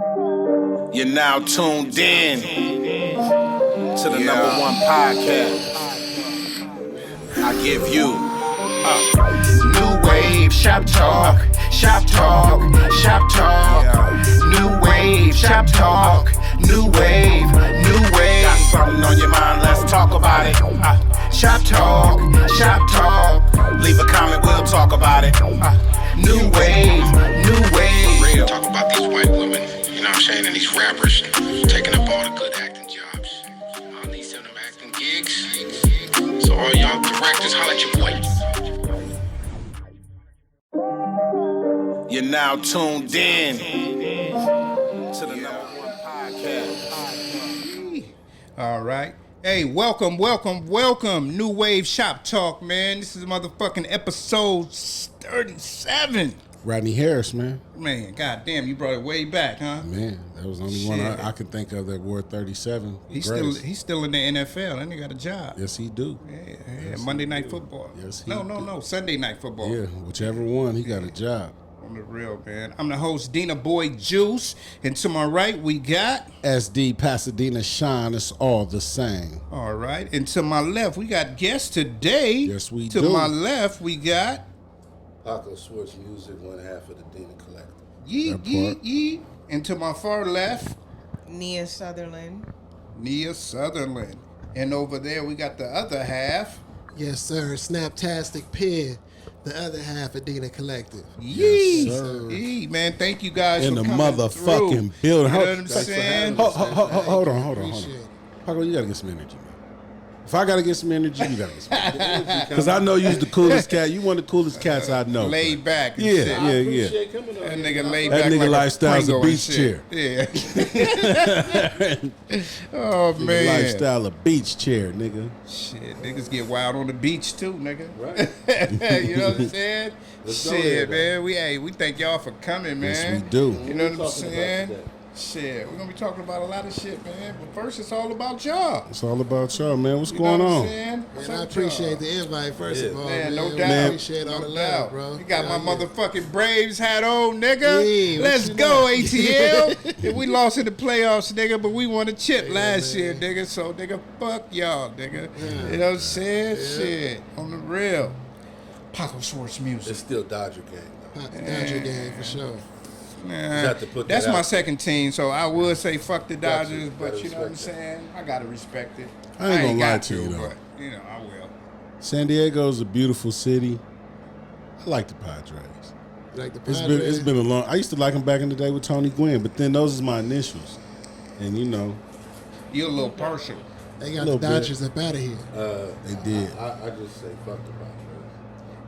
You're now tuned in to the number one podcast. I give you new wave shop talk, shop talk, shop talk. New wave shop talk, new wave, new wave. Got something on your mind? Let's talk about it. Shop talk, shop talk. Leave a comment, we'll talk about it. New wave, new wave. Talk about these white women, you know what I'm saying, and these rappers taking up all the good acting jobs. All these them acting gigs. So all y'all directors, holla at your boy. You're now tuned in to the number one podcast. All right. Hey, welcome. New Wave Shop Talk, man. This is motherfucking episode 37. Rodney Harris, man. Man, goddamn, you brought it way back, huh? Man, that was the only one I could think of that wore 37. He's still in the NFL. That nigga got a job. Yes, he do. Yeah, yes, Monday Night Football. Yes, he No, Sunday Night Football. Yeah, whichever one, he got a job. On the real, man. I'm the host, Dena Boy Juice, and to my right, we got SD Pasadena Shine, it's all the same. All right, and to my left, we got guests today. Yes, we do. To my left, we got PacoSwartsMusic, one half of the Dena Collective. Yee. And to my far left, Nia Sutherland. And over there, we got the other half. Yes, sir. Snaptastic Pen, the other half of Dena Collective. Yes, sir. Yee, man, thank you guys in for the coming motherfucking through. building. You know what I'm saying? Hold on. Paco, you gotta get some energy, man. If I gotta get some energy, you gotta get some energy. Because I know you're the coolest cat. You one of the coolest cats I know. Laid back. And Yeah. shit. That nigga laid back. That nigga like lifestyle's a beach chair. Yeah. Oh, Nigga man. lifestyle a beach chair, nigga. Shit, niggas get wild on the beach too, nigga. Right. You know what I'm saying? Shit, man. We thank y'all for coming, man. Yes, we do. You know what I'm saying? Shit, we're gonna be talking about a lot of shit, man. But first, it's all about y'all. It's all about y'all, man. What's You going know what I'm on? saying? Man, I appreciate the invite, first of all. Man, no We doubt. appreciate all No the doubt. love, bro. You got my Yeah. motherfucking Braves hat on, nigga. Yeah, Let's what you go, know? ATL. And we lost in the playoffs, nigga, but we won a chip last year, man. nigga. So, nigga, fuck y'all, nigga. Yeah. You know what I'm saying? Yeah. Shit, on the real. PacoSwartsMusic. It's still Dodger game, though. Dodger game, for sure. Nah, have to put that's that my out. second team, so I would say fuck the Got Dodgers, you. but Gotta you know what I'm respect saying? I gotta respect it. I ain't gonna lie got to you, though. but you know I will. San Diego's a beautiful city. I like the Padres. Like the It's been a long. I used to like them back in the day with Tony Gwynn, but then those is my initials, and you know You're a little partial. They got little the Dodgers up out of here. they did. I just say fuck the Padres.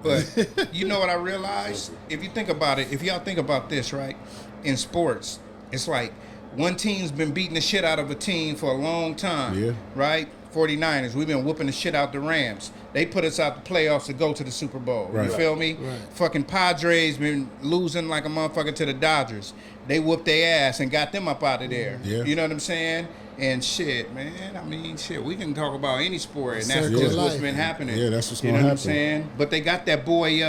But you know what I realized? If you think about it, if y'all think about this, right? In sports, it's like one team's been beating the shit out of a team for a long time. Yeah. Right? 49ers, we've been whooping the shit out the Rams. They put us out the playoffs to go to the Super Bowl. Right. You feel me? Right. Fucking Padres been losing like a motherfucker to the Dodgers. They whooped their ass and got them up out of there. Yeah. You know what I'm saying? And shit, man. I mean, shit. We can talk about any sport, and that's Circle just of what's life. been happening. Yeah, that's what's you gonna know what I'm happen. saying? But they got that boy,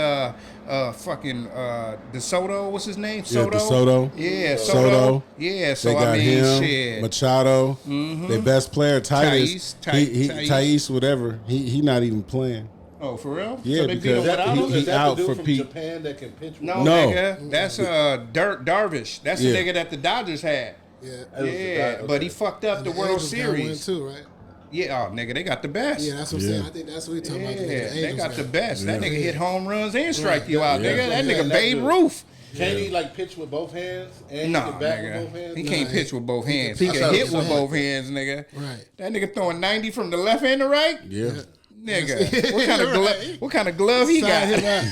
DeSoto. What's his name? Yeah, Soto. DeSoto. Yeah, Soto. Yeah. So They got I mean, him, shit. Machado. Their best player, Titus. Thais. Thais, whatever. He not even playing. Oh, for real? Yeah, so they beat because him without him? he out for Pete. Japan that can pitch. No, No. nigga. That's Dirk Darvish. That's Yeah. the nigga that the Dodgers had. Yeah. Yeah, but he fucked up the World Angels got one Series. too, right? Yeah, oh, nigga, they got the best. Yeah, that's what I'm saying. I think that's what we talking about. Yeah, The they Angels got the best. That Yeah. nigga hit home runs and strike Right. you out, Yeah. nigga. That Yeah, nigga that Babe dude. Ruth. Can he like pitch with both hands and Nah, he can bat nigga. with both hands? He Nah, can't he- pitch with both hands. he He can can pitch hit with with both both hands, nigga. Right. That nigga throwing 90 from the left and the right. Yeah. Nigga, what kind of glove? What kind of glove he got? Sign him out.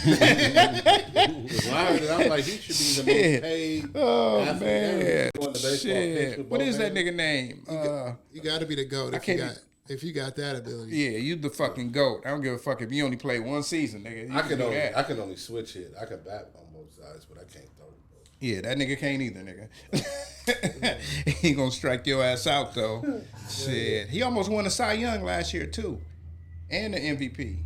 Lions, I'm like, he should be the Shit. most paid. Oh athlete man, ever. Doing the baseball pitch shit. with What both is that hands. nigga name? You got to be the GOAT if you got that ability. Yeah, you the fucking goat. I don't give a fuck if you only played one season, nigga. You I can do only that. I can only switch hit. I can bat on both sides, but I can't throw. Yeah, that nigga can't either, nigga. He gonna strike your ass out though. Shit, he almost won a Cy Young last year too, and the MVP.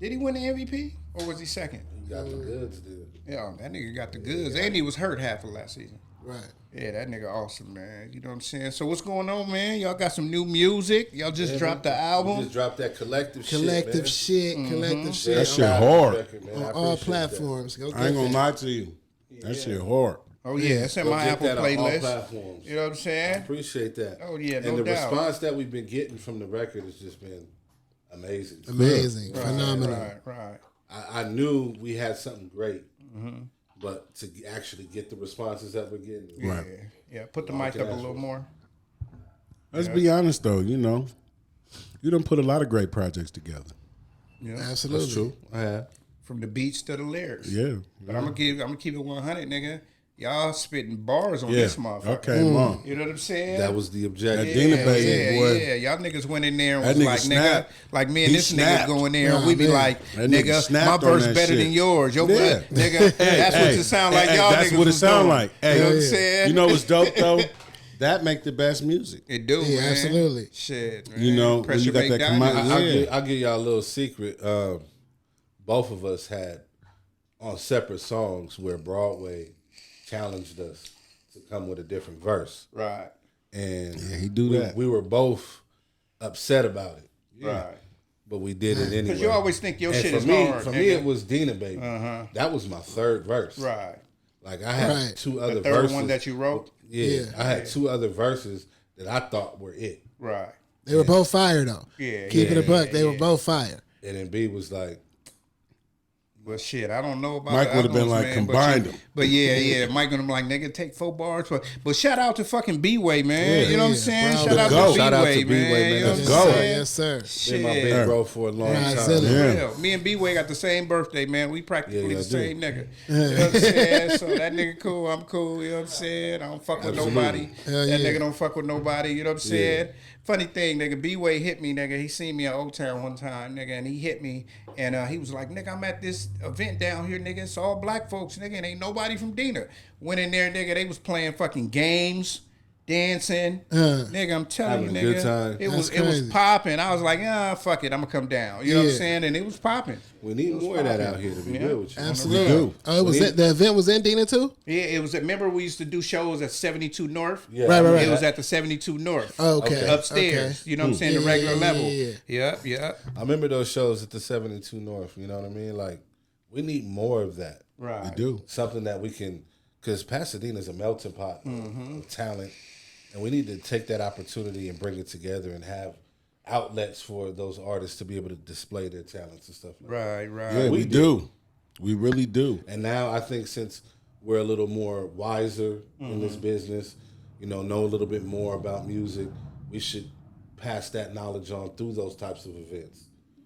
Did he win the MVP or was he second? He got the goods, dude. Yeah, that nigga got the goods, and he was hurt half of last season. Right. Yeah, that nigga awesome, man. You know what I'm saying? So what's going on, man? Y'all got some new music. Y'all just dropped the We album. just dropped that collective shit, Collective shit. That shit on, hard. Record, man. I on all appreciate that. platforms. Go I get ain't gonna that. lie to you. That shit hard. Oh yeah, it's in Go my get Apple that on all playlist. platforms. You know what I'm saying? Appreciate that. Oh, yeah, no and the doubt. response that we've been getting from the record has just been amazing. Amazing. Phenomenal. Right. I knew we had something great, but to actually get the responses that we're getting, Right. Yeah. Put the mic up a little more. Let's be honest though, you know, you done put a lot of great projects together. Absolutely. That's true. I have. From the beats to the lyrics. Yeah. But I'm gonna keep it 100, nigga. Y'all spitting bars on Yeah. this motherfucker. Okay, mom. You know what I'm saying? That was the objective. That Dena Babies, boy. Yeah. Y'all niggas went in there and That was nigga like, snapped. nigga, like me and He this snapped. nigga go in there and Nah, we be man. like, That nigga nigga, my snapped on verse that better shit. than yours. Your Yeah. verse, nigga, that's what it sound like y'all that's niggas what it was sound doing. like. Hey, You know what I'm saying? You know what's dope though? That make the best music. It do, Yeah, man. absolutely. Shit, man. You know, when Pressure you got Baked that Diamond. commodity- I'll give y'all a little secret. Both of us had on separate songs where Broadway challenged us to come with a different verse, Right. and Yeah, he do that. We were both upset about it, Right. but we did it anyway. Because you always think your And shit for is me, hard. For nigga. me, it was Dena Baby. That was my third verse. Right. Like I had Right. two other The third verses. one that you wrote? Yeah, Yeah. I had two other verses that I thought were it. Right. They were both fire though. Yeah, Keep it a yeah, buck. yeah, They were yeah. both fire. And then B was like, Well, shit, I don't know about Mike the would've other been ones, like, man, combined but, them. But yeah, Mike gonna be like, nigga, take 4 bars. But shout out to fucking B-Way, man. Yeah. You know what I'm Yeah, saying? bro. Shout out Go. to Shout out B-Way, to B-Way, man. You know Let's what go. I'm Yes, saying? yes, sir. been my Shit. big bro for a long Right, time. Zilla. For Yeah. real. Me and B-Way got the same birthday, man. We practically Yeah, the y'all same nigga. You know what I'm saying? So that nigga cool, I'm cool. You know what I'm saying? I don't fuck with Absolutely. nobody. Hell That yeah. nigga don't fuck with nobody. You know what I'm saying? Funny thing, nigga, B-Way hit me, nigga. He seen me at Old Town one time, nigga, and he hit me. And he was like, nigga, I'm at this event down here, nigga. It's all black folks, nigga, and ain't nobody from Dena. Went in there, nigga. They was playing fucking games, dancing. Nigga, I'm telling you, Having a nigga. good time. It was That's crazy. popping. I was like, fuck it, I'm gonna come down. You know what I'm Yeah. saying? And it was popping. We need more of that out here, to be Yeah. real with you. Absolutely. do. Oh, it was the event was in Dena too? Yeah, it was. Remember, we used to do shows at 72 North. Yeah, Right, I right, mean, right. It was at the 72 North. Oh, okay. Upstairs. Okay. You know what I'm saying? Yeah, The regular yeah, level. yeah, Yep. I remember those shows at the 72 North. You know what I mean? Like, we need more of that. Right. We do. Something that we can, because Pasadena's a melting pot of talent, and we need to take that opportunity and bring it together and have outlets for those artists to be able to display their talents and stuff like that. Right. Yeah, we do. We really do. And now I think since we're a little more wiser in this business, know a little bit more about music, we should pass that knowledge on through those types of events.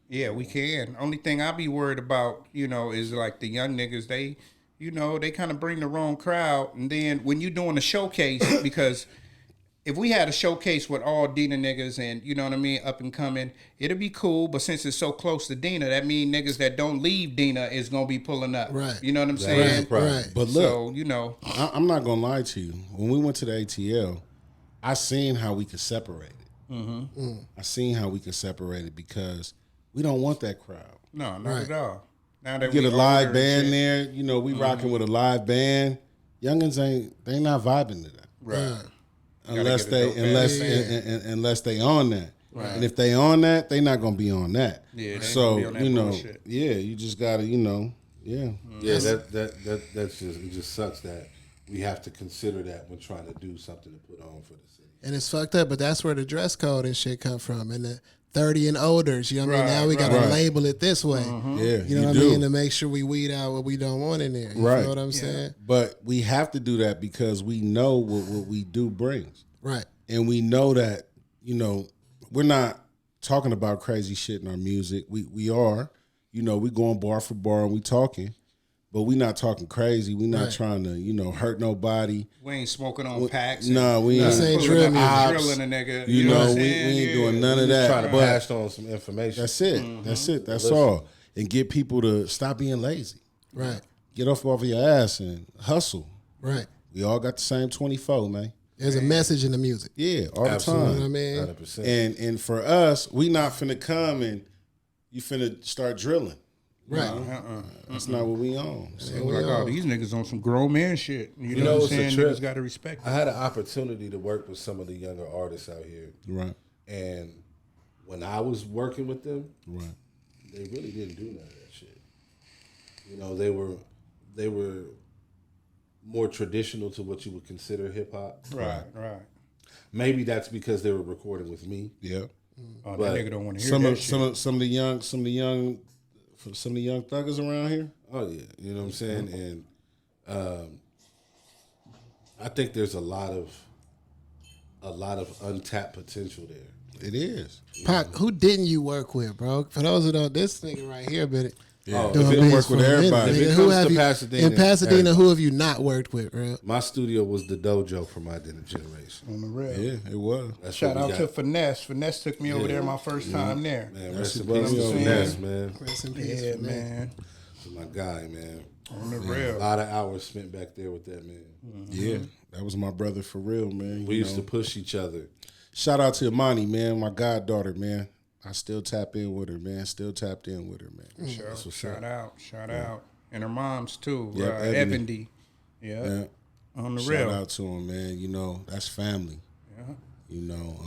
Yeah, we can. Only thing I be worried about, is like the young niggas. They, they kind of bring the wrong crowd. And then when you doing a showcase, because if we had a showcase with all Dena niggas and, you know what I mean, up and coming, it'd be cool. But since it's so close to Dena, that mean niggas that don't leave Dena is going to be pulling up. Right. You know what I'm saying? Right. But look, So, I'm not gonna lie to you. When we went to the ATL, I seen how we could separate it. I seen how we could separate it because we don't want that crowd. no, not at all. Now that Get we a live older and band shit. there. We rocking with a live band. Youngins they not vibing to that. Right. Unless get a dope unless they on that. And if they on that, they not gonna be on that. Yeah, they ain't so gonna be on that bullshit. yeah, you just gotta, yeah. Yeah, that's just it. Just sucks that we have to consider that when trying to do something to put on for the city. And it's fucked up, but that's where the dress code and shit come from. And the 30 and olders, you know what I mean? Now we got to right. label it this way. Yeah, You know what do. I mean? To make sure we weed out what we don't want in there. You Right. know what I'm saying? But we have to do that because we know what we do brings. Right. And we know that, we're not talking about crazy shit in our music. We are, we going bar for bar and we talking, but we not talking crazy. We not Right. trying to, hurt nobody. We ain't smoking on packs. No, we This ain't drill music. Drilling a nigga. You know know, what I'm we saying? ain't doing Yeah. none of Just that. trying to But pass on some information. that's it. That's it. That's all. And get people to stop being lazy. Right. Get off of your ass and hustle. Right. We all got the same 24, man. There's a message in the music. Yeah, all the Absolutely. You know what I time. mean? 100%. And for us, we not finna come and you finna start drilling. Right. That's not what we on. So, They were like, oh, these niggas on some grown man shit. You know what I'm what's a saying? trip? Niggas got to respect I it. had an opportunity to work with some of the younger artists out here, right, and when I was working with them, right. they really didn't do none of that shit. You know, they were more traditional to what you would consider hip hop. Right. Maybe that's because they were recording with me. Yeah. Oh, But that nigga don't want to hear Some that of shit. some of the young thuggers around here. Oh yeah, you know what I'm saying, and I think there's a lot of untapped potential there. It is. Pac, who didn't you work with, bro? For those who don't, this nigga right here, but Yeah. doing If it biz work for with a minute, everybody. nigga. If it Who comes have to you Pasadena, in Pasadena? everybody. Who have you not worked with, bro? My studio was the dojo for my generation. On the real. Yeah, it was. That's Shout what we out to got. Finesse. Finesse took me over there my first time there. Man, That's rest in your peace brother to over Finesse, there. man. Rest in peace, Yeah, for man. To my guy, man. On the A real. lot of hours spent back there with that man. Yeah, that was my brother for real, man. We You used know. to push each other. Shout out to Imani, man, my goddaughter, man. I still tap in with her, man. Still tapped in with her, man. Sure. That's what's Shout up. out. And her mom's too. Yep, Ebony. Yeah. Yeah. On the Shout real. out to him, man. You know, that's family. Yeah. You know,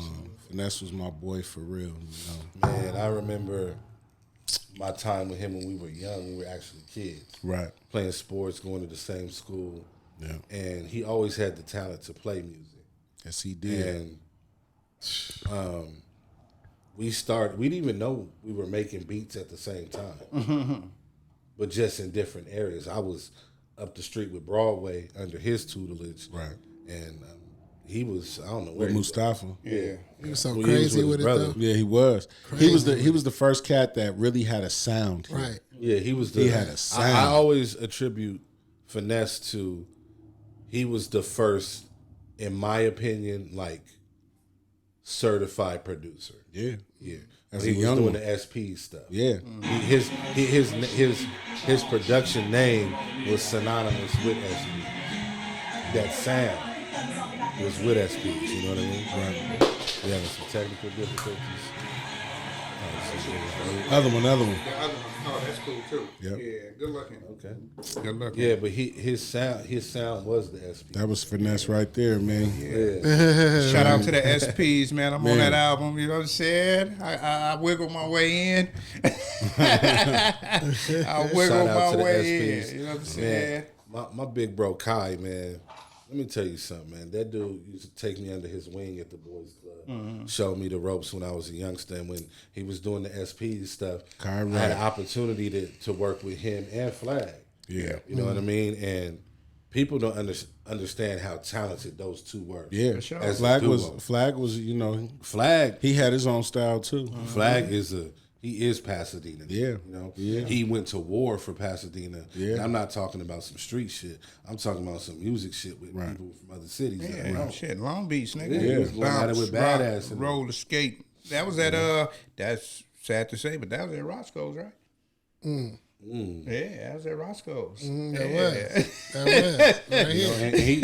Finesse was my boy for real. You know, Man, I remember my time with him when we were young. We were actually kids. right? Playing sports, going to the same school. Yeah. And he always had the talent to play music. Yes, he did. And we didn't even know we were making beats at the same time. But just in different areas. I was up the street with Broadway under his tutelage. Right. And he was, I don't know With where he was. Mustafa. Yeah. He was so Well, he was crazy with with his it, brother. though. Yeah, he was. He was the first cat that really had a sound. here. Right. Yeah, he was the. He had a sound. I always attribute Finesse to. He was the first, in my opinion, like certified producer. Yeah. Yeah, As he a was young doing one. the SP stuff. Yeah. His production name was synonymous with SP. That sound was with SPs. You know what I mean? Right. We having some technical difficulties. Other one. Oh, that's cool too. Yep. Yeah, good looking. Okay. Good looking. Yeah, but his sound was the SP. That was Finesse right there, man. Yeah. Shout out to the SPs, man. I'm on Man. that album. You know what I'm saying? I wiggle my way in. I wiggle Shout out my to the way SPs. in. You know what I'm saying? Man, my big bro Kai, man. Let me tell you something, man. That dude used to take me under his wing at the boys' club. Showed me the ropes when I was a youngster, and when he was doing the SP stuff, Kai I Ray. had an opportunity to work with him and Flag. Yeah. You know what I mean? And people don't understand how talented those two were. Yeah. sure. As a Flag duo. was, you know, Flag he had his own style too. Flag he is Pasadena. Yeah. You know? Yeah. He went to war for Pasadena. Yeah. And I'm not talking about some street shit. I'm talking about some music shit with Right. people from other cities. that Yeah, know. shit. Long Beach, nigga. Yeah, he was going at it with Bounce, rock, badass in it. roller skate. That was at that's sad to say, but that was at Roscoe's, right? Yeah, that was at Roscoe's. That yeah. was. Right here. And he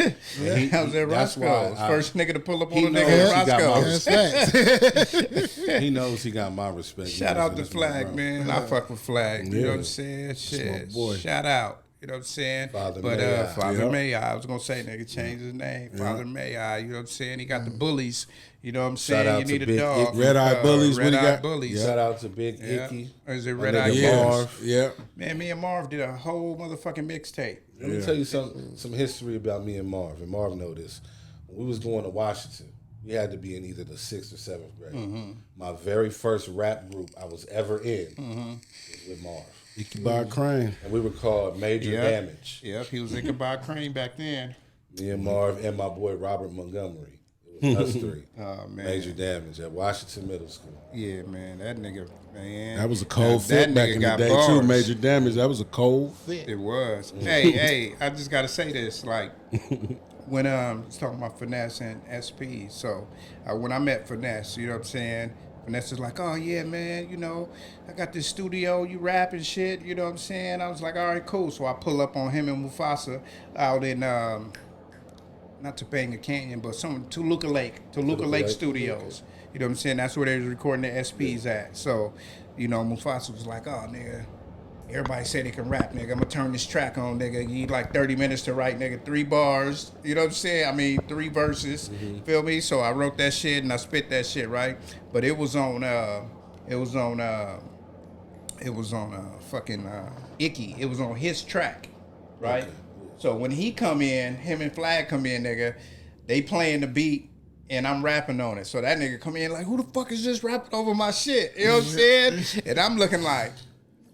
That was at that's why Roscoe's. I- First nigga to pull up he on a nigga knows at he got my Roscoe's. That's facts. he knows he got my respect. Shout He knows out to that's my Flag, bro. man. I fuck with Flag. You know Yeah. what I'm saying? Shit. my boy. Shout out. You know what I'm saying? Father but May I. Father Yep. May I was gonna say nigga change his name. Father May I, you know what I'm saying? He got the bullies. You know what I'm saying? out You to need a Big dog. Red Eye Bullies, what Red he Eye got? Bullies. Shout out to Big Yeah. Icky. Or is it My Red nigga Eye Yeah. Bullies? Marv. Yeah. Man, me and Marv did a whole motherfucking mixtape. Let me tell you some history about me and Marv. And Marv know this. When we was going to Washington, we had to be in either the 6th or 7th grade. My very first rap group I was ever in was with Marv. Ichabod Crane. And we were called Major Damage. Yep, he was Ichabod Crane back then. Me and Marv and my boy Robert Montgomery. It was us three. Oh, man. Major Damage at Washington Middle School. Yeah, man, that nigga, man. That was a cold That fit back nigga in the got day bars. too. Major Damage. That was a cold fit. It was. Hey, I just gotta say this. Like when it's talking about Finesse and SP. So when I met Finesse, you know what I'm saying? Finesse is like, oh yeah, man, you know, I got this studio, you rap and shit, you know what I'm saying? I was like, all right, cool. So I pull up on him and Mufasa out in not Topanga Canyon, but Toluca Lake Lake. Studios. You know what I'm saying? That's where they was recording the SPs at. So, you know, Mufasa was like, oh nigga, everybody say they can rap, nigga. I'm gonna turn this track on, nigga. You need like 30 minutes to write, nigga. 3 bars. You know what I'm saying? I mean, 3 verses. Feel me? So I wrote that shit and I spit that shit, right? But it was on fucking Icky. It was on his track, right? Okay. So when he come in, him and Flag come in, nigga, they playing the beat and I'm rapping on it. So that nigga come in like, who the fuck is just rapping over my shit? You know what I'm saying? And I'm looking like,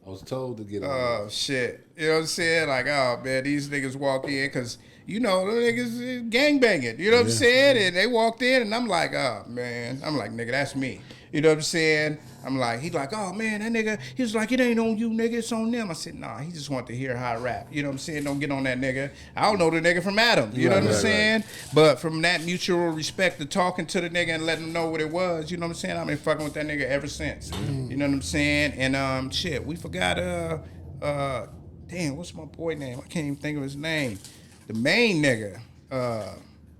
I was told to get on. oh shit. You know what I'm saying? Like, oh man, these niggas walk in because, you know, the niggas gangbanging. You know what I'm saying? And they walked in and I'm like, oh man. I'm like, nigga, that's me. You know what I'm saying? I'm like, he's like, oh man, that nigga, he was like, it ain't on you, nigga, it's on them. I said, nah, he just wanted to hear how I rap. You know what I'm saying? Don't get on that nigga. I don't know the nigga from Adam. You know what I'm saying? But from that mutual respect to talking to the nigga and letting him know what it was, you know what I'm saying? I've been fucking with that nigga ever since. You know what I'm saying? And shit, we forgot damn, what's my boy name? I can't even think of his name. The main nigga.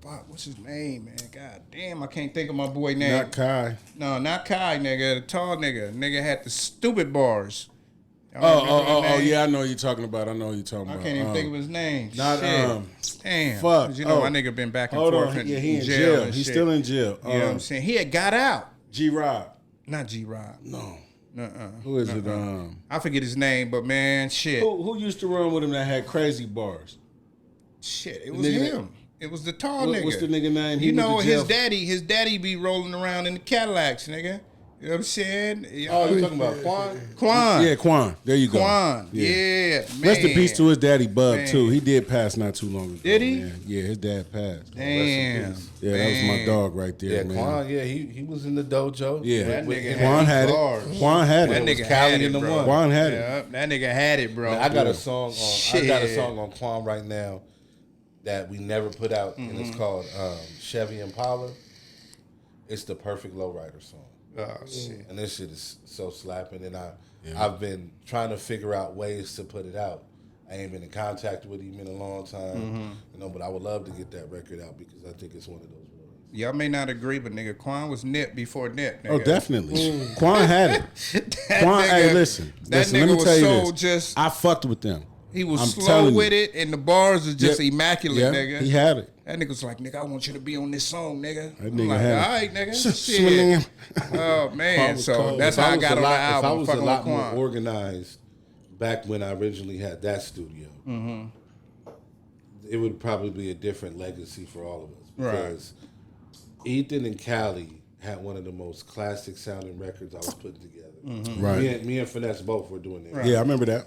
Fuck, what's his name, man? God damn, I can't think of my boy name. Not Kai. No, not Kai, nigga. The tall nigga. Nigga had the stupid bars. Oh, yeah, I know what you're talking about. I can't about. even think of his name. Not, shit. Damn. fuck. 'Cause you know, my nigga been back and Hold forth on. in, He in jail. jail. And He's shit. still in jail. You know what I'm saying? He had got out. G-Rob. Not G-Rob. No. Uh-uh. Who is it? I forget his name, but man, shit. Who used to run with him that had crazy bars? Shit, it was nigga him. It was the tall What- nigga. what's the nigga name? He You know, went to jail his daddy be rolling around in the Cadillacs, nigga. You know what I'm saying? Oh, you talking about Quan? Quan. Yeah, Quan. There you go. Quan. Yeah, man. Rest in peace to his daddy, Bub, Man. too. He did pass not too long ago. Did he? Man. Yeah, his dad passed. Damn. Yeah, that was my dog right there, Yeah, man. Quan. Yeah, he was in the dojo. Yeah, That nigga Quan had bars. it. Quan had That it. nigga was had Cali it, in the bro. one. Quan had it. Yeah, that nigga had it, bro. Man, I got a song on. I got a Shit. song on Quan right now that we never put out, and it's called Chevy Impala. It's the perfect lowrider song. Oh, shit. And this shit is so slapping, and I've been trying to figure out ways to put it out. I ain't been in contact with him in a long time, you know, but I would love to get that record out because I think it's one of those ones. Y'all may not agree, but nigga, Quan was nip before nip, nigga. Oh, definitely. Quan had it. That Quan, nigga- hey, listen. That Listen, nigga let me was tell you so this. just, I fucked with them. he was I'm slow telling with you. it, and the bars was just Yep. immaculate, Yeah, nigga. he had it. That nigga was like, nigga, I want you to be on this song, nigga. That I'm nigga like, had it. all right, nigga. Swinging. Shit. Oh, man. Quan was So cold. that's If how I was got a on the lot- album, If I was a fucking lot with more Quan. organized back when I originally had that studio, it would probably be a different legacy for all of us. Because Ethan and Cali had one of the most classic sounding records I was putting together. Right. Me and Finesse both were doing it. Yeah, I remember that.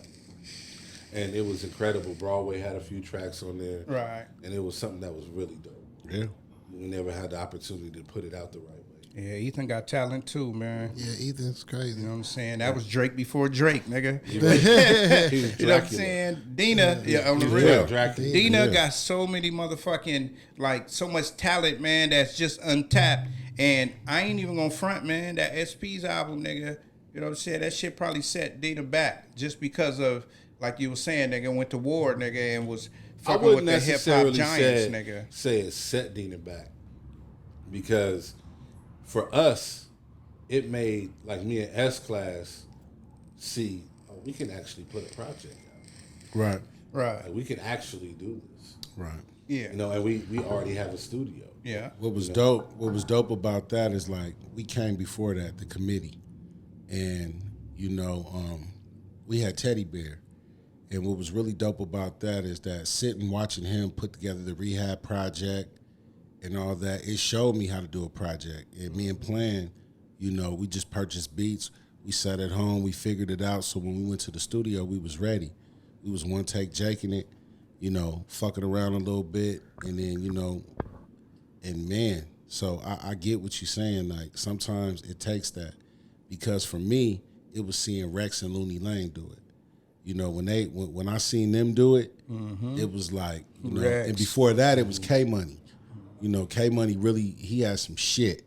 And it was incredible. Broadway had a few tracks on there. Right. And it was something that was really dope. Yeah. We never had the opportunity to put it out the right way. Yeah, Ethan got talent too, man. Yeah, Ethan's crazy. You know what I'm saying? That was Drake before Drake, nigga. He was You know what I'm Dracula. saying? Dena, on the He was real. Dracula. Dena Yeah. got so many motherfucking, like, so much talent, man, that's just untapped. And I ain't even gonna front, man, that SP's album, nigga. You know what I'm saying? That shit probably set Dena back just because of, like you were saying, nigga, went to war, nigga, and was I fucking with wouldn't the hip hop necessarily giants, nigga. say it set Dena back. Because for us, it made, like me and S-Class, see, oh, we can actually put a project out. Right. Right. Like, we can actually do this. Right. Yeah. You know, and we already have a studio. Yeah. What was dope? What was dope about that is like we came before that, the committee, and we had Teddy Bear, and what was really dope about that is that sitting watching him put together the rehab project and all that, it showed me how to do a project. And me and Plan, we just purchased beats, we sat at home, we figured it out. So when we went to the studio, we was ready. We was one take jaking it, fucking around a little bit, and then and man, so I get what you're saying. Like sometimes it takes that, because for me, it was seeing Rex and Looney Lane do it. When I seen them do it, it was like, Rex. and before that, it was K Money. K Money really, he had some shit.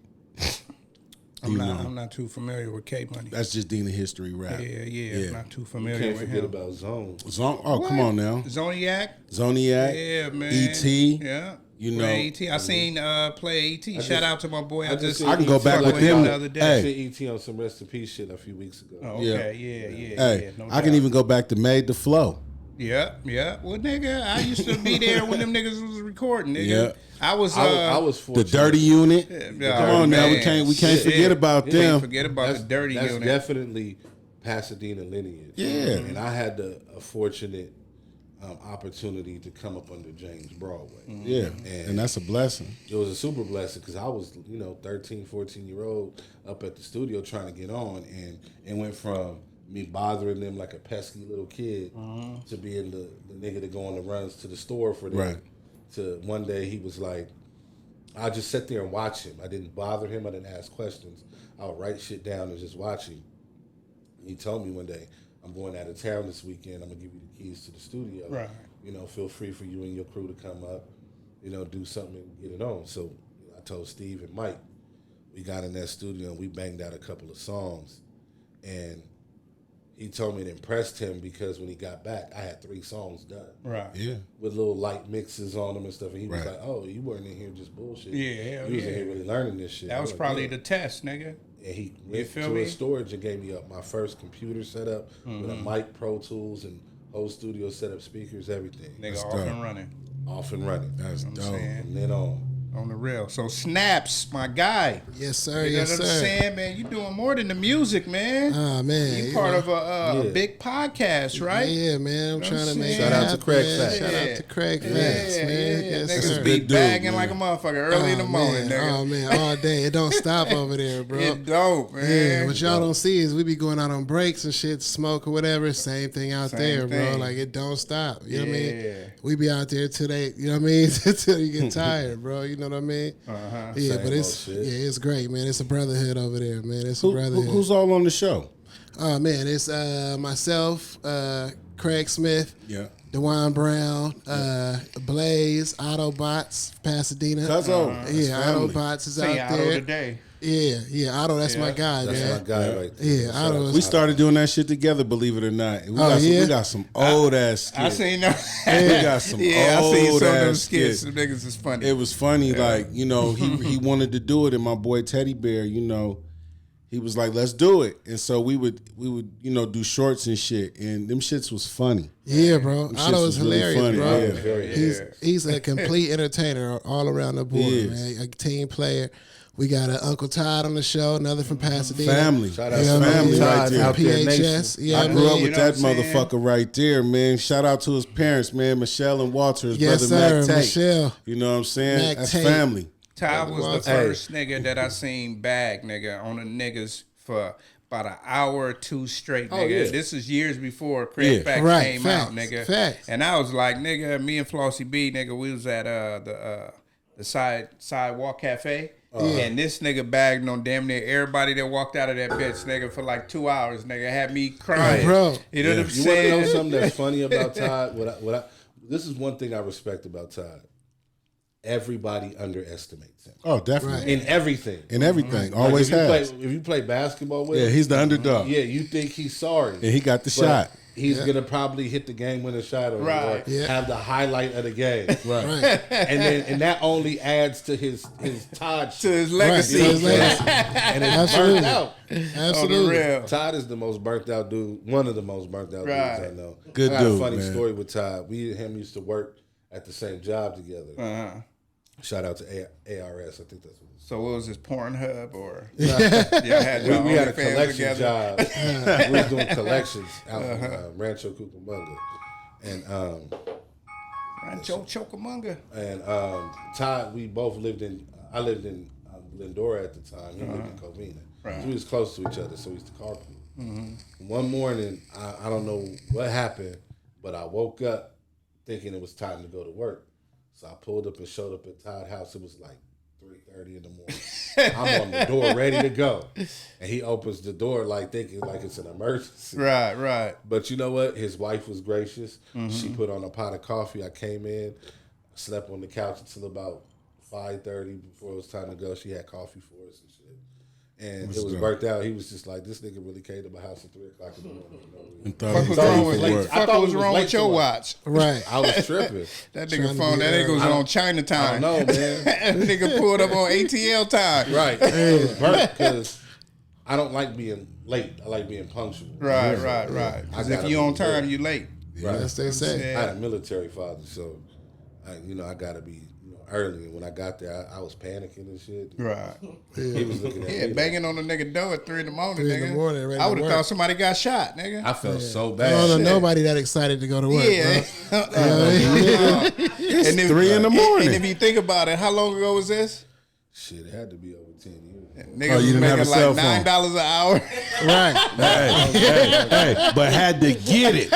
I'm not too familiar with K Money. That's just Dena history rap. Yeah. I'm not too You familiar can't with forget him. about Zone. Oh, come on now. Zoniac? Zoniac. Yeah, man. E.T. Yeah. You know, ET. I seen play ET. Shout out to my boy. I can go back with them the other day. I seen ET on some rest in peace shit a few weeks ago. Oh, okay, yeah. Hey, No I can doubt. even go back to Made the Flow. Yeah. Well, nigga, I used to be there when them niggas was recording, nigga. Yeah. I was I was The fortunate. Dirty Unit. Yeah, Come on now, we man. can't forget about Can't them. forget about the dirty That's unit. definitely Pasadena lineage. Yeah. And I had a fortunate opportunity to come up under James Broadway. Yeah, and that's a blessing. It was a super blessing because I was, 13, 14-year-old up at the studio trying to get on, and it went from me bothering them like a pesky little kid to being the nigga that go on the runs to the store for them. Right. To one day he was like, I just sit there and watch him. I didn't bother him. I didn't ask questions. I would write shit down and just watch him. And he told me one day, I'm going out of town this weekend. I'm going to give you the keys to the studio. Right. Feel free for you and your crew to come up, do something and get it on. So I told Steve and Mike, we got in that studio and we banged out a couple of songs. And he told me it impressed him because when he got back, I had 3 songs done. Right. Yeah. With little light mixes on them and stuff. And he was Right. like, oh, you weren't in here just bullshit. Yeah, hell You was in yeah. here really learning this shit. That was I'm like, probably yeah. the test, nigga. And he went feel to me? his storage and gave me up my first computer setup with a mic, Pro Tools, and whole studio setup, speakers, everything. Nigga That's off dope. and running. Off and running. That's I'm dope. saying. From then on. On the real. So Snaps, my guy. Yes, sir. You know Yes, what I'm sir. saying, man? You doing more than the music, man. Oh man, You part of a Yeah. big podcast, right? Yeah, man. I'm know trying what to I'm make saying? it Shout out to happen, Kraig man. Facts. Shout out to Kraig Facts, man. Yes, Niggas sir. be Big dude, bagging man. like a motherfucker early in the morning, man. nigga. Oh man, all day. It don't stop over there, bro. It dope, man. Yeah, what y'all don't see is we be going out on breaks and shit, smoke or whatever. Same thing out Same there, bro. thing. Like it don't stop. You know what I Yeah. mean? We be out there till they, you know what I mean? Till you get tired, bro. You know what I mean? Uh-huh. Yeah, Same but it's old shit. it's great, man. It's a brotherhood over there, man. It's a brotherhood. Who's all on the show? Oh man, it's myself, Kraig Smith, Yeah. DeJuan Brown, Blaze, Autobots, Pasadena. Cuzzo. Yeah, family. Autobots is Sing out Otto there. today. Yeah, Otto, that's my guy, That's man. my guy right there. Yeah, Shout I out don't- to We started doing that shit together, believe it or not. We got some old ass skits. I seen them. We got some I seen old some of them ass skits. skits. Them niggas is funny. It was funny, like, he wanted to do it, and my boy Teddy Bear, he was like, let's do it. And so we would do shorts and shit, and them shits was funny. Yeah, bro. Them shits Otto was is really hilarious, funny, bro. yeah. He's a complete entertainer all around the board, He is. man. A team player. We got Uncle Todd on the show, another from Pasadena. Family. Shout out You know to what I family mean? right there. Out there, PHS. nation. Yeah, I grew up You with know that what I'm saying? motherfucker right there, man. Shout out to his parents, man, Michelle and Walter, his Yes, brother sir, Mac Tate. Michelle. You know what I'm saying? Mac That's Tate. family. Ty was the Hey. first nigga that I seen bag, nigga, on the niggas for about an hour or two straight, nigga. yeah. This is years before Kraig Yeah. Facts Right, came facts, out, nigga. facts. And I was like, nigga, me and Flossie B, nigga, we was at the sidewalk cafe. And this nigga bagged on damn near everybody that walked out of that bitch, nigga, for like 2 hours, nigga. Had me crying. bro. You know what I'm You want to know saying? something that's funny about Todd? This is one thing I respect about Todd. Everybody underestimates him. Oh, definitely. Right. In everything. In everything. Like, Always has. If you play basketball with Yeah, him, he's the underdog. yeah, you think he's sorry. And he got the But shot. He's gonna probably hit the game winning shot or, Right. Yeah. have the highlight of the game. Right. And that only adds to his Todd To shit. his legacy. Right, to his legacy. And it's Absolutely. burnt out. On the Absolutely. real. Todd is the most burnt out dude, one of the most burnt out Right. dudes I know. Good I got dude, a funny man. story with Todd. We and him used to work at the same job together. Uh-huh. Shout out to ARS. I think that's what it's. So what was this, Pornhub or? Y'all had y'all We had a OnlyFans collection together? job. We was doing collections out in Rancho Cucamonga. And Rancho Chocamonga. Todd, we both lived in, I lived in Glendora at the time. He lived in Covina. Right. So we was close to each other, so we used to carpool. One morning, I don't know what happened, but I woke up thinking it was time to go to work. So I pulled up and showed up at Todd's house. It was like 3:30 in the morning. I'm on the door ready to go. And he opens the door like thinking like it's an emergency. Right. But you know what? His wife was gracious. She put on a pot of coffee. I came in, slept on the couch until about 5:30 before it was time to go. She had coffee for us and shit. And it was burnt out. He was just like, this nigga really came to my house at 3 o'clock in the morning. And thought Fuck he was was wrong late with for you? work. Fuck was wrong with your watch? Right. I was tripping. That Trying nigga to phone, be that nigga was early. on Chinatown. I don't know, man. That nigga pulled up on ATL time. Right. It was burnt because I don't like being late. I like being punctual. Right. Because if you on time, you late. Right. That's what they say. I had a military father, so I gotta be early. And when I got there, I was panicking and shit. Right. He was looking at me. Yeah, banging on the nigga door at 3 in the morning, 3 in the nigga. morning, ready I to would have work. thought somebody got shot, nigga. I felt so I bad. don't know nobody that excited to go to work, Yeah. bro. And if, 3 in the morning. And if you think about it, how long ago was this? Shit, it had to be over 10 years. Niggas Oh, you was didn't have making a cell like phone. $9 an hour. Right. hey, but had to get it.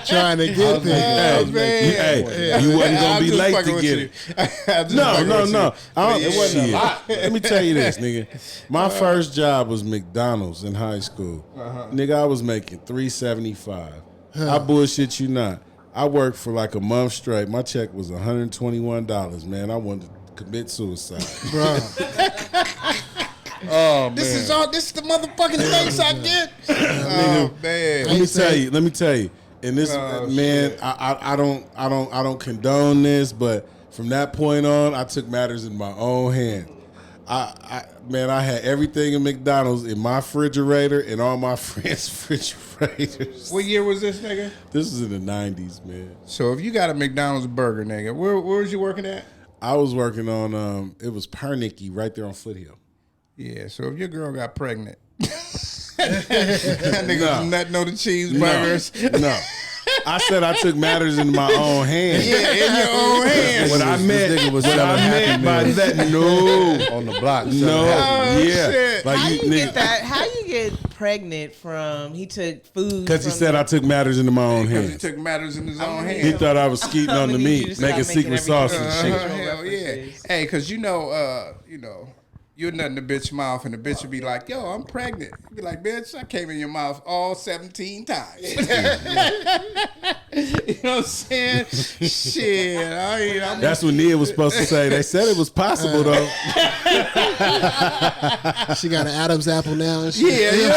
Trying to get there. Oh, man. You wasn't gonna I'm be just late fucking to with get you. it. I'm just No. fucking with you. It wasn't Shit. a lot. Let me tell you this, nigga. My first job was McDonald's in high school. Nigga, I was making $3.75. I bullshit you not. I worked for like a month straight. My check was $121, man. I wanted to commit suicide. Bro. Oh, man. This is the motherfucking thanks I get. Oh, man. Let me tell you. And this man, I don't condone this, but from that point on, I took matters in my own hand. I had everything in McDonald's in my refrigerator and all my friends' refrigerators. What year was this, nigga? This is in the 90s, man. So if you got a McDonald's burger, nigga, where was you working at? I was working on, it was Pernicky right there on Foothill. Yeah, so if your girl got pregnant, that nigga was nutting on the cheeseburgers. No. I said I took matters in my own hands. Yeah, in your own hands. What I meant by that, no. On the block. No, Oh, yeah. shit. Like How you nigga, get that? How you get pregnant from? He took food. because he from said the- I took matters into my own Because he hands. took matters in his own He hands. thought I was skeeting on the I'm gonna need you meat, to making stop making secret sauce and everything. shit. Hell yeah. references. Hey, because you're nutting the bitch mouth, and the bitch would be like, yo, I'm pregnant. You'd be like, bitch, I came in your mouth all 17 times. You know what I'm saying? Shit. I'm That's what Nia was supposed to say. They said it was possible though. She got an Adam's apple now and shit.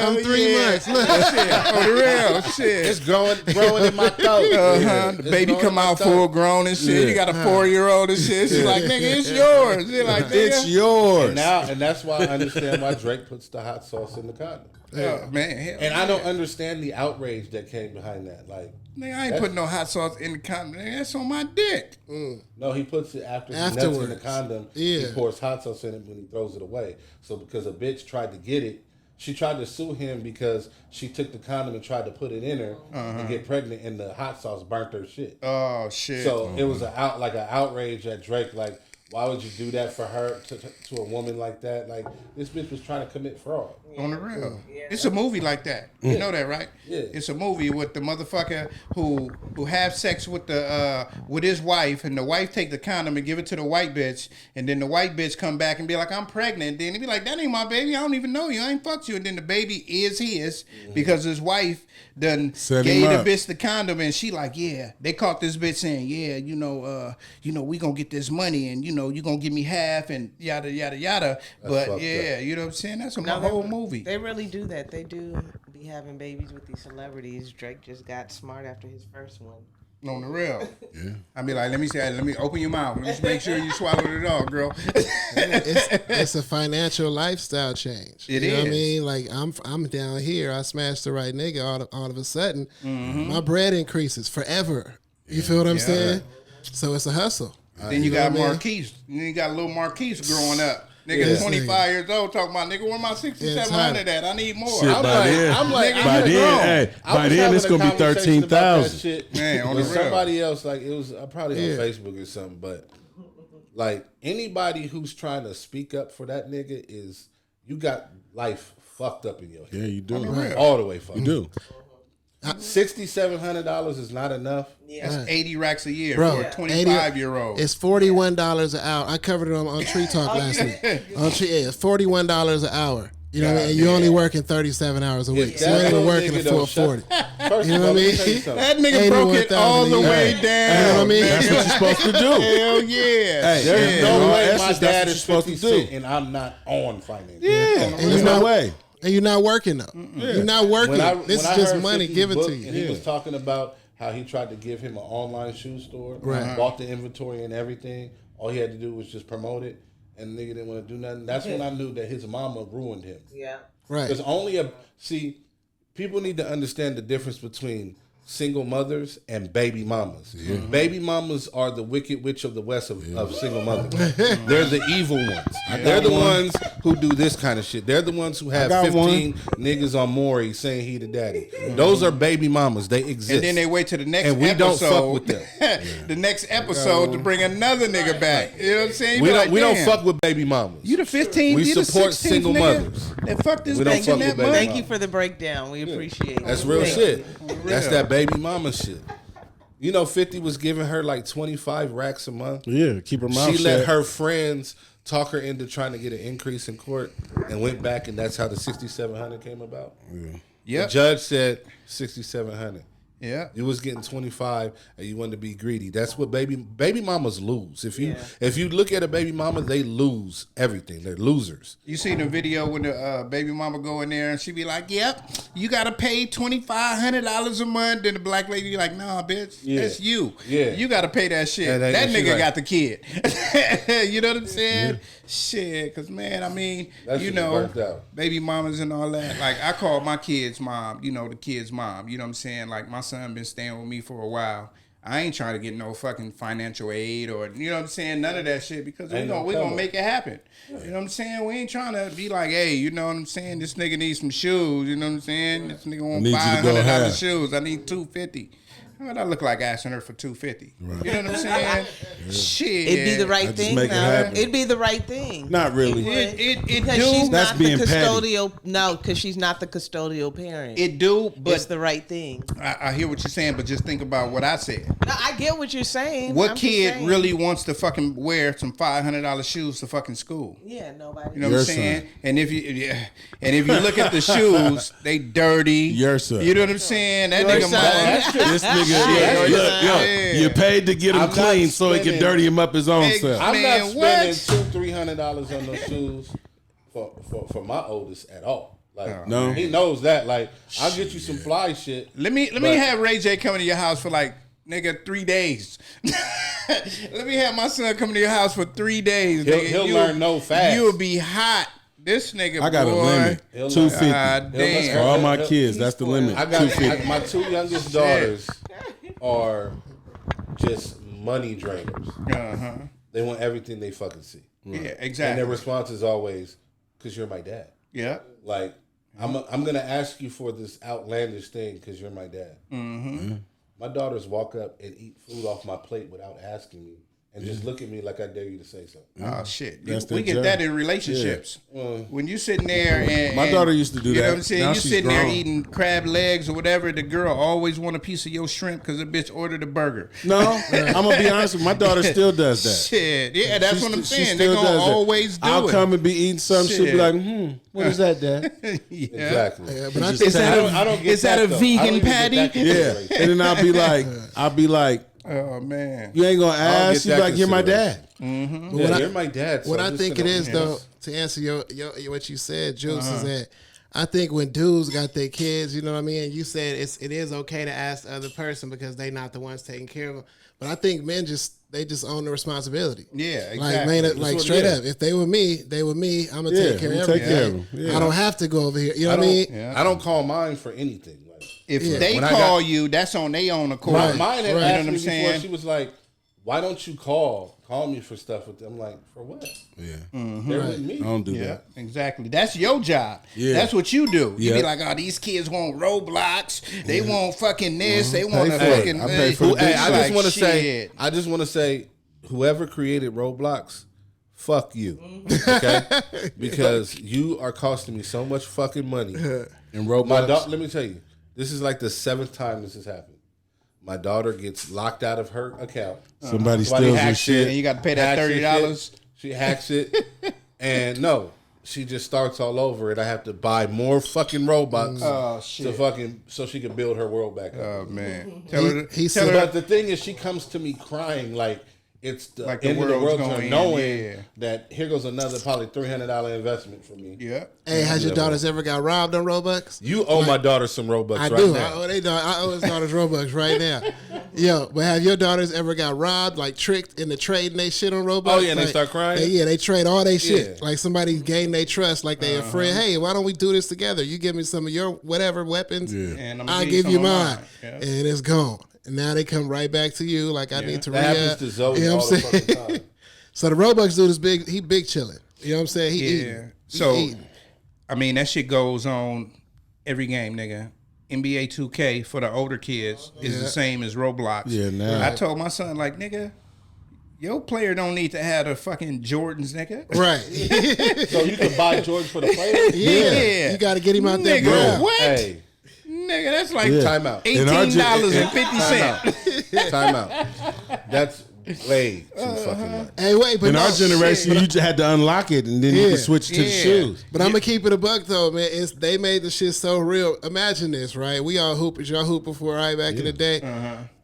I'm 3 months. Look. Shit, on the real shit. It's growing in my throat. The baby come out full grown and shit. Yeah. You got a 4-year-old and shit. She's like, nigga, it's yours. She's like, nigga. It's yours. And that's why I understand why Drake puts the hot sauce in the condom. Oh, man, hell And I yeah. don't understand the outrage that came behind that. Like, Nigga, I ain't putting no hot sauce in the condom. Nigga, that's on my dick. no, he puts it after he nuts in the Afterwards. condom. Yeah. He pours hot sauce in it when he throws it away. So because a bitch tried to get it, she tried to sue him because she took the condom and tried to put it in her and get pregnant, and the hot sauce burnt her shit. Oh, shit. So it was an outrage at Drake. Like, why would you do that for her to a woman like that? Like, this bitch was trying to commit fraud. On the real. It's a movie like that. You know that, right? Yeah. It's a movie with the motherfucker who have sex with with his wife, and the wife take the condom and give it to the white bitch, and then the white bitch come back and be like, I'm pregnant. Then he be like, that ain't my baby. I don't even know you. I ain't fucked you. And then the baby is his because his wife done Set gave him the up. bitch the condom, and she like, yeah. They caught this bitch saying, yeah, we gonna get this money, and you gonna give me half, and yada yada yada. But fucked yeah, up. you know what I'm saying? That's a No, whole movie. They really do that. They do be having babies with these celebrities. Drake just got smart after his first one. On the real. Yeah. I be like, let me open your mouth. Let me just make sure you swallowed it all, girl. It's a financial lifestyle change. It you know what I is. mean? Like I'm down here. I smashed the right nigga. All of a sudden, my bread increases forever. You feel what I'm saying? So it's a hustle. Then you know got what I mean? Marquise. Then you got little Marquise growing up. Nigga, Yes, 25 nigga. years old, talking about, nigga, where my 6,700 at? I need more. Shit, I'm by like, then, I'm like, nigga, by you then, grown. hey, I by was then having it's a gonna be conversation about that 13,000. shit Man, on with the real. somebody else. Like, it was probably Yeah. on Facebook or something. But like, anybody who's trying to speak up for that nigga you got life fucked up in your head. Yeah, you do. All the way fucked. You do. $6,700 is not enough. That's 80 racks a year Bro, for a 25-year-old. It's $41 an hour. I covered it on Tree Talk last week. On Tree, it's $41 an hour. You know what I mean? And you only working 37 hours a week. If So you that ain't even little working nigga a full don't shut- 40. First You of know all, what I let me tell you mean? something. That nigga broke it 81,000 all the a year. way down. You know what I mean? That's what you're supposed to do. Hell yeah. Hey, There's yeah, no bro, way that's my just- that's dad what is you're supposed 50 to do. Cent and I'm not on finance. And There's you're no not, way. and you're not working though. You're not working. This is just heard money 50's given book to you. And he was talking about how he tried to give him an online shoe store, Right. bought the inventory and everything. All he had to do was just promote it, and the nigga didn't want to do nothing. That's when I knew that his mama ruined him. Yeah. Right. There's only people need to understand the difference between single mothers and baby mamas. Baby mamas are the wicked witch of the west of single mothers. They're the evil ones. They're the ones who do this kind of shit. They're the ones who have got 15 niggas on Maury saying he the daddy. Those are baby mamas. They exist. And then they wait till the next And we episode. don't fuck with them. The next episode to bring another nigga back. You know what I'm saying? You We be don't like, we don't damn, fuck with baby mamas. You the 15th, We you the support 16th single nigga mothers. that fuck this We don't bitch fuck in that with baby month. Thank you for the breakdown. We appreciate it. That's real Thank shit. you. That's that baby mama shit. You know, 50 was giving her like 25 racks a month. Yeah, keep her mouth She shut. let her friends talk her into trying to get an increase in court and went back, and that's how the 6,700 came about. The Yep. judge said 6,700. Yeah. You was getting 25 and you wanted to be greedy. That's what baby mamas lose. If you look at a baby mama, they lose everything. They're losers. You seen the video when the baby mama go in there and she be like, "Yep, you gotta pay $2,500 a month." Then the black lady be like, "Nah, bitch, that's you. Yeah. You gotta pay that shit." And That she nigga like- got the kid. You know what I'm saying? Shit, cause man, I mean, That you shit know, burnt out. baby mamas and all that. Like I call my kid's mom. You know, the kid's mom. You know what I'm saying? Like my son been staying with me for a while. I ain't trying to get no fucking financial aid or, you know what I'm saying, none of that shit because Ain't no we gonna cover. make it happen. You know what I'm saying? We ain't trying to be like, hey, you know what I'm saying? This nigga needs some shoes. You know what I'm saying? This nigga want need you to go $500 half. shoes. I need $250. What I look like asking her for $250? You know what I'm saying? Shit. It'd be the right just thing. make it Now. happen. It'd be the right thing. Not really. It because do. she's That's not being the petty. custodial. No, because she's not the custodial parent. It do, it's but the right thing. I hear what you're saying, but just think about what I said. No, I get what you're saying. What I'm just kid saying. really wants to fucking wear some $500 shoes to fucking school? Yeah, nobody. You know Your what I'm saying? son. And if you look at the shoes, they dirty. Your son. You know what I'm saying? That Your nigga son. mama. This nigga, Shit. look, yo, Yeah. you paid to get him I'm not clean so he can spending- dirty him up his own Hey, self. I'm Man, not what? spending $200-$300 on those shoes for my oldest at all. Like No. he knows that. Like I'll get you some fly shit. Let me have Ray J come to your house for like nigga 3 days. Let me have my son come to your house for 3 days. He'll- nigga. he'll You'll- learn no fast. You'll be hot. This nigga, I got boy, a limit. He'll learn. 250 God damn. for all my kids. That's the limit. I got 250. my two youngest daughters are just money drainers. Uh-huh. They want everything they fucking see. Yeah, And exactly. their response is always, "Cause you're my dad." Yeah. Like I'm gonna ask you for this outlandish thing because you're my dad. Mm-hmm. My daughters walk up and eat food off my plate without asking me, and just look at me like I dare you to say something. Oh shit! That's We their get job. that in relationships. When you sitting there and My daughter used to do you know that. what I'm saying? Now You she's sitting there grown. eating crab legs or whatever. The girl always want a piece of your shrimp because the bitch ordered a burger. No, I'm gonna be honest with you. My daughter still does that. Shit, yeah, that's She what I'm st- she saying. They still gonna does that. always do I'll it. come and be eating something. She'll be Shit. like, what is that, Dad? Yeah. Exactly. Yeah, but I Just think Is that I don't get is that that, a though. I don't vegan even get patty? that Yeah, consideration. and then I'll be like, Oh man. you ain't gonna don't ask. get You that like, you're my dad. Yeah, you're my dad. So what I'm I just think it gonna- is though, to answer your what you said, Juice, is that I think when dudes got their kids, you know what I mean. You said it is okay to ask the other person because they not the ones taking care of them. But I think men just own the responsibility. Yeah, Like exactly. man, like what it straight is. up. If they were me, they were me. I'm gonna Yeah, take care I'm of gonna take care of everything. them. Yeah. I don't have to go over here. You know I what I mean? don't. I don't call mine for anything. Like If Yeah. they When I call got- you, that's on their own accord. Right. mine had Right. asked You know me what I'm before. saying? She was like, "Why don't you call me for stuff with them?" I'm like, "For what? Yeah, They're with me." I don't do Yeah, that. exactly. That's your job. Yeah. That's what you do. You be Yeah. like, oh, these kids want Roblox. They want fucking this. They want Pay a for it. fucking. I pay for the Hey, bitch. I just like, want to say, shit. whoever created Roblox, fuck you, okay? Because you are costing me so much fucking money. And My Roblox. let me tell you, this is like the 7th time this has happened. My daughter gets locked out of her account. Somebody Somebody steals your hacks shit. And you got to pay that Hacks your $30. shit. She hacks it, and no, she just starts all over, and I have to buy more fucking robots shit. to fucking so she can build her world back up. Oh man, He tell said- her But the thing is, she comes to me crying like it's the Like the end of the world's world, going, knowing yeah. that here goes another probably $300 investment for me. yeah. Hey, has your daughters ever got robbed on Robux? You owe my daughter some Robux I right do. now. I owe his daughters Robux right now. Yo, but have your daughters ever got robbed, like tricked into trading they shit on Robux? Oh, yeah, and they Like, start crying? They trade all they shit. Yeah. Like somebody gained their trust, like they a friend. Hey, why don't we do this together? You give me some of your whatever weapons, And I'll give give you some of mine. Yeah. And it's gone. And now they come right back to you, like I need to That happens to Zoe You know all what the I'm saying? fucking time. So the Robux dude is big. He big chilling. You know what I'm saying? He Yeah. eating. He So, eating. I mean, that shit goes on every game, nigga. NBA 2K for the older kids is the same as Roblox. Yeah, now. I told my son, like, nigga, your player don't need to have the fucking Jordans, nigga. Right. So you can buy George for the player? Yeah. You got to get him out there. Nigga, brown. what? Hey, Nigga, that's like Yeah. time out. $18.50. Time out. That's way too fucking much. Hey, wait, but In no, our generation, shit. you just had to unlock it, and then you Yeah. could switch to the Yeah. shoes. But I'm gonna keep it a buck though, man. They made the shit so real. Imagine this, right? We all hoopers. Y'all hoop before, right? Back in the day,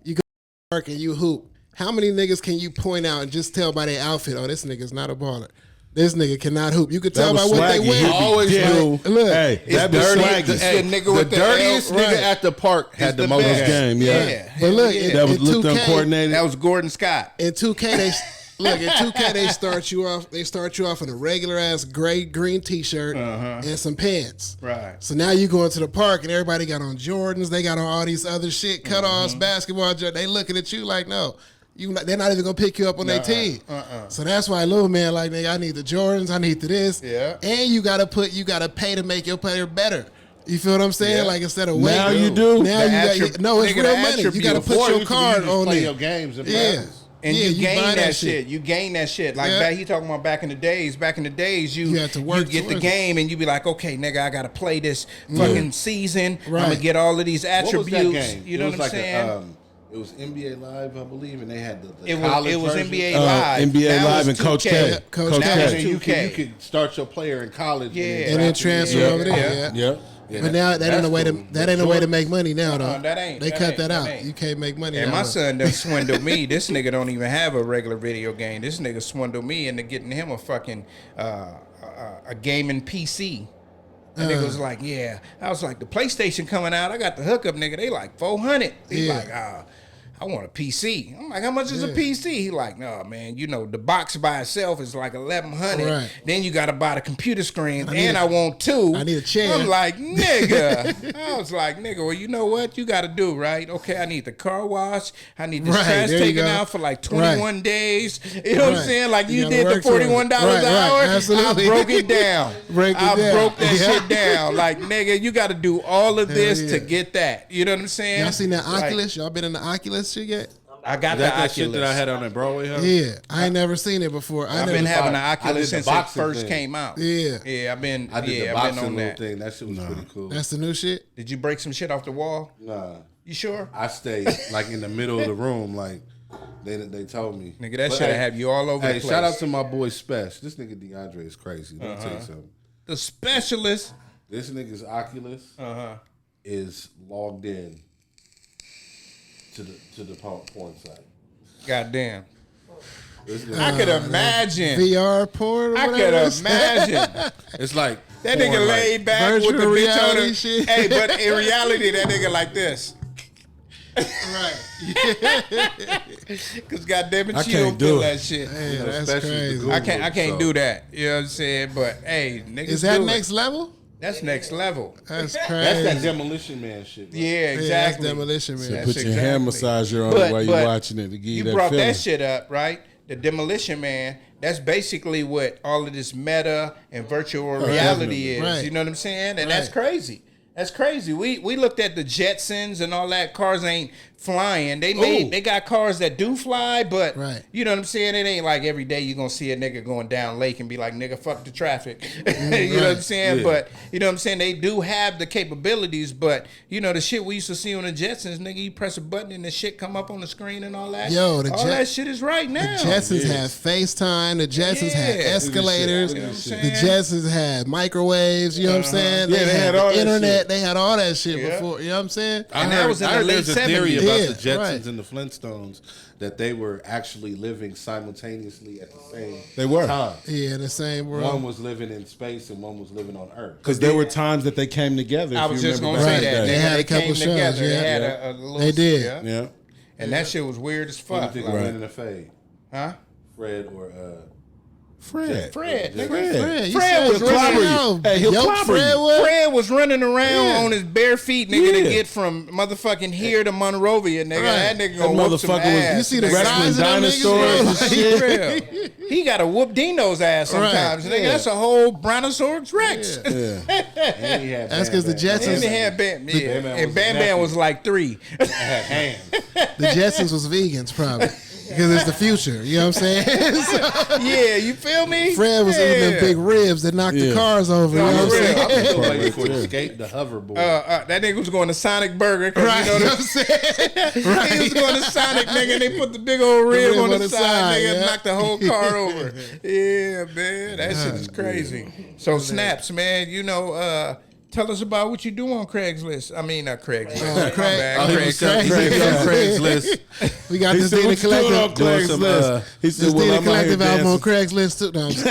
you go to the park and you hoop. How many niggas can you point out and just tell by their outfit? Oh, this nigga's not a baller. This nigga cannot hoop. You could tell by what they wear. Always Like, look, Hey, that be dirty. swaggy. Hey, the nigga with the dirtiest L, nigga right. at the park had the the most best. game. Game, yeah. but look, yeah. in, That was in looked 2K, uncoordinated. That was Gordon Scott. in 2K, they look in 2K. They start you off. They start you off in a regular ass gray green T-shirt and some pants. Right. So now you go into the park and everybody got on Jordans. They got on all these other shit, cutoffs, basketball. They looking at you like, no, they're not even gonna pick you up on their team. So that's why little man like, nigga, I need the Jordans. I need the this. Yeah. And you gotta pay to make your player better. You feel what I'm saying? Yeah. Like instead of waiting. Now you do. Now The you got attrib- no. It's nigga, real the money. You got to attribute. put Before your you card just on play it. your games and Yeah. practice. And Yeah, you you gain buy that, that shit. shit. You gain that shit. Like Yeah. back, he talking about back in the days. Back in the days, you had to work get the towards it. game and you be like, okay, nigga, I gotta play this fucking season. I'm Right. gonna get all of these What was attributes. that game? You know It was what I'm like saying? It was NBA Live, I believe, and they had the It was college NBA version. Live. NBA Now Live it's and Coach 2K. K. Yeah, Coach Coach K. Now it's K. You 2K. could start your player in college, Yeah. And then transfer Yeah. over there. Yeah. Yeah. Yeah, But now that ain't that's the way to the- that ain't the way to make money now though. that ain't- They that cut ain't- that that out. ain't. You can't make money. And that my way. son done swindled me. This nigga don't even have a regular video game. This nigga swindled me into getting him a fucking a gaming PC. And nigga was like, yeah. I was like, the PlayStation coming out. I got the hookup, nigga. They like 400. He Yeah. like, I want a PC. I'm like, how much is a PC? He like, no, man, you know, the box by itself is like 1,100. Right. Then you got to buy the computer screen, need and a- I want two. I need a chair. I'm like, nigga. I was like, nigga, well, you know what you got to do, right? Okay, I need the car wash. I need the Right, trash there you taken go. out for like 21 Right. days. You know what I'm Right. saying? Like You you gotta did the work towards it. $41 Right, an hour. right, absolutely. I broke it down. Break it I down. broke that Yeah. shit down. Like, nigga, you got to do all of this yeah. to get that. You know what I'm saying? Y'all seen that Like, Oculus? Y'all been in the Oculus shit yet? I got Is the that Oculus. shit that I had on at Broadway? Huh? Yeah, I ain't never seen it before. I've been having the I did Oculus the since it boxing first thing. came out. Yeah. Yeah, I've been I did the I've been boxing on little that. thing. That shit was pretty cool. That's the new shit. Did you break some shit off the wall? Nah, You sure? I stayed like in the middle of the room, like they told me. Nigga, that But, shit hey, have you all over Hey, the place. shout out to my boy Spesh. This nigga DeAndre is crazy. Let me tell you something. The specialist. This nigga's Oculus is logged in to the porn site. Goddamn. This nigga- I could imagine. VR porn. Or I whatever could it's- imagine. it's like That porn, nigga like- laid back with the virtual bitch on reality him. shit. Hey, but in reality, that nigga like this. Cause goddamn it, I she can't don't do feel it. that shit. Hey, know, that's especially the crazy. Google. I can't So- do that. You know what I'm saying? But hey, niggas Is that do it. next level? That's next level. That's That's crazy. that Demolition Man shit. Bro. Yeah, Yeah, that's exactly. Demolition Man. That's Put your hand exactly. massager on But- it while you're but watching it to give you You that brought feeling. that shit up, right? The Demolition Man. That's basically what all of this meta and virtual reality definitely. is. Right. You know what I'm saying? And that's Right. crazy. That's crazy. We looked at the Jetsons and all that. Cars ain't flying. They got cars that do fly, but you know what I'm saying? It ain't like every day you're gonna see a nigga going down lake and be like, nigga, fuck the traffic. You know what I'm saying? Yeah. But you know what I'm saying? They do have the capabilities, but you know the shit we used to see on the Jetsons, nigga, you press a button and the shit come up on the screen and all that. Yo, that shit is right now. The Jetsons had FaceTime, the Jetsons had escalators, the Jetsons had microwaves, you know what I'm saying? They had all the internet, they had all that shit before, you know what I'm saying? And that was in the late 70s. There's a theory about the Jetsons and the Flintstones that they were actually living simultaneously at the same time. Yeah, the same world. One was living in space and one was living on Earth. Because there were times that they came together. I was just going to say that. They had a couple shows. They had a little... They did. Yeah. And that shit was weird as fuck. What do you think of in the fade? Huh? Fred or... Fred Fred was running. Fred was running around on his bare feet, nigga, to get from motherfucking here to Monrovia, nigga. That nigga gonna whoop some ass. You see the size of dinosaurs and shit. He got to whoop Dino's ass sometimes, nigga. That's a whole Brontosaurus Rex. That's because the Jetsons. And they had Bam. And Bam Bam was like 3. The Jetsons was vegans, probably. Because it's the future, you know what I'm saying? Yeah, you feel me? Fred was eating them big ribs that knocked the cars over. You know what I'm saying? I'm still waiting for Escape the hoverboard. That nigga was going to Sonic Burger. Right, you know what I'm saying? He was going to Sonic, nigga, and they put the big old rib on the side, nigga, and knocked the whole car over. Yeah, man, that shit is crazy. So Snaps, man, you know, tell us about what you do on Craigslist. I mean, not Craigslist. Craigslist. We got this Dena Collective. He said, Dena Collective album on Craigslist too. No, I'm just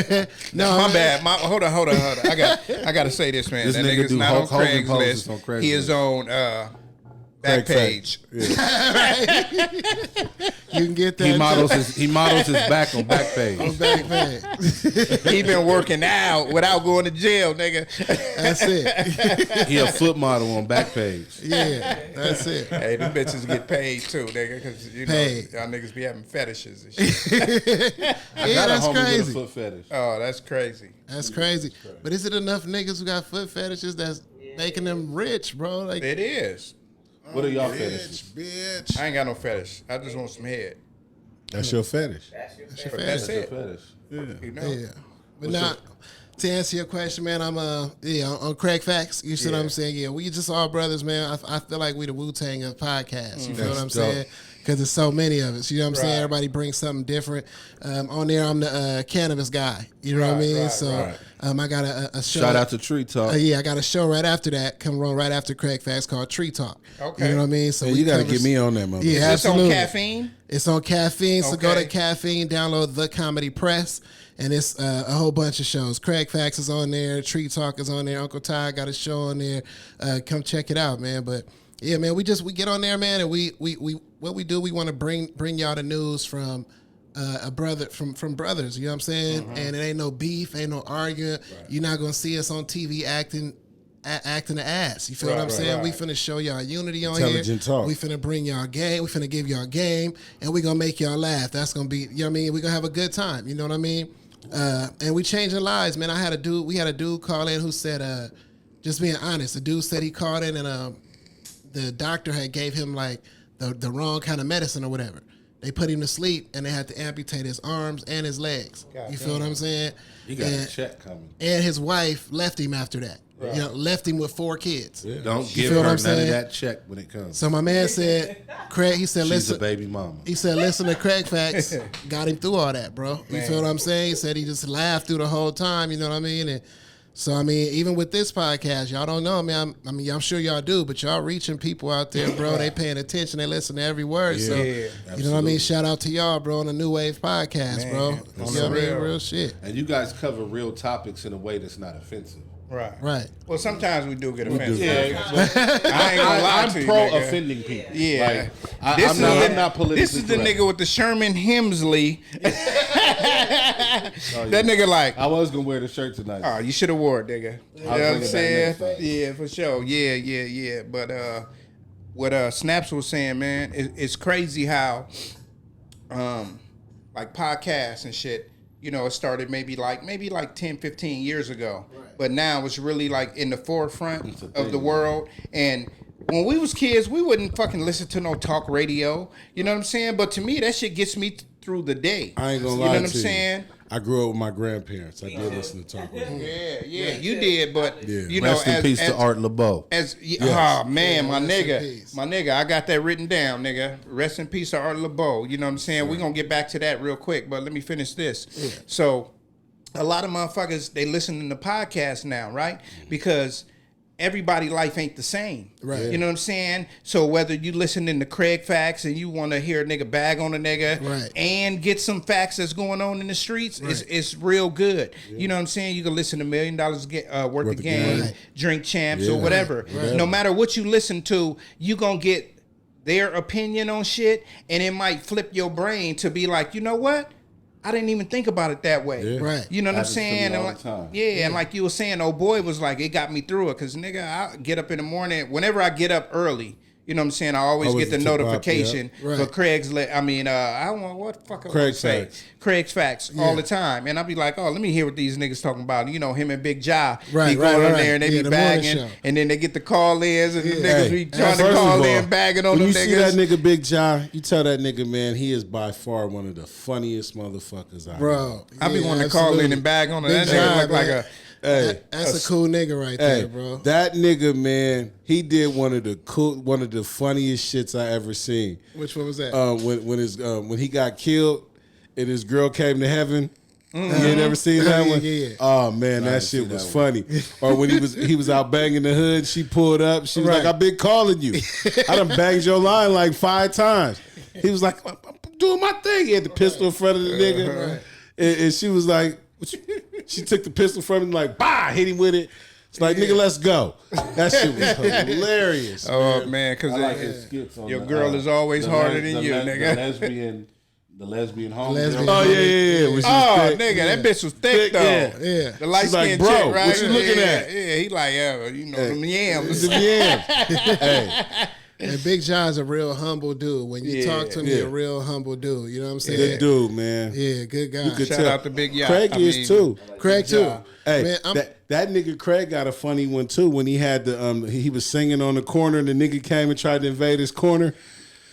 kidding. No, my bad. Hold on. I got to say this, man. That nigga's not on Craigslist. He is on Backpage. You can get that. He models his back on Backpage. On Backpage. He been working out without going to jail, nigga. That's it. He a foot model on Backpage. Yeah, that's it. Hey, them bitches get paid too, nigga, because you know y'all niggas be having fetishes and shit. I got a homie with a foot fetish. Oh, that's crazy. That's crazy. But is it enough niggas who got foot fetishes that's making them rich, bro? Like it is. What are y'all fetishes? Bitch. I ain't got no fetish. I just want some head. That's your fetish. That's it. Yeah. You know? Yeah. But now, to answer your question, man, I'm on Kraig Facts. You see what I'm saying? Yeah, we just all brothers, man. I feel like we the Wu-Tang of podcasts. You feel what I'm saying? Because there's so many of us. You know what I'm saying? Everybody brings something different. On there, I'm the cannabis guy. You know what I mean? I got a show. Shout out to Tree Talk. I got a show right after that, coming on right after Kraig Facts called Tree Talk. Okay. You know what I mean? So you got to get me on that, mother. Yeah, absolutely. It's on Caffeine? It's on Caffeine. So go to Caffeine, download The Comedy Press, and it's a whole bunch of shows. Kraig Facts is on there. Tree Talk is on there. Uncle Ty got a show on there. Come check it out, man. But yeah, man, we get on there, man, and we what we do, we want to bring y'all the news from a brother from brothers, you know what I'm saying? And it ain't no beef, ain't no arguing. You're not gonna see us on TV acting the ass. You feel what I'm saying? We finna show y'all unity on here. Intelligent talk. We finna bring y'all game. We finna give y'all game, and we gonna make y'all laugh. That's gonna be, you know what I mean? We gonna have a good time. You know what I mean? And we changing lives, man. We had a dude call in who said, just being honest, the dude said he called in and the doctor had gave him like the wrong kind of medicine or whatever. They put him to sleep and they had to amputate his arms and his legs. You feel what I'm saying? You got a check coming. And his wife left him after that. Right. You know, left him with 4 kids. Yeah. Don't give her none of that check when it comes. So my man said, Kraig, he said, she's a baby mama. He said, listen to Kraig Facts. Got him through all that, bro. You feel what I'm saying? He said he just laughed through the whole time, you know what I mean? And so, I mean, even with this podcast, y'all don't know, man. I'm sure y'all do, but y'all reaching people out there, bro. They paying attention. They listen to every word. Yeah, so, you know what I mean? Shout out to y'all, bro, on the New Wave podcast, man, bro. You know what I mean? Real shit. And you guys cover real topics in a way that's not offensive. Right. Well, sometimes we do get offensive. Yeah, I ain't gonna lie to you, pro nigga. offending people. Yeah. Like, I'm not politically This is the correct. nigga with the Sherman Hemsley. That nigga like, I was gonna wear the shirt tonight. oh, you should have wore it, nigga. You know what I'm saying? Yeah, for sure. Yeah. But what Snaps was saying, man, it's crazy how like podcasts and shit, you know, it started maybe like 10, 15 years ago. Right. But now it's really like in the forefront of the world. And when we was kids, we wouldn't fucking listen to no talk radio. You know what I'm saying? But to me, that shit gets me through the day. I ain't gonna You lie know to what I'm saying? I grew up with my grandparents. I did listen to talk radio. Yeah, you did, but you know, Rest in peace to Art LeBeau. Oh man, my rest in nigga, peace. I got that written down, nigga. Rest in peace to Art LeBeau. You know what I'm saying? We're gonna get back to that real quick, but let me finish this. Yeah. So, a lot of motherfuckers they listen to the podcast now, right? Because everybody life ain't the same. Right. You know what I'm saying? So whether you listening to Kraig Facts and you want to hear a nigga bag on a nigga Right. and get some facts that's going on in the streets, it's real good. You know what I'm saying? You can listen to $1 million worth of game, Right. Drink Champs Yeah. or whatever. Right. No matter what you listen to, you gonna get their opinion on shit, and it might flip your brain to be like, you know what? I didn't even think about it that way. Yeah. Right. You know what I'm Happens to me saying? And all like, the time. and like you were saying, old boy was like, it got me through it. Cause nigga, I get up in the morning. Whenever I get up early, you know what I'm saying? I always Always get the tip off, notification yeah. for Right. Kraig's. I don't know what the fuck I want Kraig to say. Facts. Kraig's Facts all the time, and I'll be like, oh, let me hear what these niggas talking about. You know, him and Big Ja Right, be going right, on right. there and they Yeah, be the morning bagging, show. and then they get the call ins, and the niggas be trying to First of call all, in, bagging on when them you see that niggas. nigga Big Ja, you tell that nigga, man, he is by far one of the funniest motherfuckers I know. Bro. I be yeah, wanting to call in absolutely. and bag on him. Big That nigga Ja, look like man. a. Hey, That's a cool nigga right hey, there, bro. that nigga, man, he did one of the funniest shits I ever seen. Which one was that? When he got killed and his girl came to heaven. You ain't never seen that one? Yeah. Oh man, that shit was funny. Or when he was out banging the hood, she pulled up. She was Right. like, "I've been calling you. I done banged your line like 5 times." He was like, "I'm doing my thing." He had the pistol in front of the nigga, and she was like, she took the pistol from him, like, bah, hit him with it. It's like, nigga, let's go. That shit was hilarious. Oh man, because I like his skits on your the, girl is always the harder les- than the you, les- nigga. The lesbian home. Lesbian girl. Oh yeah. When she was Oh, thick. nigga, that bitch was thick though. Yeah. The light She's like, skinned bro, chick, right? what you looking yeah, at? Yeah, he like, you know, them yams. It's a yam. Hey, And Big John's a real humble dude. When you talk to him, he's Yeah. a real humble dude. You know what I'm saying? good dude, man. Yeah, good guy. You could Shout tell. out to Big Yacht. Craig I is mean, too. Craig too. Hey, Man, that nigga Craig got a funny one too. When he had the he was singing on the corner, and the nigga came and tried to invade his corner.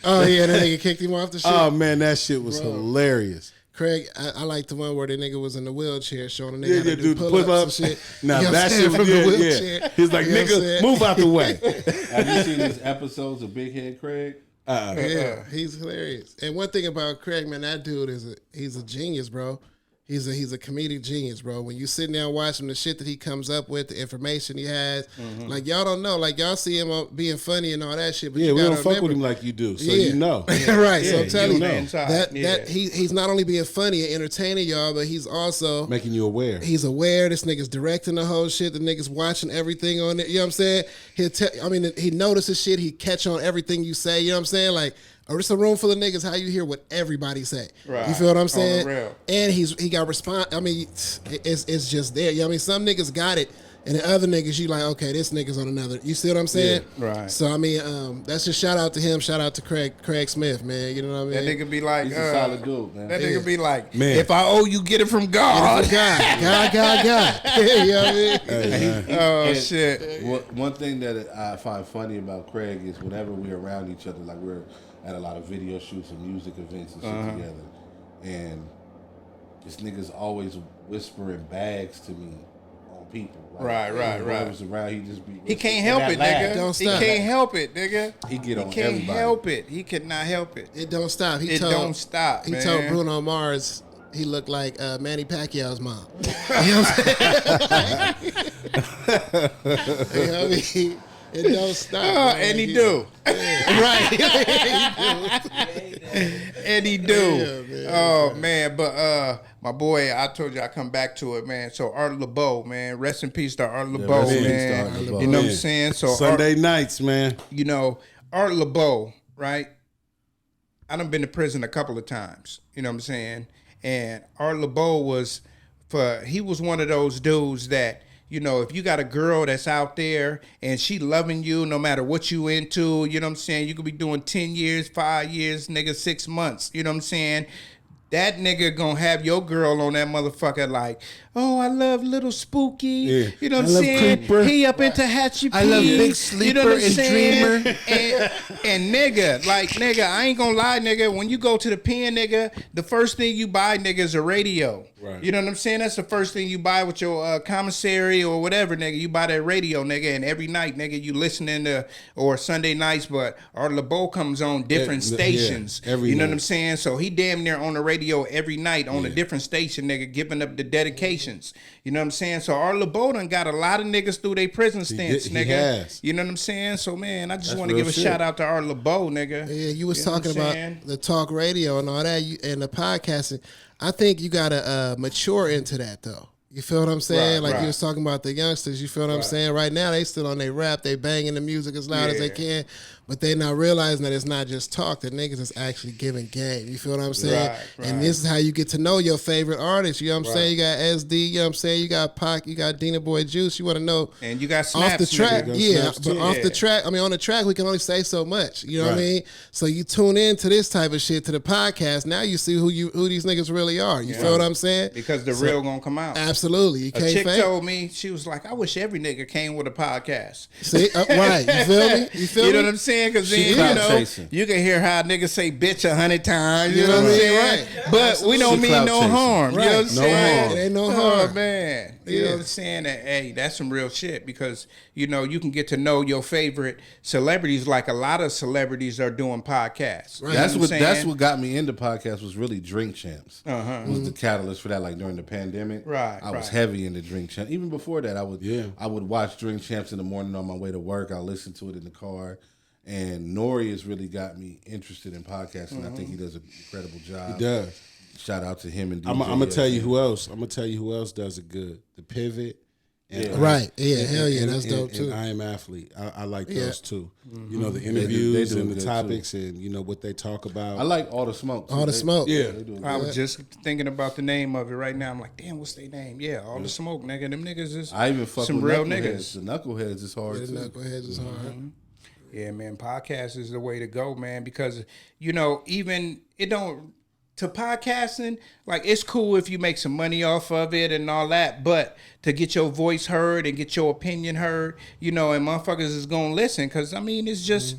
oh yeah, that nigga kicked him off the shit. Oh man, that shit was hilarious. Craig, I like the one where the nigga was in the wheelchair showing the nigga how to do dude, pull-ups and shit. Now You know what that I'm shit saying? was From the good. wheelchair. Yeah, he's like, You know what I'm nigga, saying? move out the way. Have you seen these episodes of Big Head Craig? Yeah, he's hilarious. And one thing about Craig, man, that dude he's a genius, bro. He's a comedic genius, bro. When you sit down watching the shit that he comes up with, the information he has, like y'all don't know, like y'all see him being funny and all that shit, but Yeah, you we gotta don't fuck with remember- him like you do, so Yeah. you know. right. So I'm telling you, know. Inside, that he's not only being funny and entertaining y'all, but he's also Making you aware. he's aware. This nigga's directing the whole shit. The nigga's watching everything on it. You know what I'm saying? He notices shit. He catch on everything you say. You know what I'm saying? Like, or it's a room full of niggas. How you hear what everybody say? Right. You feel what I'm On the saying? real. And he got response. I mean, it's just there. You know what I mean? Some niggas got it. And the other niggas, you like, okay, this nigga's on another. You see what I'm saying? Yeah, right. So I mean, that's just shout out to him. Shout out to Kraig Smith, man. You know what I mean? That nigga be like, He's a solid dude, man. That nigga be like, Man. if I owe you, get it from God. God. You know what I mean? Hey, man. Oh And shit. One thing that I find funny about Craig is whenever we're around each other, like we're at a lot of video shoots and music events and shit together, and this nigga's always whispering bags to me on people. Right. Whoever's around, he just be. He can't help it, nigga. Don't He stop. can't help it, nigga. He get on can't everybody. help it. He could not help it. It don't stop. It don't stop, He man. told Bruno Mars he looked like Manny Pacquiao's mom. You know what I'm saying? You know what I mean? It don't stop. man. And he do. Right. And he do. Oh man, but my boy, I told you I come back to it, man. So Art LeBeau, man, rest in peace to Art LeBeau, rest in peace to man. Art LeBeau. You know what I'm Man. saying? So Sunday nights, man. you know, Art LeBeau, right? I done been to prison a couple of times. You know what I'm saying? And Art LeBeau he was one of those dudes that, you know, if you got a girl that's out there and she loving you no matter what you into, you know what I'm saying? You could be doing 10 years, 5 years, nigga, 6 months. You know what I'm saying? that nigga gonna have your girl on that motherfucker like, oh, I love Little Spooky. Yeah. You know what I I'm love saying? Creeper. He up into Hatchie P. I love Big Sleeper you know what I'm and saying? Dreamer. And nigga, like nigga, I ain't gonna lie, nigga. When you go to the pen, nigga, the first thing you buy, nigga, is a radio. Right. You know what I'm saying? That's the first thing you buy with your commissary or whatever, nigga. You buy that radio, nigga, and every night, nigga, you listening to, or Sunday nights, but our LeBeau comes on different stations. every you know night. what I'm saying? So he damn near on the radio every night on a different station, nigga, giving up the dedications. You know what I'm saying? So our LeBeau done got a lot of niggas through their prison stints, he nigga. has. You know what I'm saying? So man, I just That's want to real give a shit. shout out to our LeBeau, nigga. Yeah, you was know what talking I'm about saying? the talk radio and all that, and the podcasting. I think you gotta mature into that though. You feel what I'm saying? Right, like you right. was talking about the youngsters. You feel what I'm saying? Right now they still on their rap. They banging the music as loud as they can, but they not realizing that it's not just talk. The niggas is actually giving game. You feel what I'm saying? Right, And right. this is how you get to know your favorite artists. You know what I'm saying? You got SD. You know what I'm saying? You got Pac. You got Dena Boy Juice. You want to know? And you got Off snaps, the track, nigga. yeah, snaps but too. off Yeah. the track, I mean, on the track, we can only say so much. You know what I Right. mean? So you tune in to this type of shit to the podcast. Now you see who these niggas really are. You feel what I'm saying? Because the real gonna come out. Absolutely, you A can't chick fake. told me, she was like, I wish every nigga came with a podcast. See, right? You feel me? You feel You know me? what I'm saying? Because She then, clout you know, chasing. you can hear how niggas say bitch 100 times. You You know what I'm know saying? right. But we don't She mean clout no chasing. harm. You know what I'm Right. No saying? harm. It ain't no Oh, harm. man. You know what I'm saying? That, hey, that's some real shit because, you know, you can get to know your favorite celebrities like a lot of celebrities are doing podcasts. You know That's I'm what saying? that's what got me into podcasts was really Drink Champs. Was the catalyst for that. Like during the pandemic, Right, I was right. heavy into Drink Champs. Even before that, I would Yeah. I would watch Drink Champs in the morning on my way to work. I listen to it in the car. And Nori has really got me interested in podcasting. I think he does an incredible job. He does. Shout out to him and DJ. I'm gonna tell you yeah. who else. I'm gonna tell you who else does it good. The Pivot. And Right. Yeah, hell yeah, that's dope, too. And I Am Athlete. I like Yeah. those too. You know, the they interviews do and good, the too. topics and you know what they talk about. I like All the Smoke. too. All the They- smoke. Yeah. they do I good. was just thinking about the name of it right now. I'm like, damn, what's their name? Yeah, All the Smoke, nigga. Them niggas is I even fuck some with real Knuckleheads. niggas. The Knuckleheads is hard The too. knuckleheads is hard. Yeah, man, podcast is the way to go, man, because, you know, even it don't, to podcasting, like it's cool if you make some money off of it and all that, but to get your voice heard and get your opinion heard, you know, and motherfuckers is going to listen because, I mean, it's just,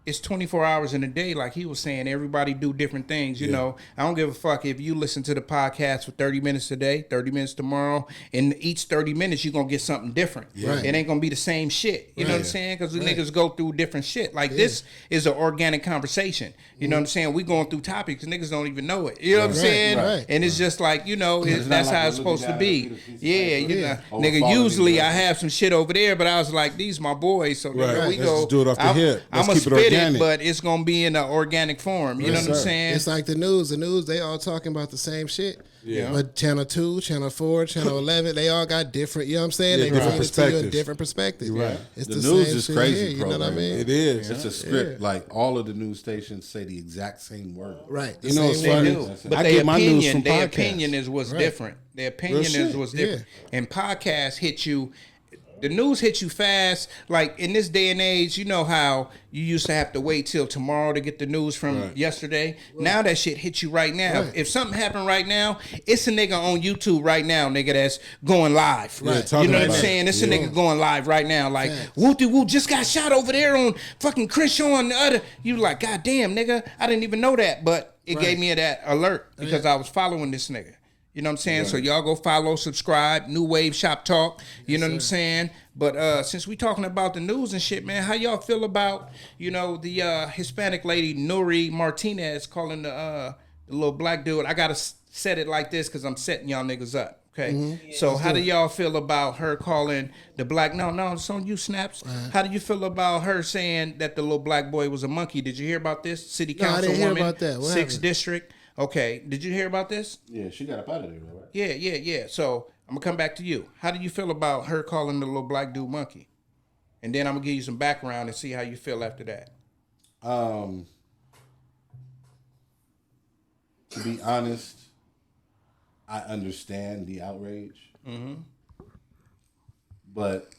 it's 24 hours in a day. Like he was saying, everybody do different things, you know. I don't give a fuck if you listen to the podcast for 30 minutes today, 30 minutes tomorrow, and each 30 minutes you're going to get something different. Right. It ain't going to be the same shit. You know what I'm saying? Because the Right. niggas go through different shit. Like this is an organic conversation. You know what I'm saying? We going through topics, niggas don't even know it. You know what I'm Right, saying? right. And it's just like, you know, It's not that's like how we're it's supposed to looking be. down at a piece of Yeah, paper. you know. Or Nigga, following usually you. I have some shit over there, but I was like, these my boys. So nigga, Right. we Let's go. just do it off the hip. I'm Let's going to keep it spit it, organic. but it's going to be in an organic form. You know what I'm sir. saying? It's like the news. The news, they all talking about the same shit. Yeah. But Channel 2, Channel 4, Channel 11, they all got different, you know what I'm saying? Yeah, they different bring it to you in perspectives. different perspectives. Right. It's The the, news same is shit crazy here, you know what I program. mean? It is. It's a script. Like all of the news stations say the exact same word. Right. The You know what's same funny? word. do. That's it. But I their get my news opinion, from their podcasts. opinion is what's Right. different. Their opinion Real is shit. what's different. And podcasts hit you. The news hit you fast. Like in this day and age, you know how you used to have to wait till tomorrow to get the news from Right. yesterday. Now that shit hit you right now. Right. If something happened right now, it's a nigga on YouTube right now, nigga, that's going live. Yeah, You talking know what I'm about it. saying? It's a Yeah. nigga going live right now. Like, Facts. whoop whoop just got shot over there on fucking Chris Shaw and the other. You like, God damn, nigga, I didn't even know that. But it Right. gave me that alert because I was following this nigga. You know what I'm saying? So y'all go follow, subscribe, New Wave Shop Talk. You know what I'm saying? But since we talking about the news and shit, man, how y'all feel about, you know, the Hispanic lady Nuri Martinez calling the little black dude? I gotta set it like this because I'm setting y'all niggas up. Okay. So how do y'all feel about her calling the black? No, it's on you, Snaps. How do you feel about her saying that the little black boy was a monkey? Did you hear about this? City No, I didn't hear Councilwoman, about that. What 6th happened? District. Okay. Did you hear about this? Yeah, she got up out of there, though, right? Yeah. So I'm gonna come back to you. How do you feel about her calling the little black dude monkey? And then I'm gonna give you some background and see how you feel after that. To be honest, I understand the outrage. But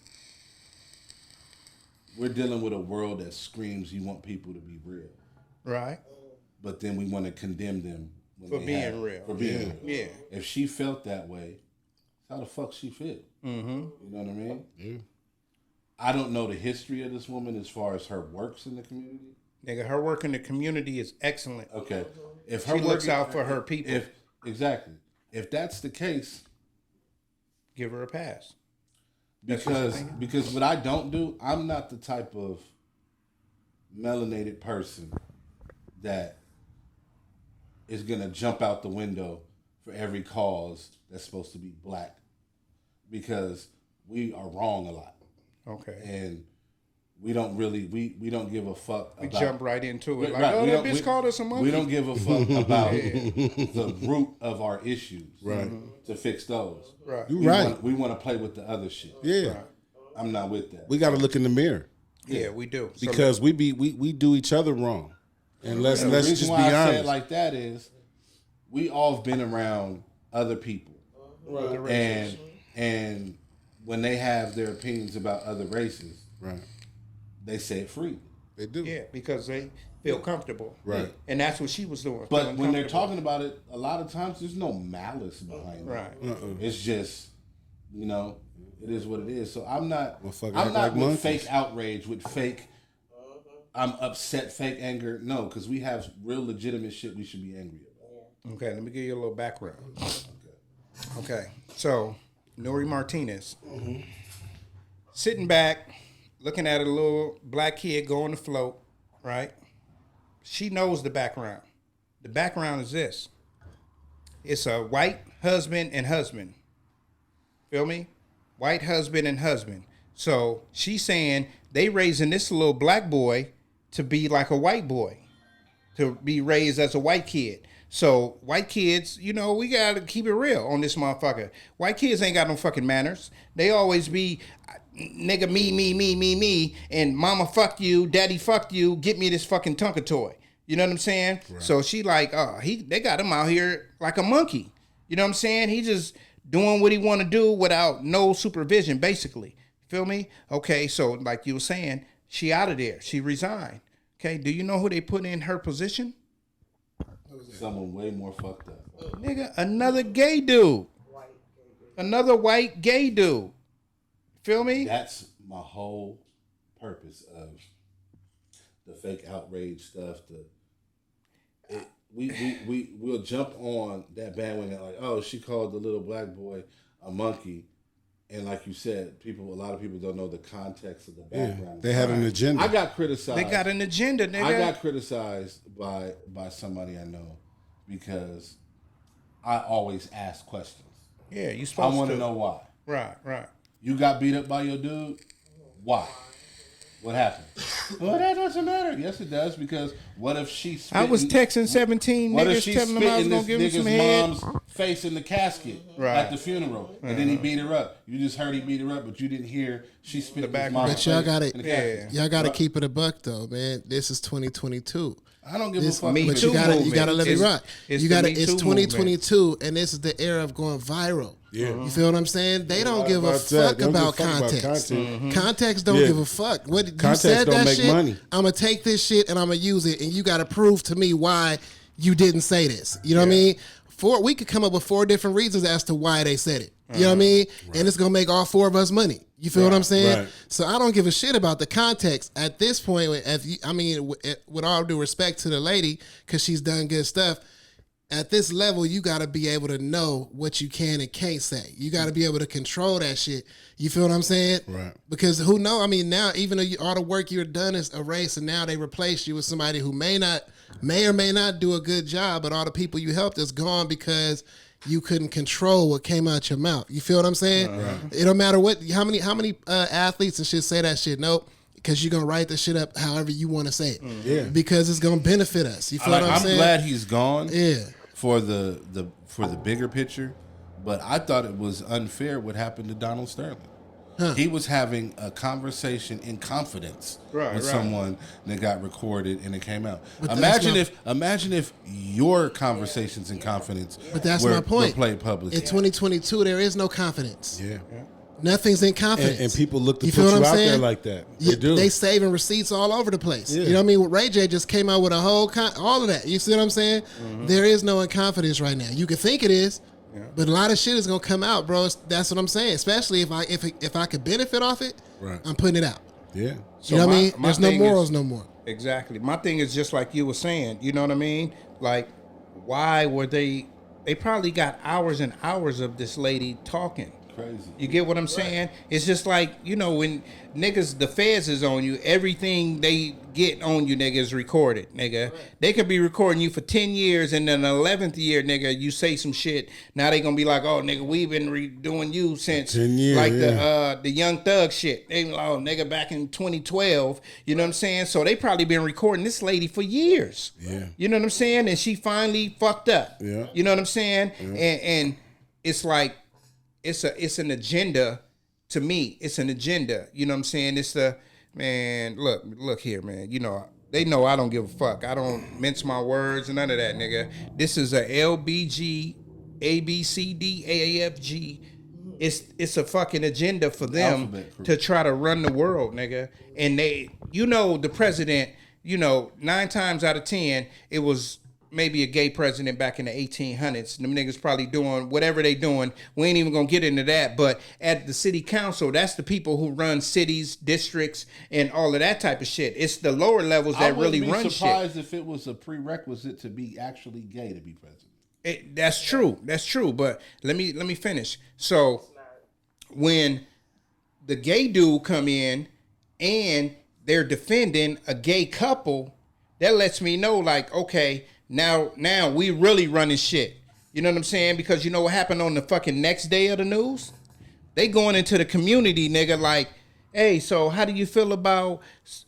we're dealing with a world that screams you want people to be real. Right. But then we want to condemn them when For they being have it. real. For being real. Yeah. If she felt that way, how the fuck she feel? Mm-hmm. You know what I mean? Yeah. I don't know the history of this woman as far as her works in the community. Nigga, her work in the community is excellent. Okay. If her She looks out for her people. Exactly. If that's the case, Give her a pass. because what I don't do, I'm not the type of melanated person that is gonna jump out the window for every cause that's supposed to be black, because we are wrong a lot, Okay. and we don't really we don't give a fuck. We about, jump right into it. Like, right, oh, we that don't- bitch we- called us a monkey. We don't give a fuck about the root of our issues, Right. To fix those, Right. You right. We want to play with the other shit. Yeah. I'm not with that. We got to look in the mirror Yeah, we do. So because we do each other wrong. And let's And the reason just be why I say honest. it like that is we all have been around other people, and when they have their opinions about other races, Right. they say it freely. They do. yeah, because they feel comfortable. Right. And that's what she was doing. But feeling when they're comfortable. talking about it, a lot of times there's no malice behind it. Right. It's just, it is what it is. So I'm not Motherfucker I'm act not like with monkeys. fake outrage, with fake I'm upset, fake anger. No, because we have real legitimate shit we should be angry about. Okay, let me give you a little background. Okay, so Nori Martinez, sitting back, looking at a little black kid going to float, right? She knows the background. The background is this. It's a white husband and husband. Feel me? White husband and husband. So she's saying they raising this little black boy to be like a white boy, to be raised as a white kid. So white kids, we gotta keep it real on this motherfucker. White kids ain't got no fucking manners. They always be nigga me, and mama fuck you, daddy fuck you, get me this fucking Tonka toy. You know what I'm saying? Right. So she like, they got him out here like a monkey. You know what I'm saying? He just doing what he want to do without no supervision, basically. Feel me? Okay, so like you were saying, she out of there. She resigned. Okay, do you know who they put in her position? Someone way more fucked up. Nigga, another gay dude. Another white gay dude. Feel me? That's my whole purpose of the fake outrage stuff. We'll jump on that bandwagon like, oh, she called the little black boy a monkey. And like you said, a lot of people don't know the context of the background. They had an agenda. I got criticized. They got an agenda, nigga. I got criticized by somebody I know because I always ask questions. Yeah, you I supposed to. want to know why. Right. You got beat up by your dude? Why? What happened? Well, that doesn't matter. Yes, it does, because what if she spitting, I was texting 17 what if niggas she's telling them I was spitting going to give him this some nigga's head. mom's face in the casket Right. at the funeral, and then he beat her up? You just heard he beat her up, but you didn't hear she spit his background. mom's But y'all face gotta, in the casket. y'all gotta keep it a buck though, man. This is 2022. I don't give a fuck. Me But Too you gotta movement. let it rock. It's You the gotta. Me It's Too 2022, and this is the era of going viral. Yeah. You feel what I'm saying? They don't give a about that. fuck They don't give a about fuck about context. content. Context don't Yeah. give a fuck. What you Context said don't that make shit. money. I'm gonna take this shit and I'm gonna use it, and you gotta prove to me why you didn't say this. You know what I mean? We could come up with 4 different reasons as to why they said it. You know what I mean? And it's gonna make all 4 of us money. You feel what I'm saying? right. So I don't give a shit about the context at this point. With all due respect to the lady, because she's done good stuff. At this level, you got to be able to know what you can and can't say. You got to be able to control that shit. You feel what I'm saying? Right. Because who know? I mean, now even though all the work you've done is erased, and now they replace you with somebody who may or may not do a good job, but all the people you helped is gone because you couldn't control what came out your mouth. You feel what I'm saying? It don't matter how many athletes and shit say that shit. Nope. Because you're gonna write the shit up however you want to say it. Yeah. Because it's gonna benefit us. You feel what I'm I'm saying? glad he's gone. Yeah. For the bigger picture, but I thought it was unfair what happened to Donald Sterling. He was having a conversation in confidence with someone that got recorded and it came out. But Imagine if your conversations in confidence But that's were my point. played publicly. In 2022, there is no confidence. Yeah. Nothing's in confidence. And people look to You put feel you what I'm out there saying? like that. Yeah, They do. they saving receipts all over the place. Yeah. You know what I mean? Ray J just came out with a whole all of that. You see what I'm saying? There is no confidence right now. You can think it is, but a lot of shit is gonna come out, bro. That's what I'm saying. Especially if I could benefit off it, Right. I'm putting it out. Yeah. So You know what I my- mean? my There's no thing morals is- no more. Exactly. My thing is just like you were saying. You know what I mean? Like, why were they? They probably got hours and hours of this lady talking. Crazy. You get what I'm saying? It's just like, you know, when niggas, the feds is on you, everything they get on you, nigga, is recorded, nigga. They could be recording you for 10 years, and then the 11th year, nigga, you say some shit. Now they gonna be like, oh, nigga, we've been doing you since 10 years, like yeah. the Young Thug shit. They like, oh, nigga, back in 2012. You know what I'm saying? So they probably been recording this lady for years. Yeah. You know what I'm saying? And she finally fucked up. Yeah. You know what I'm saying? And it's like, it's an agenda to me. It's an agenda. You know what I'm saying? It's the, man, look here, man. You know, they know I don't give a fuck. I don't mince my words and none of that, nigga. This is a LBG, ABCD, AAFG. It's a fucking agenda for them Alphabet crew. to try to run the world, nigga. And they, you know, the president, you know, 9 times out of 10, it was maybe a gay president back in the 1800s. Them niggas probably doing whatever they doing. We ain't even gonna get into that. But at the city council, that's the people who run cities, districts, and all of that type of shit. It's the lower levels that really run I would be shit. surprised if it was a prerequisite to be actually gay to be president. That's true. That's true. But let me finish. So when the gay dude come in and they're defending a gay couple, that lets me know, like, okay, now we really running shit. You know what I'm saying? Because you know what happened on the fucking next day of the news? They going into the community, nigga, like, hey, so how do you feel about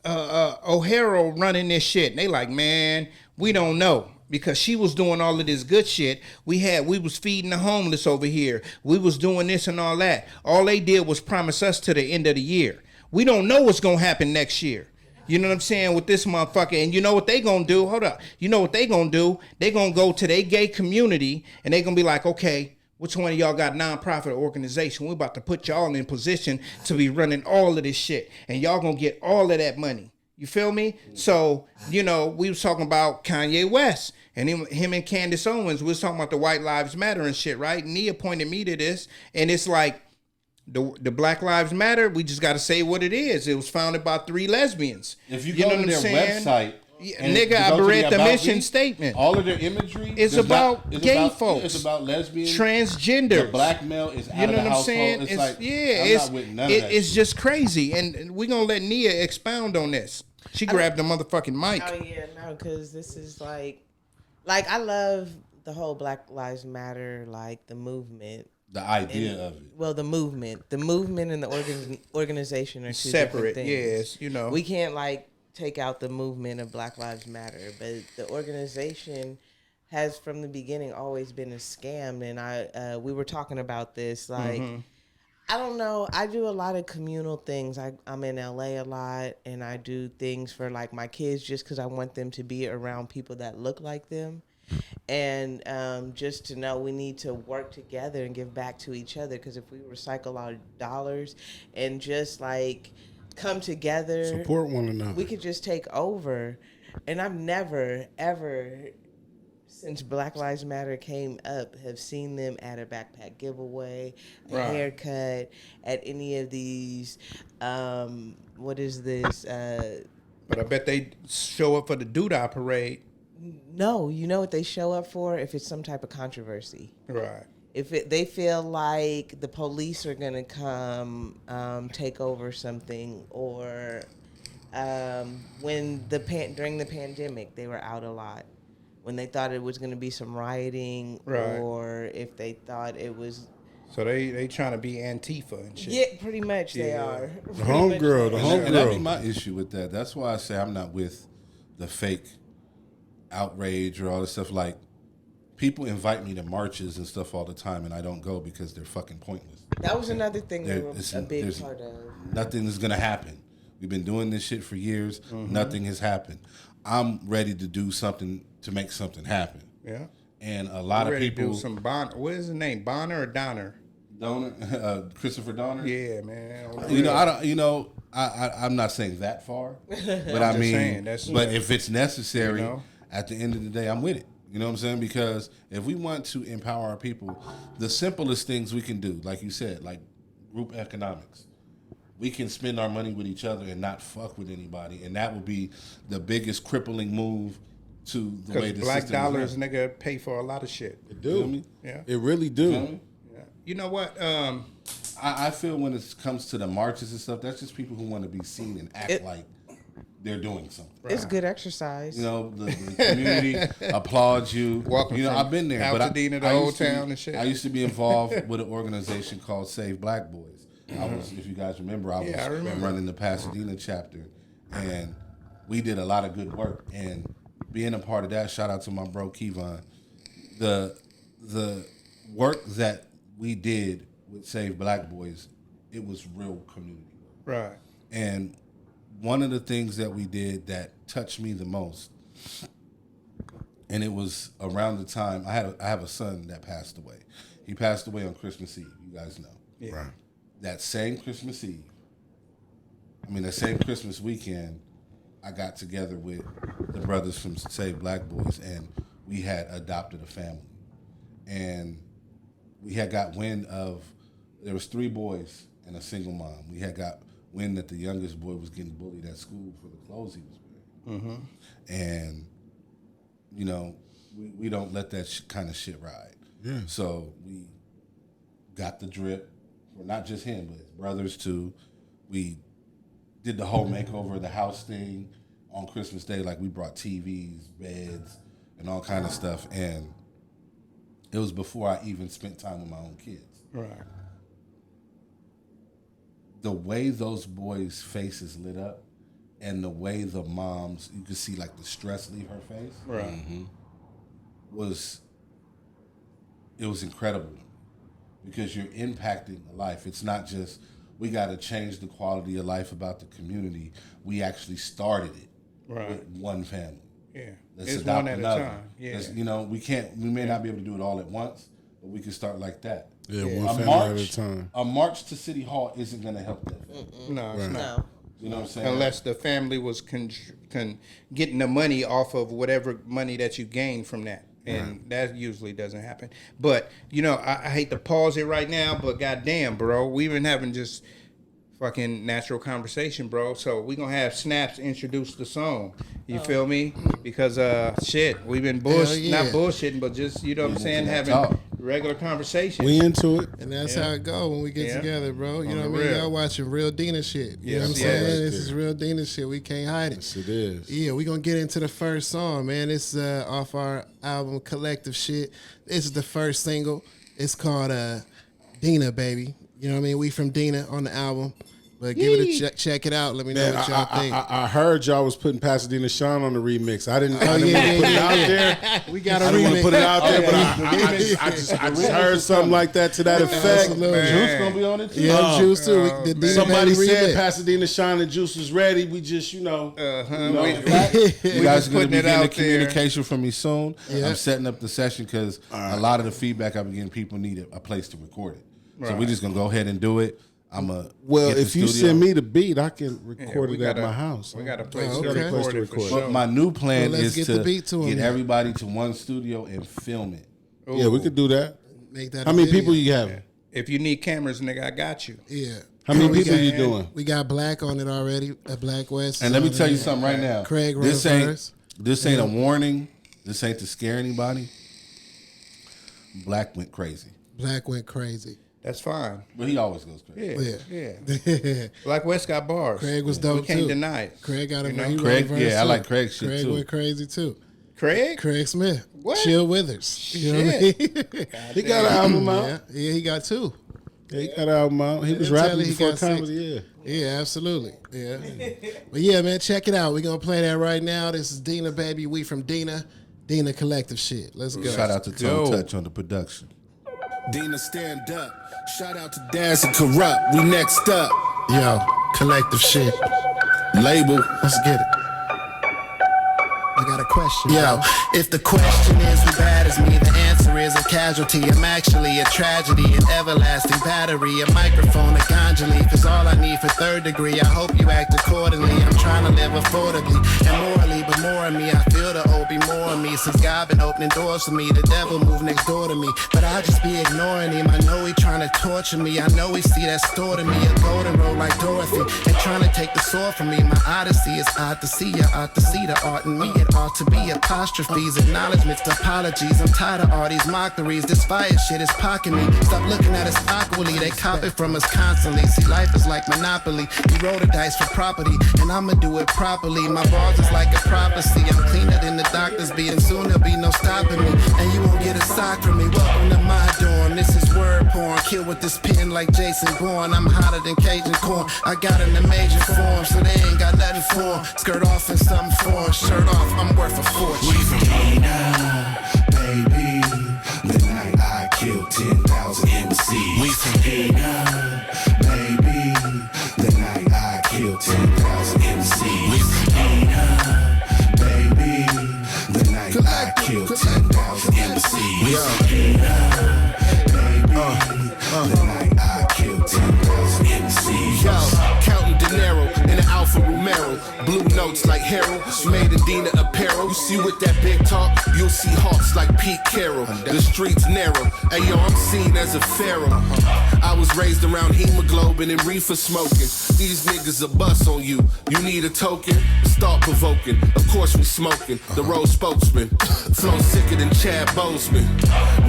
O'Hara running this shit? And they like, man, we don't know. Because she was doing all of this good shit. We was feeding the homeless over here. We was doing this and all that. All they did was promise us to the end of the year. We don't know what's gonna happen next year. You know what I'm saying, with this motherfucker. And you know what they gonna do? Hold up. You know what they gonna do? They gonna go to their gay community and they gonna be like, okay, which one of y'all got nonprofit organization? We're about to put y'all in position to be running all of this shit. And y'all gonna get all of that money. You feel me? So, you know, we was talking about Kanye West and him and Candace Owens. We was talking about the White Lives Matter and shit, right? Nia pointed me to this. And it's like, the Black Lives Matter, we just got to say what it is. It was founded by 3 lesbians. If you know go what to I'm their saying? website, and Nigga, you I go to read the About mission Me, statement. all of their imagery It's does about not- gay about, folks. It's about lesbians, Transgender. The black male is out You know of the what I'm household. saying? It's like, yeah, I'm not with none of that it's shit. just crazy. And we're going to let Nia expound on this. She grabbed the motherfucking mic. Oh yeah, no, because this is like I love the whole Black Lives Matter, like the movement. The idea of it. Well, the movement and the organization are two Separate, different things. yes, you know. We can't like take out the movement of Black Lives Matter, but the organization has from the beginning always been a scam. And we were talking about this, like, I don't know. I do a lot of communal things. I'm in LA a lot, and I do things for like my kids just because I want them to be around people that look like them. And just to know we need to work together and give back to each other, because if we recycle our dollars and just like come together, Support one another. we could just take over. And I've never, ever, since Black Lives Matter came up, have seen them at a backpack giveaway, a Right. haircut, at any of these, what is this? But I bet they show up for the Doodah parade. No, you know what they show up for? If it's some type of controversy. Right. If they feel like the police are going to come take over something, or when during the pandemic, they were out a lot. When they thought it was going to be some rioting, Right. or if they thought it was... So they trying to be Antifa and shit. Yeah, pretty much they Yeah. are. The homegirl, the And that'd be homegirl. my issue with that. That's why I say I'm not with the fake outrage or all this stuff. Like, people invite me to marches and stuff all the time, and I don't go because they're fucking pointless. That was another thing they were a big there's part of. Nothing is gonna happen. We've been doing this shit for years. Nothing has happened. I'm ready to do something to make something happen. Yeah. And a lot of Ready people, to do some Bonner. What is his name? Bonner or Donner? Donor, Christopher Donner. Yeah, man. You know, I don't. You know, I'm not saying that far, but I mean, saying, that's- but if it's necessary, You know? at the end of the day, I'm with it. You know what I'm saying? Because if we want to empower our people, the simplest things we can do, like you said, like group economics. We can spend our money with each other and not fuck with anybody, and that would be the biggest crippling move to the way Because the black system dollars, is. nigga, pay for a lot of shit. It do. Yeah. It really do. Yeah. You know what? I feel when it comes to the marches and stuff, that's just people who want to be seen and act like they're doing something. It's good exercise. You know, the community applauds you. Walking you know, from I've been there, but Pasadena to I Old used to- Town and shit. I used to be involved with an organization called Save Black Boys. I was, if you guys remember, I was remember. running the Pasadena chapter, and we did a lot of good work. And being a part of that, shout out to my bro Kevon. The work that we did with Save Black Boys, it was real community work. Right. And one of the things that we did that touched me the most, and it was around the time I have a son that passed away. He passed away on Christmas Eve. You guys know. Yeah. Right. That same Christmas weekend, I got together with the brothers from Save Black Boys, and we had adopted a family. And we had got wind of, there was 3 boys and a single mom. We had got wind that the youngest boy was getting bullied at school for the clothes he was wearing. Mm-hmm. And, you know, we don't let that kind of shit ride. Yeah. So we got the drip for not just him, but his brothers too. We did the whole makeover of the house thing on Christmas Day. Like, we brought TVs, beds, and all kind of stuff. And it was before I even spent time with my own kids. Right. The way those boys' faces lit up, and the way the moms, you could see like the stress leave her face. Right. It was incredible, because you're impacting a life. It's not just, we got to change the quality of life about the community. We actually started it with one family. Yeah. Let's It's adopt one at another. a time. Yeah. You know, we may not be able to do it all at once, but we can start like that. Yeah, Yeah. one family at a time. A march to City Hall isn't going to help that. No, it's not. No. You know what I'm saying? Unless the family was getting the money off of whatever money that you gain from that. And that usually doesn't happen. But, you know, I hate to pause it right now, but goddamn, bro, we've been having just fucking natural conversation, bro. So we gonna have Snaps introduce the song. You feel me? Because shit, we've been not bullshitting, but just, you know what I'm saying, having talk. regular conversation. We into it. And that's how it go when we get together, bro. You know what I mean? real. Y'all watching real Dena shit. You know what I'm Yes, saying? yes. This is real Dena shit. We can't hide it. Yes, it is. Yeah, we gonna get into the first song, man. It's off our album Collective Shit. This is the first single. It's called Dena, baby. You know what I mean? We from Dena on the album. But give it a check it out. Let me know Man, what y'all think. I heard y'all was putting Pasadena Sean on the remix. I didn't want to yeah, put it yeah, out yeah. there. We got a I didn't want remix. to put it out there, but yeah. I just heard something like that to that effect. Absolutely. Juice going to be on it too? Yeah, Juice too. The Dena Somebody Baby said remix. Pasadena Sean and Juice was ready. We just, You guys just are going to putting be it getting out the communication from me soon. Yeah. I'm setting up the session because a lot of the feedback I've been getting, people need a place to record it. So we're just going to go ahead and do it. Well, if you send me the beat, I can record it at my house. We got a place Oh, to okay. record it for But sure. But my new plan Well, let's is get the beat to to 'em get then. everybody to one studio and film it. Yeah, we could do that. Make that How a many video. people you have? If you need cameras, nigga, I got you. Yeah. How many We people got- you doing? We got Black on it already. Black West. And let me tell you something right now. Kraig this wrote a ain't verse. this ain't a warning. This ain't to scare anybody. Black went crazy, Black went crazy. That's fine. but he always goes crazy. Yeah. Black West got bars. Kraig was dope We can't too. deny it. Kraig got a You know? he wrote Kraig- a verse yeah, I too. like Kraig shit Kraig too. went crazy too. Craig? Kraig Smith. What? Chill Withers. You know what I mean? He got an album out. Yeah, he got 2. Yeah, he got an album out. He was Didn't tell rapping you he before got 6. comedy. Yeah. Yeah, absolutely. Yeah. But yeah, man, check it out. We're going to play that right now. This is Dena, baby. We from Dena. Dena Collective shit. Let's go. Shout out to Tone Touch on the production. Dena, stand up. Shout out to Daz and Corrupt. We next up. Yo, Collective shit. Label. Let's get it. I got a question. Yo, if the question is who bad is me, the answer is a casualty. I'm actually a tragedy, an everlasting battery, a microphone, a ganja leaf is all I need for third degree. I hope you act accordingly. I'm trying to live affordably and morally, but more of me. I feel the OB more of me since God been opening doors for me. The devil moved next door to me, but I just be ignoring him. I know he trying to torture me. I know he see that store to me, a golden road like Dorothy, and trying to take the sword from me. My odyssey is odd to see. You ought to see the art in me. It ought to be apostrophes, acknowledgments, apologies. I'm tired of all these mockeries. This fire shit is pocking me. Stop looking at us awkwardly. They cop it from us constantly. See, life is like Monopoly. You roll the dice for property, and I'ma do it properly. My bars is like a prophecy. I'm cleaner than the doctors be, and soon there'll be no stopping me. And you won't get a sock from me. Welcome to my dorm. This is word porn. Kill with this pen like Jason Bourne. I'm hotter than Cajun corn. I got in the major form, so they ain't got nothing for 'em. Skirt off in something foreign. Shirt off, I'm worth a fortune. We from Dena, baby. The night I killed 10,000 MCs. We from Dena, baby. The night I killed 10,000 MCs. We from Dena, baby. The night I killed 10,000 MCs. We from Dena, baby. The night I killed 10,000 MCs. Yo, counting dinero in an Alfa Romero. Blue notes like Harold, made in Dena apparel. You see with that big talk, you'll see hawks like Pete Carroll. The streets narrow, hey yo, I'm seen as a pharaoh. I was raised around hemoglobin and reefer smoking. These niggas a bust on you. You need a token? Start provoking. Of course we smoking. The road spokesman. Flow sicker than Chad Boseman.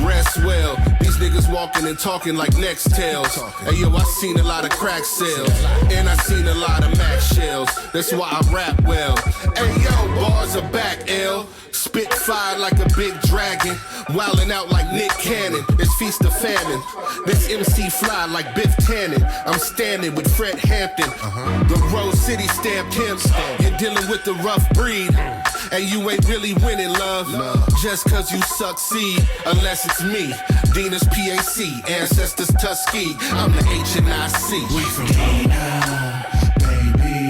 Rest well. These niggas walking and talking like next tails. Hey yo, I seen a lot of crack sales. And I seen a lot of Mac shells. That's why I rap well. Hey yo, bars are back, L. Spit fire like a big dragon. Wildin' out like Nick Cannon. It's feast of famine. This MC fly like Biff Tannen. I'm standing with Fred Hampton. The Rose City stamped him. You're dealing with the rough breed. And you ain't really winning, love. Just cause you succeed. Unless it's me. Dena's PAC. Ancestors Tuskegee. I'm the HNIC. We from Dena, baby.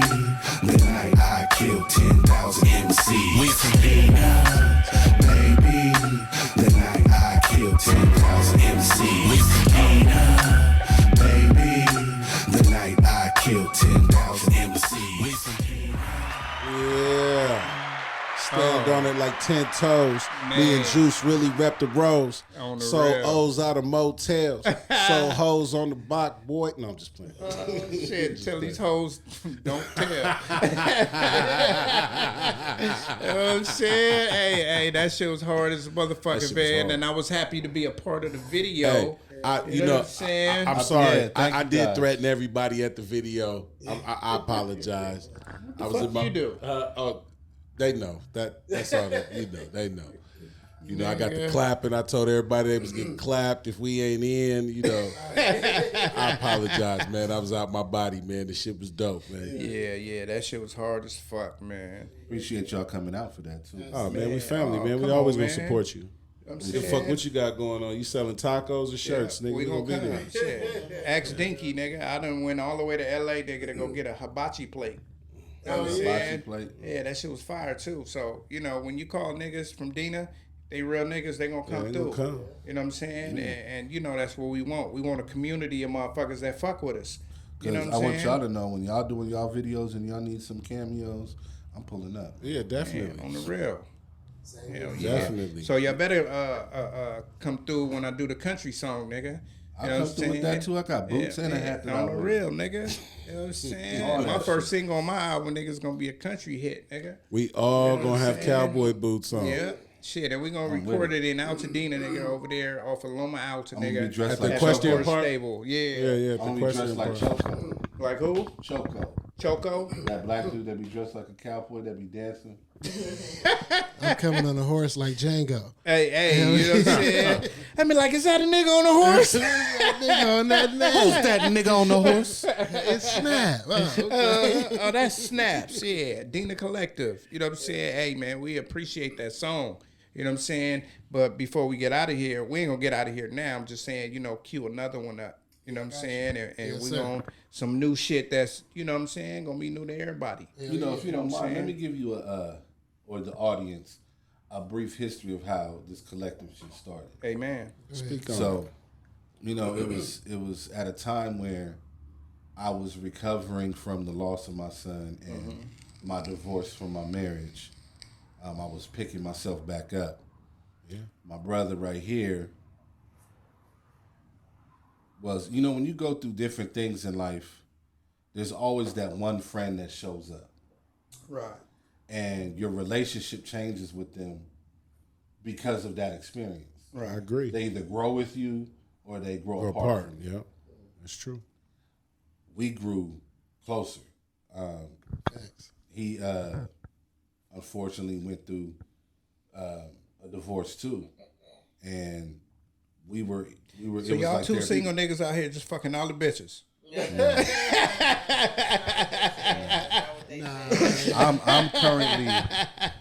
The night I killed 10,000 MCs. We from Dena, baby. The night I killed 10,000 MCs. We from Dena, baby. The night I killed 10,000 MCs. We from Dena. Yeah. Stand on it like 10 toes. Me and Juice really rep the rows. On the Sold real. O's out of motels. Sold hoes on the block, boy. No, I'm just playing. Shit, tell these hoes, don't tell. Oh shit, hey, that shit was hard as a That motherfucking shit was man, hard. and I was happy to be a part of the video. Hey, You know what I'm saying? I'm sorry. Yeah, thank I you, did guys. threaten everybody at the video. I apologize. I was fuck you do? They know that's all that they know. You know, I got the clapping. I told everybody they was getting clapped if we ain't in, you know. I apologize, man. I was out my body, man. The shit was dope, man. Yeah, that shit was hard as fuck, man. Appreciate y'all coming out for that too. Oh, man, we family, Oh, man. We come always on, gonna man. support you. I'm The fuck, what you got going on? You selling tacos or shirts, nigga? We gonna be there. come. Shit. Ask Dinky, nigga. I done went all the way to LA, nigga, to go get a hibachi plate. You know what I'm Hibachi saying? plate. Yeah, that shit was fire too. So, you know, when you call niggas from Dena, they real niggas, they gonna come they through. gonna come. You know what I'm saying? And you know that's what we want. We want a community of motherfuckers that fuck with us. You know what I'm I saying? want y'all to know when y'all doing y'all videos and y'all need some cameos, I'm pulling up. Yeah, definitely. Yeah, on the real. Hell yeah. Definitely. So y'all better come through when I do the country song, nigga. I'll You know come what I'm through with saying? that too. I got boots and a hat that I on the wear. real, nigga. You know what I'm saying? All My that first shit. single on my album, nigga, is gonna be a country hit, nigga. We all You know gonna what I'm have saying? cowboy boots on. Yeah. Shit, and we gonna record it in Altadena, nigga, over there off of Loma Alta, gonna nigga. be dressed At the like Equestrian Choco. Park? Stable. Yeah. Yeah, I'm the gonna be question dressed like Choco. Like who? Choco. Choco? That black dude that be dressed like a cowboy that be dancing. I'm coming on a horse like Django. Hey, you know what I'm saying? I mean, like, is that a nigga on a horse? Nigga on that name. That nigga on the horse. It's Snap. Oh, okay. Oh, that's Snaps. Yeah, Dena Collective. You know what I'm saying? Hey, man, we appreciate that song. You know what I'm saying? But before we get out of here, we ain't gonna get out of here now. I'm just saying, you know, cue another one up. You know what I'm saying? And Yes, we sir. gonna some new shit that's, you know what I'm saying, gonna be new to everybody. You know, if you don't what I'm mind, let saying? me give you or the audience a brief history of how this collective shit started. Amen. Speak on So, you know, it was at a time where I was recovering from the loss of my son and my divorce from my marriage. I was picking myself back up. Yeah. My brother right here was, you know, when you go through different things in life, there's always that one friend that shows up. Right. And your relationship changes with them because of that experience. Right. I agree. They either grow with you or they grow Or apart. apart. Yeah, that's true. We grew closer. Facts. He unfortunately went through a divorce too, and we were. So it was y'all like two therapy. single niggas out here just fucking all the bitches. I'm currently.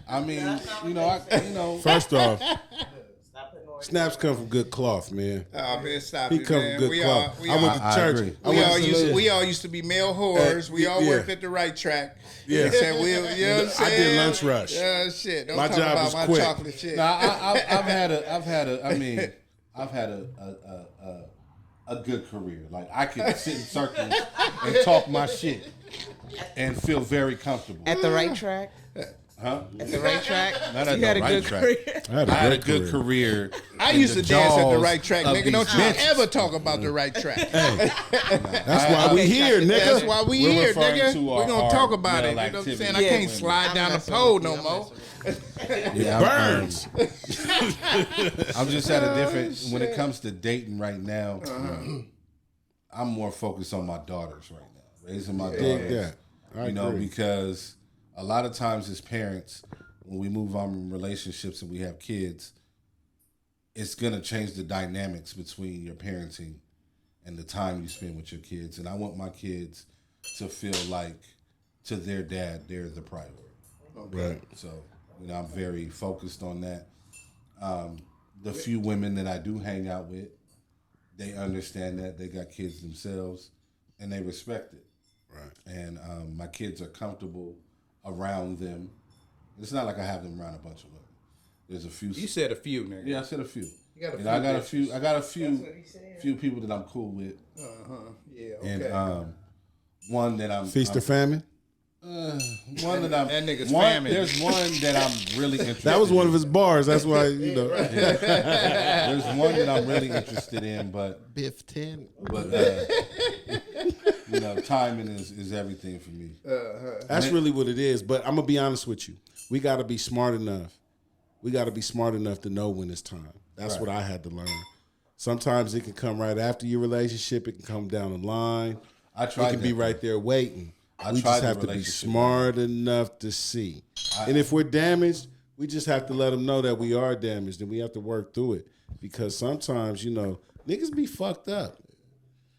I mean, you know, First off, snaps come from good cloth, man. Oh man, stop He it, come man. from good cloth. I went to I church. agree. We all used to be male whores. We all yeah. worked at the right track. Yeah. Said you know what I'm I saying? did lunch rush. Yeah, shit. Don't My talk job about was my quick. chocolate shit. No, I've had a good career. Like I could sit in circles and talk my shit and feel very comfortable. At the right track? Huh? At the right track? Not at You the had a right good track. career. I had a good career. I in used the to dance at the jaws right track, of nigga. these Don't you bitches. ever talk about the right track. That's why we here, nigga. That's why we We're here, referring nigga. to We're our gonna talk about it. male You know what I'm saying? activity. I can't Yeah. slide down the messing pole with no you. I'm more. Yeah, Burns. I'm just at a different. When it comes to dating right now, I'm more focused on my daughters right now, raising my Dig daughters. that. I You know, agree. because a lot of times as parents, when we move on in relationships and we have kids, it's gonna change the dynamics between your parenting and the time you spend with your kids. And I want my kids to feel like to their dad, they're the priority. Right. So, you know, I'm very focused on that. The few women that I do hang out with, they understand that. They got kids themselves, and they respect it. Right. And my kids are comfortable around them. It's not like I have them around a bunch of women. There's a few. You said a few, nigga. Yeah, I said a few. got a And few I got a bitches. few. I got a few people that I'm cool with, Yeah, okay. and one that I'm Feast or famine. one that I'm. That nigga's one, famine. There's one that I'm really interested. That was one of in. his bars. That's why, you know. There's one that I'm really interested in, but Biff 10. you know, timing is everything for me. That's really what it is. But I'm gonna be honest with you. We got to be smart enough. We got to be smart enough to know when it's time. That's what I had to learn. Sometimes it can come right after your relationship. It can come down the line. I tried It can be that. right there waiting. I We tried just the have to be relationship. smart enough to see. And if we're damaged, we just have to let them know that we are damaged and we have to work through it. Because sometimes, you know, niggas be fucked up.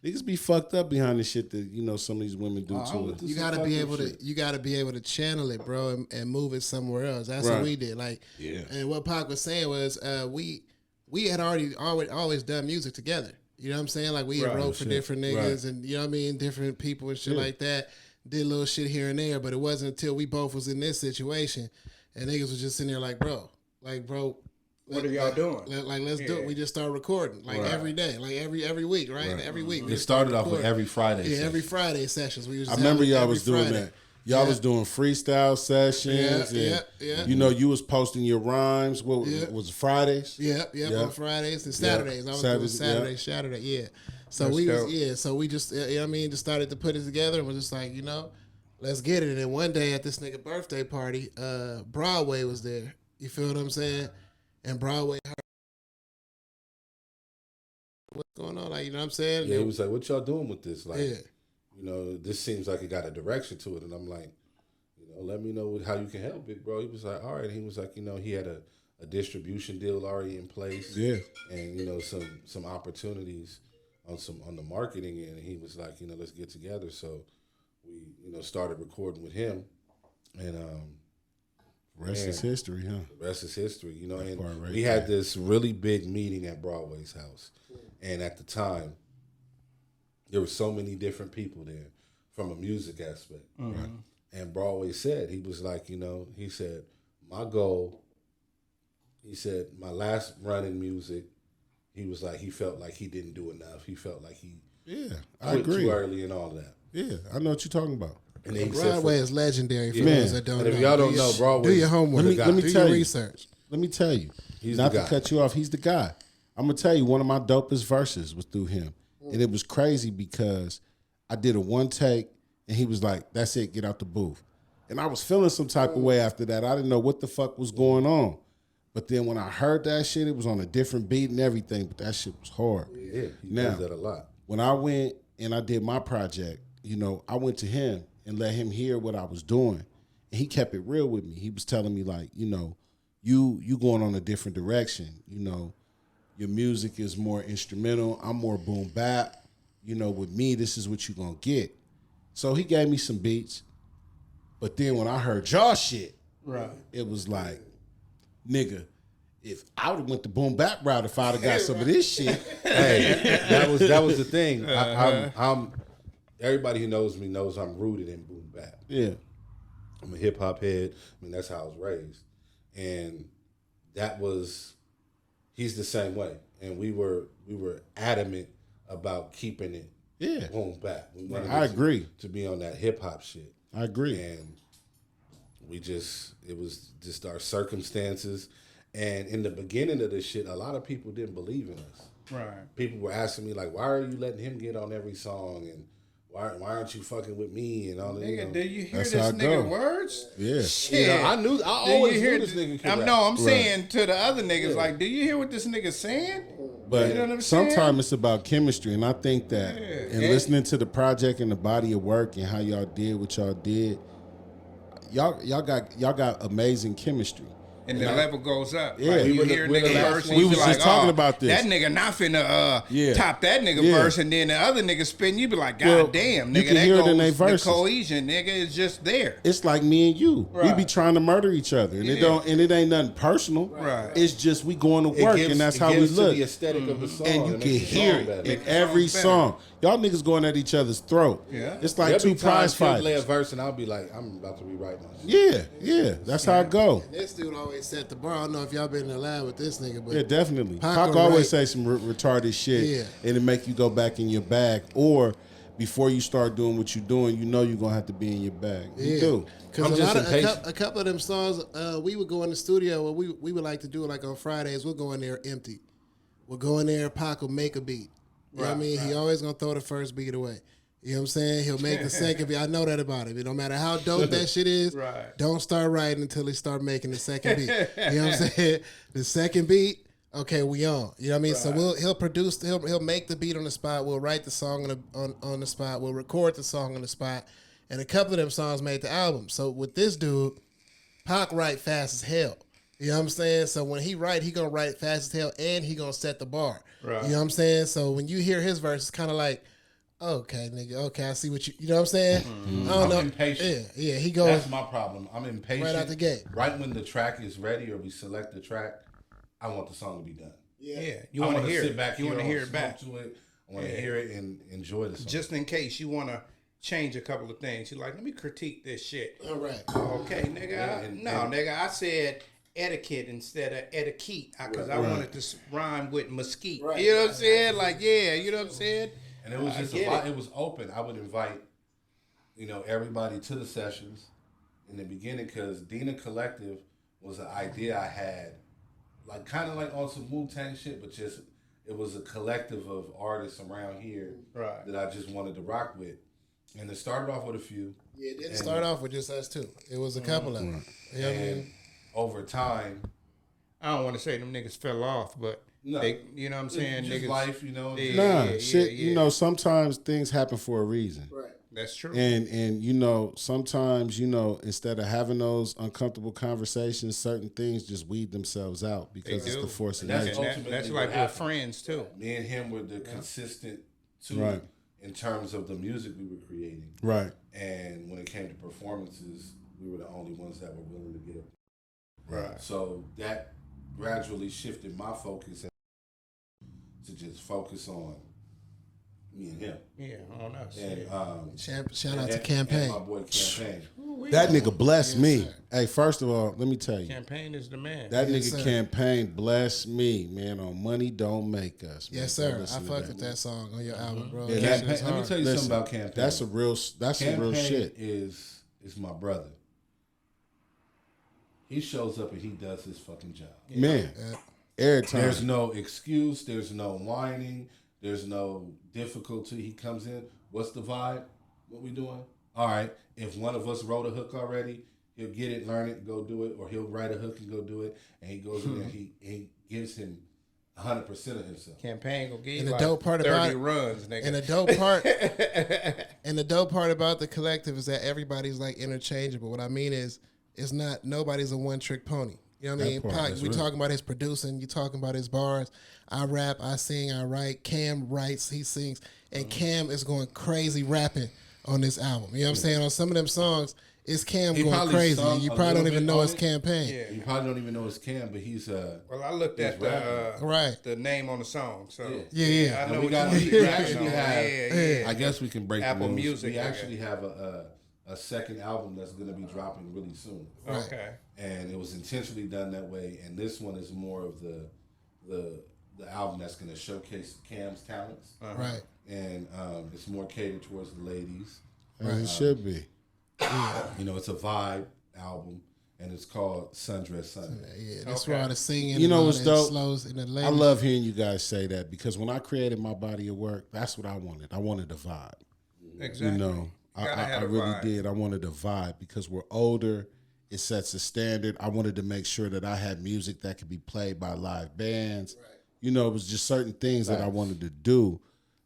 Niggas be fucked up behind the shit that, you know, some of these women do to it. You gotta be able to. You gotta be able to channel it, bro, and move it somewhere else. That's Right. what we did. Like, and what Pac was saying was, we had always done music together. You know what I'm saying? Like we had wrote for different niggas, and you know what I mean, different people and shit like that. Did a little shit here and there, but it wasn't until we both was in this situation, and niggas was just sitting there like, bro. What are y'all doing? Let's do it. We just started recording every day, like every week, right? Every week. It started off with every Friday. Yeah, session. every Friday sessions. We was I remember y'all every was doing Friday. that. Y'all was doing freestyle sessions. Yeah, and, yeah. You know, you was posting your rhymes. What was it, Fridays? Yep, on Fridays and Saturdays. I was doing Saturday, yeah. So That's we dope. was, so we just, you know what I mean, just started to put it together and was just like, you know, let's get it. And then one day at this nigga birthday party, Broadway was there. You feel what I'm saying? And Broadway heard what's going on, like, you know what I'm saying? Yeah, he was like, "What y'all doing with this? Like, Yeah. you know, this seems like it got a direction to it." And I'm like, "You know, let me know how you can help it, bro." He was like, "All right." And he was like, "You know, he had a distribution deal already in place, Yeah. and you know, some opportunities on the marketing end." And he was like, "You know, let's get together." So we, you know, started recording with him, and Rest is history, huh? the rest is history, you know. And part right we had this really big meeting at Broadway's house, and at the time, there were so many different people there from a music aspect. And Broadway said, he was like, you know, he said, my goal, he said, my last run in music, he was like, he felt like he didn't do enough. He felt like he I quit agree. too early and all that. Yeah, I know what you're talking about. And then he said, Broadway is legendary for Yeah. those that don't And know. if y'all don't know, Broadway, do your homework. Let me do tell your you. research. Let me tell you. He's Not the to guy. cut you off, he's the guy. I'm gonna tell you, one of my dopest verses was through him. And it was crazy because I did a one take and he was like, that's it, get out the booth. And I was feeling some type of way after that. I didn't know what the fuck was going on. But then when I heard that shit, it was on a different beat and everything, but that shit was hard. Yeah, he Now, does that a lot. When I went and I did my project, you know, I went to him and let him hear what I was doing. And he kept it real with me. He was telling me like, you know, you going on a different direction. You know, your music is more instrumental. I'm more boom bap. You know, with me, this is what you're going to get. So he gave me some beats. But then when I heard y'all shit, Right. it was like, nigga, if I would have went the boom bap route, if I'd have got some of this shit. Hey, that was the thing. I'm everybody who knows me knows I'm rooted in boom bap. Yeah. I'm a hip hop head. I mean, that's how I was raised, and he's the same way. And we were adamant about keeping it boom bap. We wanted I it agree to be on that hip hop shit. I agree. And it was just our circumstances. And in the beginning of this shit, a lot of people didn't believe in us. Right. People were asking me like, why are you letting him get on every song? And why aren't you fucking with me and all that? Nigga, do you hear That's this how it nigga go. words? Yeah. Shit. You know, I always knew this nigga could rap. I'm saying to the other niggas, like, do you hear what this nigga's saying? But You know what I'm saying? sometimes it's about chemistry, and I think that in listening to the project and the body of work and how y'all did what y'all did, y'all got amazing chemistry. And the level goes up. Yeah. Like, We you were the- hear a we're the nigga last verse, ones. and We you was be just like, talking oh, about this. That nigga not finna Yeah. top that nigga Yeah. verse, and then the other nigga spin. You be like, God Well, damn, you nigga, can that hear it goes, in they the verses. cohesion, nigga, is just there. It's like me and you. We Right. be trying to murder each other, and it ain't nothing personal. Right. It's just we going to It work, gives- and that's it how we gives to look. the aesthetic of the song, And you it can makes the hear song it better. in every better. song. Y'all niggas going at each other's throat. Yeah. It's like There'll two be times prize he'll lay a fighters. verse and I'll be like, I'm about to rewrite my shit. Yeah. That's how it go. This dude always set the bar. I don't know if y'all been in the lab with this nigga, but Yeah, definitely. Paco Paco always right. say some retarded shit, Yeah. and it make you go back in your bag. Or before you start doing what you're doing, you know you're gonna have to be in your bag. You do. Because I'm a just lot of impatient. a couple of them songs, we would go in the studio. What we would like to do, like on Fridays, we'll go in there empty. We'll go in there, Paco make a beat. You know what I mean? He always gonna throw the first beat away. You know what I'm saying? He'll make the second beat. I know that about him. It don't matter how dope that shit is. Right. Don't start writing until he start making the second beat. You know what I'm saying? The second beat, okay, we on. You know what I mean? So he'll make the beat on the spot. We'll write the song on the spot. We'll record the song on the spot. And a couple of them songs made the album. So with this dude, Pac write fast as hell. You know what I'm saying? So when he write, he gonna write fast as hell, and he gonna set the bar. Right. You know what I'm saying? So when you hear his verse, it's kind of like, okay, nigga, okay, I see what you know what I'm saying? I don't know. I'm impatient. Yeah, he goes. That's my problem. I'm impatient. Right out the gate. Right when the track is ready or we select the track, I want the song to be done. Yeah. You I want to wanna hear sit it. back You here, want to I hear wanna it back. smoke to it. I want to hear it and enjoy the song. Just in case you want to change a couple of things. You're like, let me critique this shit. All right. Okay, nigga. Nigga, I said etiquette instead of etiquette because I wanted to rhyme with mesquite. Right. You know what I'm saying? Like, yeah, you know what I'm saying? And it was just a lot. It was open. I would invite, everybody to the sessions in the beginning because Dena Collective was an idea I had, like kind of like on some Wu-Tang shit, but just it was a collective of artists around here that I just wanted to rock with. And it started off with a few. Yeah, it didn't start off with just us two. It was a couple of them. You know what I mean? Over time, I don't want to say them niggas fell off, but No. they, you know what I'm saying? just Niggas, life, Yeah, Shit. yeah. You know, sometimes things happen for a reason. Right. That's true. And sometimes instead of having those uncomfortable conversations, certain things just weed themselves out because it's the force of And nature. ultimately That's what like we're happened. friends too. Me and him were the consistent two Right. in terms of the music we were creating. Right. And when it came to performances, we were the only ones that were willing to get up. Right. So that gradually shifted my focus to just focus on Me and him. Yeah, on us. And Shout out to and Campaign. my boy Campaign. That nigga blessed me. Hey, first of all, let me tell you. Campaign is the man. That Yes, nigga sir. Campaign blessed me, man, on Money Don't Make Us. Man. Yes, Go sir. I listen to fucked with that song on your album, bro. Yeah, That shit is Campaign, let me hard. tell you Listen, something about Campaign. That's some real Campaign shit. is my brother. He shows up and he does his fucking job. Man, every time. There's no excuse. There's no whining. There's no difficulty. He comes in. What's the vibe? What we doing? All right. If one of us wrote a hook already, he'll get it, learn it, go do it, or he'll write a hook and go do it. And he goes in there. He gives him 100% of himself. Campaign will give you And the like dope part 30 about it- runs, nigga. And the dope part about the collective is that everybody's like interchangeable. What I mean is, it's not nobody's a one trick pony. You know what I mean? That part, Pac, that's we real. talking about his producing. You talking about his bars. I rap, I sing, I write. Cam writes, he sings, and Cam is going crazy rapping on this album. You know what I'm saying? On some of them songs, it's Cam He going probably crazy. sung And you a probably don't little even bit know on it's it. Campaign. Yeah. You probably don't even know it's Cam, but he's Well, I looked at Right. the name on the song, so Yeah. I And know we what got. you We rapping actually on. have. Yeah. I guess we can break Apple the news. Music, We nigga. actually have a second album that's going to be dropping really soon. Okay. And it was intentionally done that way. And this one is more of the album that's going to showcase Cam's talents. Right. And it's more catered towards the ladies. As it should be. You know, it's a vibe album, and it's called Sundress Sunday. Yeah, that's where all the singing You know and all what's that dope? slows in the ladies. I love hearing you guys say that because when I created my body of work, that's what I wanted. I wanted a vibe. Exactly. You know, Gotta I have a really vibe. did. I wanted a vibe because we're older. It sets a standard. I wanted to make sure that I had music that could be played by live bands. Right. You know, it was just certain things that I wanted to do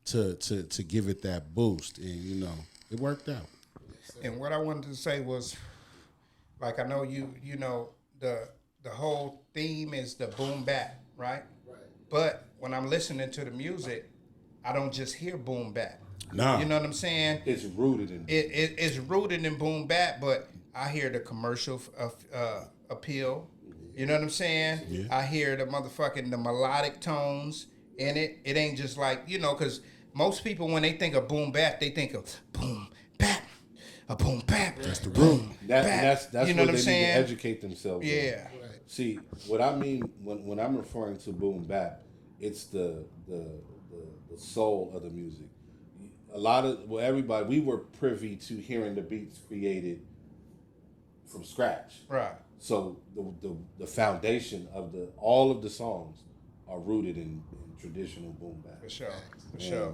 to give it that boost, and you know, it worked out. And what I wanted to say was, like, I know you know, the whole theme is the boom bap, right? Right. But when I'm listening to the music, I don't just hear boom bap. Nah. You know what I'm saying? It's rooted in. It's rooted in boom bap, but I hear the commercial appeal. You know what I'm saying? Yeah. I hear the melodic tones in it. It ain't just like, you know, because most people, when they think of boom bap, they think of boom bap, a boom bap. That's the root. That's you know what what I'm they saying? need to educate themselves on. Yeah. See, what I mean when I'm referring to boom bap, it's the soul of the music. Everybody, we were privy to hearing the beats created from scratch. Right. So the foundation of all of the songs are rooted in traditional boom bap. For sure. For sure.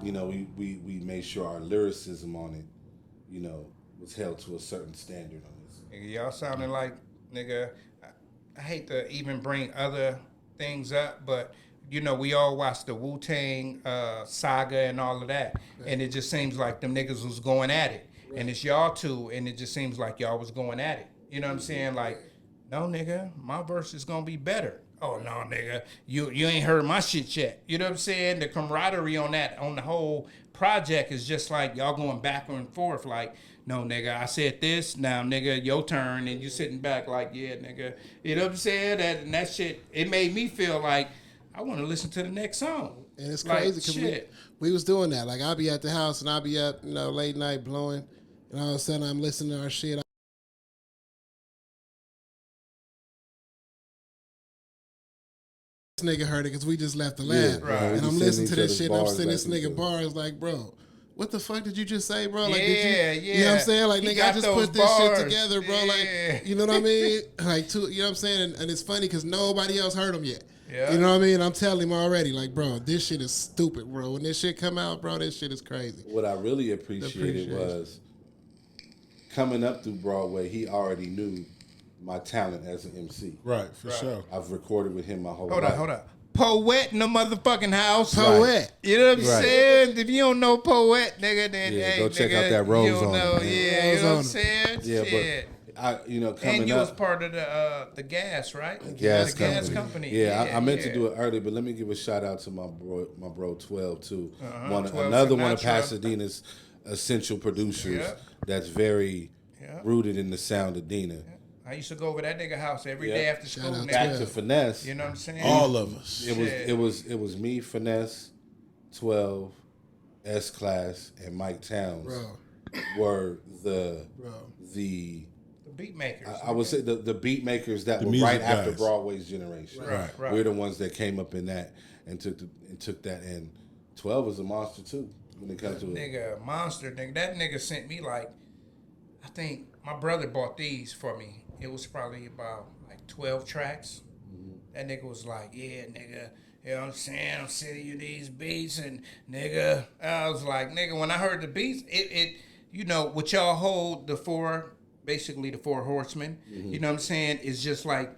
You know, we made sure our lyricism on it, you know, was held to a certain standard on this. Nigga, y'all sounding like, nigga, I hate to even bring other things up, but, you know, we all watched the Wu-Tang saga and all of that, and it just seems like them niggas was going at it. And it's y'all too, and it just seems like y'all was going at it. You know what I'm saying? Like, no, nigga, my verse is gonna be better. Oh, no, nigga, you ain't heard my shit yet. You know what I'm saying? The camaraderie on the whole project is just like y'all going back and forth. Like, no, nigga, I said this, now, nigga, your turn, and you sitting back like, yeah, nigga. You know what I'm saying? That shit, it made me feel like I want to listen to the next song. And it's Like, crazy because shit. we was doing that. Like, I'll be at the house and I'll be up, you know, late night blowing, and all of a sudden I'm listening to our shit. This nigga heard it because we just left the lab. right. And We I'm just listening sending to each this other's shit and I'm bars sending this back and nigga forth. bars like, bro, what the fuck did you just say, bro? Like, Yeah, did you, you know what yeah. I'm saying? Like, He nigga, I got just those put this bars. shit together, bro. Yeah. Like, you know what I mean? Like, you know what I'm saying? And it's funny because nobody else heard him yet. Yeah. You know what I mean? I'm telling him already, like, bro, this shit is stupid, bro. When this shit come out, bro, this shit is crazy. What I really appreciated was coming up through Broadway, he already knew my talent as an MC. Right, for sure. I've recorded with him my whole Hold life. on. Poet in the motherfucking house. Poet. You know what I'm Right. saying? If you don't know Poet, nigga, then Yeah, hey, go check nigga, out that you Rose don't on know. it, man. Yeah, you know what I'm Rose on it. saying? Yeah, Shit. but coming And you up, was part of the gas, right? gas the gas company. company. Yeah, I meant to do it early, but let me give a shout out to my bro 12 too. 12 Another one of Sinatra. Pasadena's essential producers Yeah. that's very Yeah. rooted in the sound of Dena. I used to go over that nigga house every Yeah. day after school. out Nigga. Back to Finesse. You know what I'm saying? All of us. It was me, Finesse, 12, S-Class and Mike Towns were the beat makers. I would say the beat makers that were music right after guys. Broadway's generation. Right. We're the ones that came up in that and took that. And 12 is a monster too when it comes to it. Nigga, monster nigga. That nigga sent me like, I think my brother bought these for me. It was probably about like 12 tracks. That nigga was like, yeah, nigga. You know what I'm saying? I'm sending you these beats, and nigga, I was like, nigga, when I heard the beats, it you know, what y'all hold basically the four horsemen, you know what I'm saying, it's just like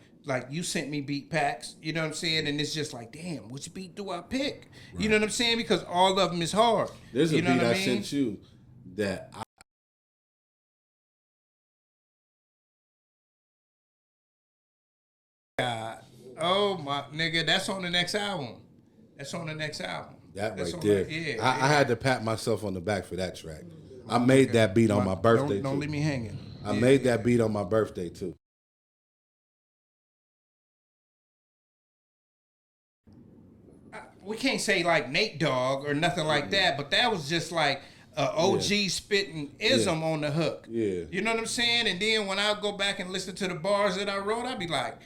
you sent me beat packs, you know what I'm saying, and it's just like, damn, which beat do I pick? Right. You know what I'm saying? Because all of them is hard. There's a you know beat what I mean? sent you that Oh my nigga, that's on the next album. That That's right on there. the- yeah, I had to pat myself on the back for that track. I made that beat on my birthday Don't too. leave me hanging. I made that beat on my birthday too. We can't say like Nate Dogg or nothing like that, but that was just like a OG spitting ism on the hook. Yeah. You know what I'm saying? And then when I go back and listen to the bars that I wrote, I'd be like,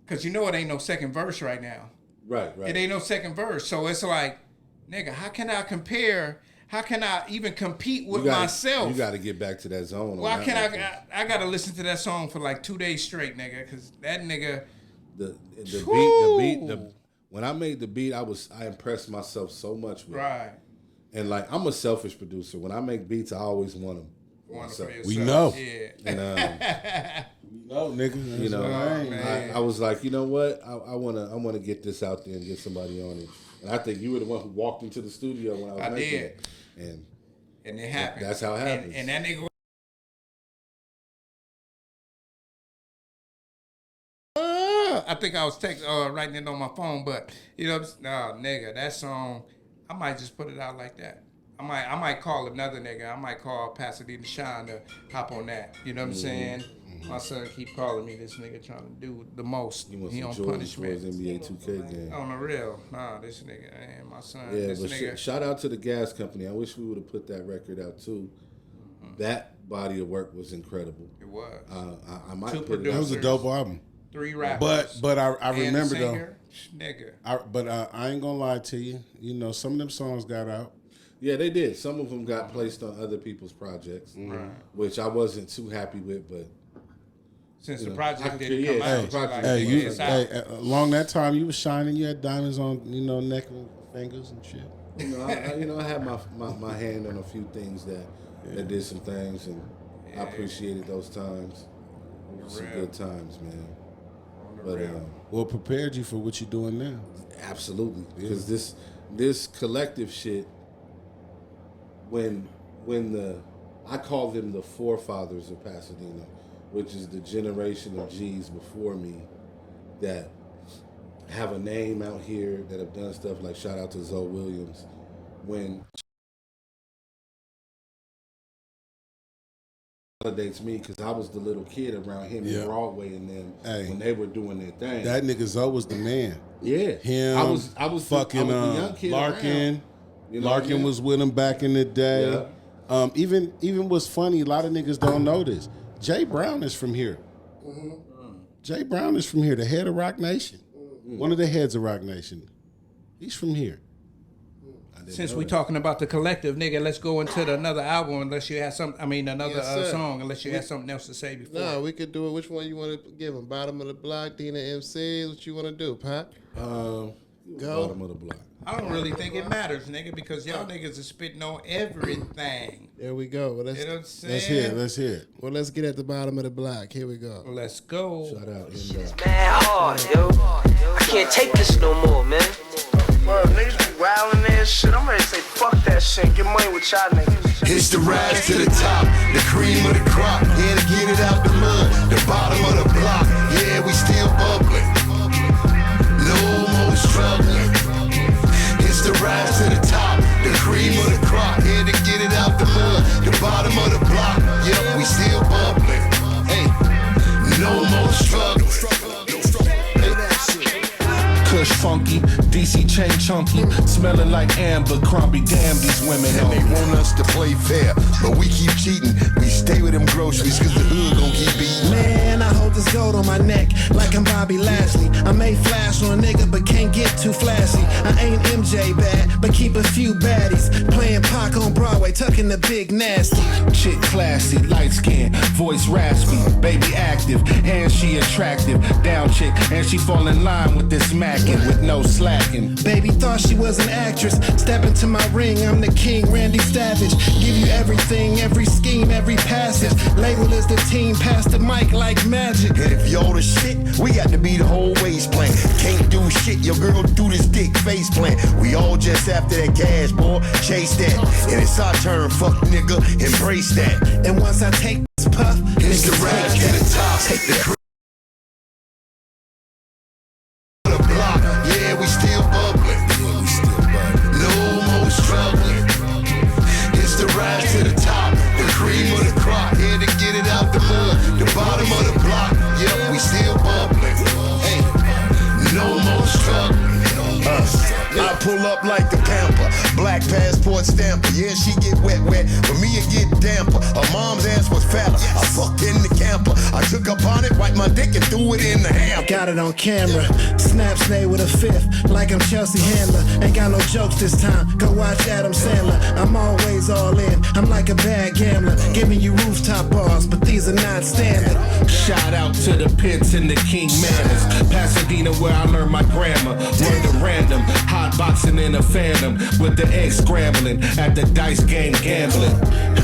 because you know it ain't no second verse right now. Right. It ain't no second verse. So it's like, nigga, how can I compare? How can I even compete with myself? You got to get back to that zone. Why can't I got to listen to that song for like 2 days straight, nigga, because that nigga. The beat. When I made the beat, I impressed myself so much with it. Right. And like, I'm a selfish producer. When I make beats, I always want them. We know. Yeah. And No, nigga. you know, man. I was like, you know what? I wanna get this out there and get somebody on it. And I think you were the one who walked into the studio when I was making it. And it happened. That's how it happens. And that nigga. I think I was writing it on my phone, but you know, nigga, that song, I might just put it out like that. I might call another nigga. I might call Pasadena Shine to hop on that. You know what I'm saying? My son keep calling me this nigga trying to do the most. He on punishment. NBA 2K game. On the real, this nigga, man, my son. Yeah, this but nigga. shout out to the gas company. I wish we would have put that record out too. That body of work was incredible. It was. I might Two put it That out. was a dope album. 3 rappers. But I and remember a singer, nigga. I ain't gonna lie to you. You know, some of them songs got out. Yeah, they did. Some of them got placed on other people's projects, which I wasn't too happy with. But Since the know, project didn't come yeah, out, the project- like, it's out. Along that time you was shining. You had diamonds on, neck and fingers and shit. I had my hand on a few things that did some things, and I appreciated those times. It was some good times, man. But What prepared you for what you're doing now? absolutely, because this collective shit. When I call them the forefathers of Pasadena, which is the generation of G's before me that have a name out here, that have done stuff like shout out to Zoe Williams. When validates me because I was the little kid around him in Broadway and them when they were doing their thing. That nigga Zoe was the man. Yeah, Him. I was fucking the young kid Larkin. around. You know what I Larkin mean? was with him back in the day. Yeah. Even what's funny, a lot of niggas don't know this. Jay Brown is from here. Jay Brown is from here, the head of Rock Nation. One of the heads of Rock Nation. He's from here. Since we talking about the collective, nigga, let's go into another album unless you have another song, unless you have something else to say before. No, we could do it. Which one you want to give them? Bottom of the block, Dena MC. What you want to do, Pat? Go. Bottom of the block. I don't really think it matters, nigga, because y'all niggas are spitting on everything. There we go. Well, You know what I'm saying? Let's hear it. Well, let's get at the bottom of the block. Here we go. Let's go. Shout out. Mad hard, yo. I can't take this no more, man. Well, niggas be wildin' and shit. I'm ready to say fuck that shit. Get money with y'all niggas. It's the rise to the top, the cream of the crop. Yeah, to get it out the mud, the bottom of the block. Yeah, we still bubbling. No more struggling. It's the rise to the top, the cream of the crop. Yeah, to get it out the mud, the bottom of the block. Yeah, we still bubbling. Hey, no more struggling. Kush funky, DC chain chunky, smelling like amber. Crombie, damn these women. And they want us to play fair, but we keep cheating. We stay with them groceries cause the hood gon' keep eating. Man, I hold this gold on my neck like I'm Bobby Lashley. I may flash on a nigga, but can't get too flashy. I ain't MJ bad, but keep a few baddies. Playing Paco on Broadway, tucking the big nasty. Chick classy, light skin, voice raspy, baby active, and she attractive. Down chick, and she fall in line with this smacking with no slacking. Baby thought she was an actress. Step into my ring, I'm the king, Randy Savage. Give you everything, every scheme, every passage. Label is the team, pass the mic like magic. And if y'all the shit, we got to be the whole waist plan. Can't do shit, your girl do this dick face plant. We all just after that cash, boy, chase that. And it's our turn, fuck nigga, embrace that. And once I take this puff, it's the rise to the top. Take the block, yeah, we still bubbling. No more struggling. It's the rise to the top, the cream of the crop. Here to get it out the mud, the bottom of the block. Yep, we still bubbling. Hey, no more struggling. I pull up like the Pamper, black passport stamper. Yeah, she get wet, but me it get damper. Her mom's ass was fatter. I fucked in the camper. I took up on it, wiped my dick and threw it in the hamper. Got it on camera, snap snake with a fifth, like I'm Chelsea Handler. Ain't got no jokes this time, go watch Adam Sandler. I'm always all in, I'm like a bad gambler. Giving you rooftop bars, but these are not standard. Shout out to the pits and the King Manners. Pasadena where I learned my grammar. Word to random, hot boxing in a phantom. With the eggs scrambling, at the dice game gambling.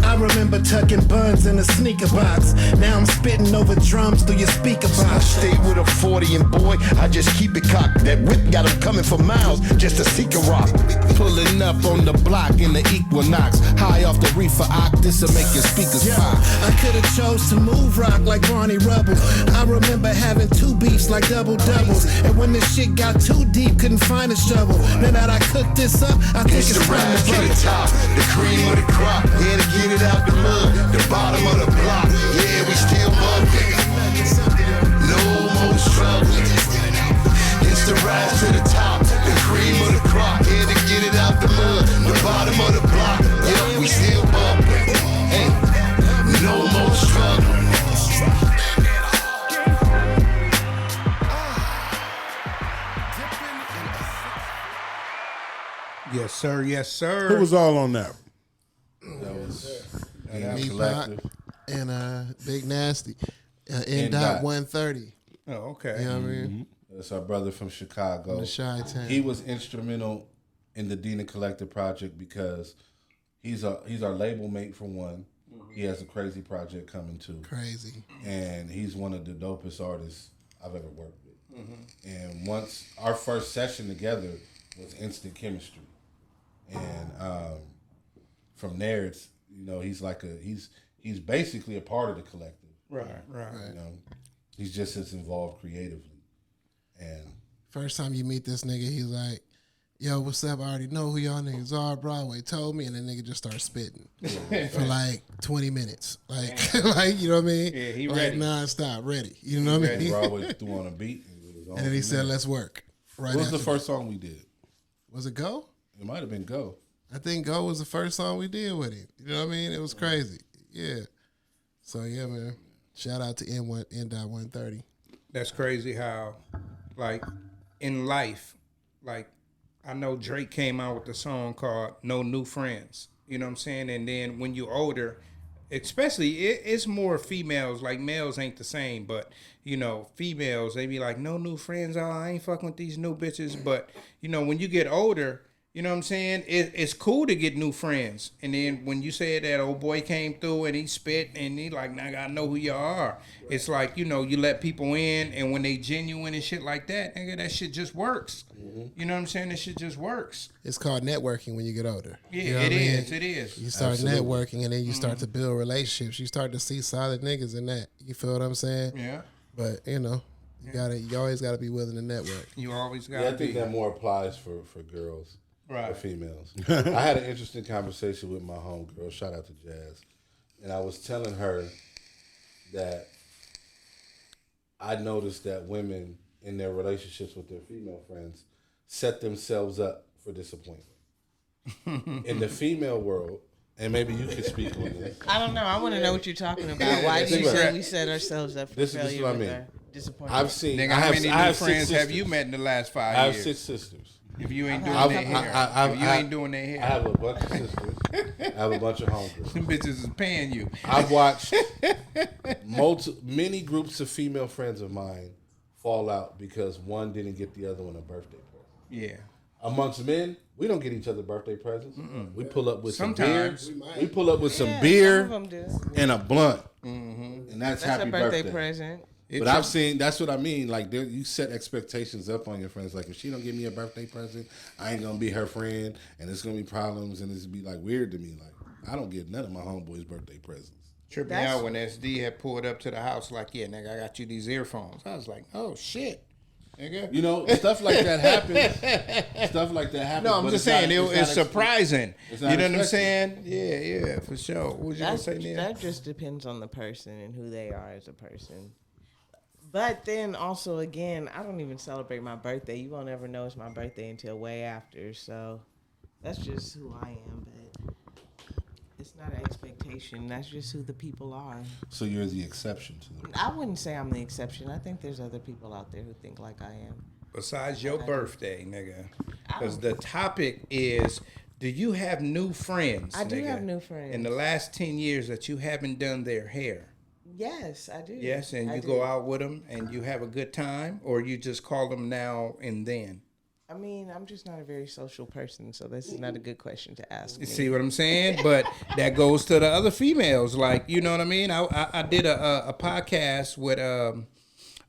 I remember tucking buns in a sneaker box. Now I'm spitting over drums through your speaker box. I stay with a 40 and boy, I just keep it cocked. That whip got him coming for miles just to seek a rock. Pulling up on the block in the Equinox. High off the reefer oct, this'll make your speakers pop. I could've chose to move rock like Barney Rubble. I remember having two beefs like double doubles. And when this shit got too deep, couldn't find a shovel. Now that I cooked this up, I think it's the rise to the top, the cream of the crop. Here to get it out the mud, the bottom of the block. Yeah, we still bubbling. No more struggling. It's the rise to the top, the cream of the crop. Here to get it out the mud, the bottom of the block. Yeah, we still bubbling. Hey, no more struggling. Yes, sir. Yes, sir. Who was all on that? That was Me, Dena Collective. and Big Nasty. N. Dot 130. Oh, okay. You know what I mean? That's our brother from Chicago. The Chi-Town. He was instrumental in the Dena Collective project because he's our label mate for one. He has a crazy project coming too. Crazy. And he's one of the dopest artists I've ever worked with. And once our first session together was instant chemistry. And from there, it's he's like he's basically a part of the collective. Right. You know, he's just as involved creatively. And first time you meet this nigga, he's like, "Yo, what's up? I already know who y'all niggas are. Broadway told me," and then nigga just starts spitting for like 20 minutes, like you know what I mean? Yeah, he like ready. Non-stop, ready. You know what I mean? Broadway threw on a beat, and then he said, "Let's work." Right. What was the after first song we did? Was it Go? It might have been Go. I think Go was the first song we did with him. You know what I mean? It was crazy. Yeah. So yeah, man. Shout out to N. Dot 130. That's crazy how, like, in life, like, I know Drake came out with a song called No New Friends. You know what I'm saying? And then when you're older, especially, it's more females. Like, males ain't the same, but, females, they be like, no new friends. Oh, I ain't fucking with these new bitches. But, when you get older, you know what I'm saying? It's cool to get new friends. And then when you said that old boy came through and he spit and he like, now I know who y'all are. It's like, you let people in, and when they genuine and shit like that, nigga, that shit just works. You know what I'm saying? That shit just works. It's called networking when you get older. Yeah, you know it is. It is. You start Absolutely. networking, and then you start to build relationships. You start to see solid niggas in that. You feel what I'm saying? Yeah. But you always gotta be willing to network. You always got Yeah, to I think be. that more applies for girls. Right. For females. I had an interesting conversation with my homegirl. Shout out to Jazz. And I was telling her that I noticed that women in their relationships with their female friends set themselves up for disappointment. In the female world, and maybe you could speak on this. I don't know. I want to know what you're talking about. Why do you say we set ourselves up for This is failure what I with mean. our disappointment? I've seen. Nigga, I how have, many I new have 6 friends have sisters. you met in the last 5 I years? have 6 sisters. If you ain't doing I've- their hair. I've- If you ain't doing their I hair. have a bunch of sisters. I have a bunch of homegirls. Them bitches is paying you. I've watched many groups of female friends of mine fall out because one didn't get the other one a birthday present. Yeah. Amongst men, we don't get each other birthday presents. We pull up with Sometimes. some beer. We pull up with some Some beer of them do. and a blunt, and that's That's happy a birthday present. But I've seen, that's what I mean. Like, you set expectations up on your friends. Like, if she don't give me a birthday present, I ain't gonna be her friend, and it's gonna be problems, and it's be like weird to me. Like, I don't get none of my homeboys' birthday presents. Tripped me out when SD had pulled up to the house like, yeah, nigga, I got you these earphones. I was like, oh shit, nigga. You know, stuff like that happens. Stuff like that happens. No, I'm but just it's saying not- it's not surprising. it's You not know what I'm expected. saying? Yeah, for sure. What was you gonna say, Neil? That just depends on the person and who they are as a person. But then also, again, I don't even celebrate my birthday. You won't ever know it's my birthday until way after. So that's just who I am. But it's not an expectation. That's just who the people are. So you're the exception to them. I wouldn't say I'm the exception. I think there's other people out there who think like I am. Besides your birthday, nigga. Because the topic is, do you have new friends? I do nigga, have new friends. in the last 10 years that you haven't done their hair. Yes, I do. Yes, and I you do. go out with them and you have a good time, or you just call them now and then? I mean, I'm just not a very social person, so this is not a good question to ask You me. see what I'm saying? But that goes to the other females. Like, you know what I mean? I did a podcast with,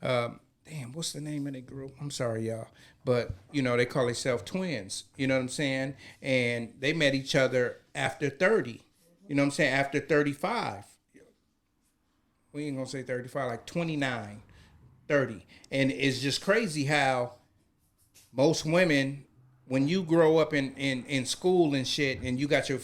damn, what's the name of the group? I'm sorry, y'all. But, you know, they call themselves twins. You know what I'm saying? And they met each other after 30. You know what I'm saying? After 35. We ain't going to say 35, like 29, 30. And it's just crazy how most women, when you grow up in school and shit, and you got your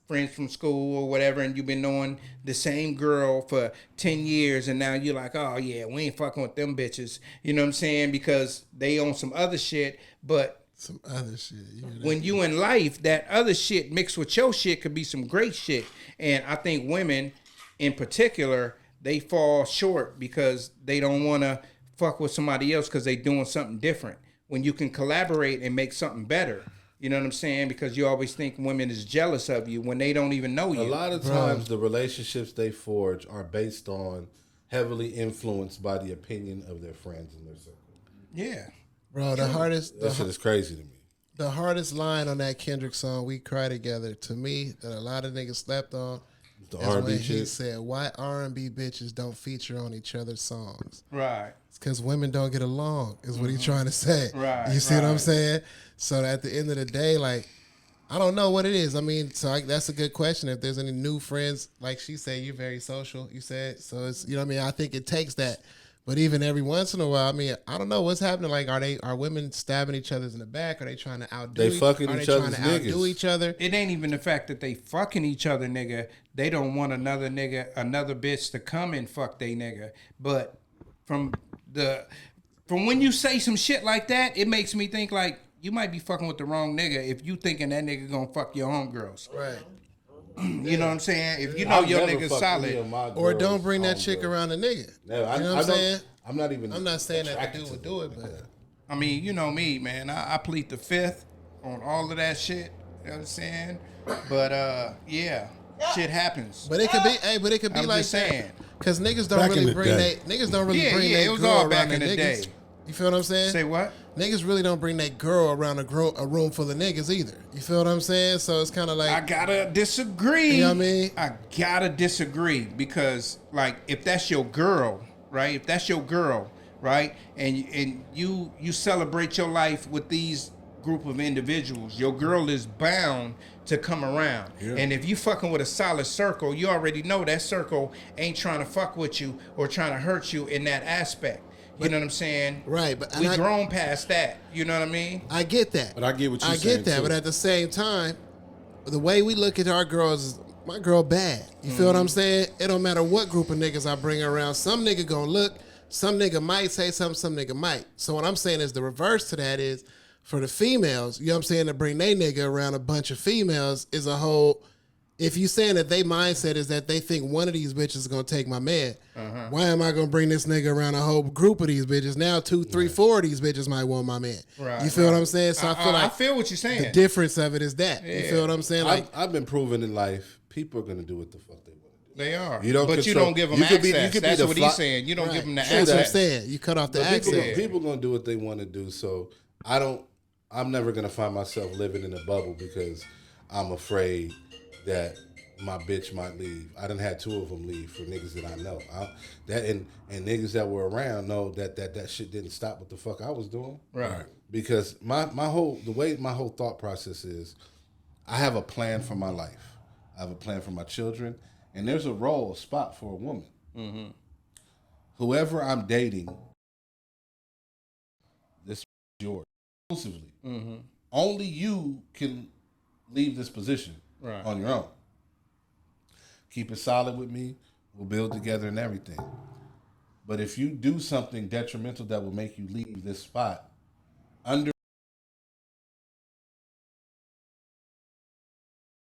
friends from school or whatever, and you've been knowing the same girl for 10 years, and now you're like, oh yeah, we ain't fucking with them bitches. You know what I'm saying? Because they own some other shit, but some other shit. When you in life, that other shit mixed with your shit could be some great shit. And I think women in particular, they fall short because they don't want to fuck with somebody else because they doing something different. When you can collaborate and make something better, you know what I'm saying? Because you always think women is jealous of you when they don't even know you. A lot of times, the relationships they forge are based on heavily influenced by the opinion of their friends in their circle. Yeah, bro. The hardest. That shit is crazy to me. The hardest line on that Kendrick song, "We Cry Together," to me, that a lot of niggas slept on. The is R&B when he shit. said, "Why R&B bitches don't feature on each other's songs?" Right. It's because women don't get along. Is what he's trying to say. Right, You see what I'm right. saying? So at the end of the day, like, I don't know what it is. I mean, that's a good question. If there's any new friends, like she said, you're very social. You said so. It's, you know what I mean. I think it takes that. But even every once in a while, I mean, I don't know what's happening. Like, are women stabbing each other in the back? Are they trying to outdo? They fucking are each they other's trying to outdo niggas. each other? It ain't even the fact that they fucking each other, nigga. They don't want another nigga, another bitch to come and fuck they nigga. But from when you say some shit like that, it makes me think like you might be fucking with the wrong nigga if you thinking that nigga gonna fuck your homegirls. Right. You know what I'm saying? If you know I've your never nigga's fucked any solid. of my Or girls' don't bring that homegirls. chick around a nigga. No, you know what I'm don't- saying? I'm not even. I'm not saying that the attracted dude would to do them it, like but that. I mean, you know me, man. I plead the fifth on all of that shit. You know what I'm saying? But yeah, shit happens. But it could be, hey, but it could be I'm like just saying. because niggas don't Back in really the bring day. niggas don't really Yeah, bring yeah, their it was girl all around back their in the niggas. day. You feel what I'm saying? Say what? Niggas really don't bring that girl around a room full of niggas either. You feel what I'm saying? So it's kind of like I gotta disagree. You know what I mean? I gotta disagree because, like, if that's your girl, right? If that's your girl, right, and you celebrate your life with these group of individuals, your girl is bound to come around. Yeah. And if you fucking with a solid circle, you already know that circle ain't trying to fuck with you or trying to hurt you in that aspect. You know what I'm saying? Right, but we and I- grown past that. You know what I mean? I get that. But I get what you're I saying, get that, too. but at the same time, the way we look at our girls is my girl bad. You feel what I'm saying? It don't matter what group of niggas I bring around. Some nigga gonna look, some nigga might say something, some nigga might. So what I'm saying is the reverse to that is for the females, you know what I'm saying, to bring they nigga around a bunch of females is a whole. If you saying that they mindset is that they think one of these bitches is gonna take my man, why am I gonna bring this nigga around a whole group of these bitches? Now 2, 3, 4 of these bitches might want my man. Right, you feel what I'm saying? So I feel what you're saying. The difference of it is that. You feel what I'm saying? Like I've been proven in life, people are gonna do what the fuck they want to do. They are. You don't but you control- don't give them you could access. be That's the what fly- he's saying. You don't give them the That's what I'm access. saying. You cut off the But access. people gonna do what they want to do. So I'm never gonna find myself living in a bubble because I'm afraid that my bitch might leave. I done had 2 of them leave for niggas that I know. And niggas that were around know that shit didn't stop what the fuck I was doing. Right. Because my whole thought process is, I have a plan for my life. I have a plan for my children, and there's a spot for a woman. Mm-hmm. Whoever I'm dating, this is yours exclusively. Mm-hmm. Only you can leave this position on your own. Keep it solid with me. We'll build together and everything. But if you do something detrimental that will make you leave this spot, under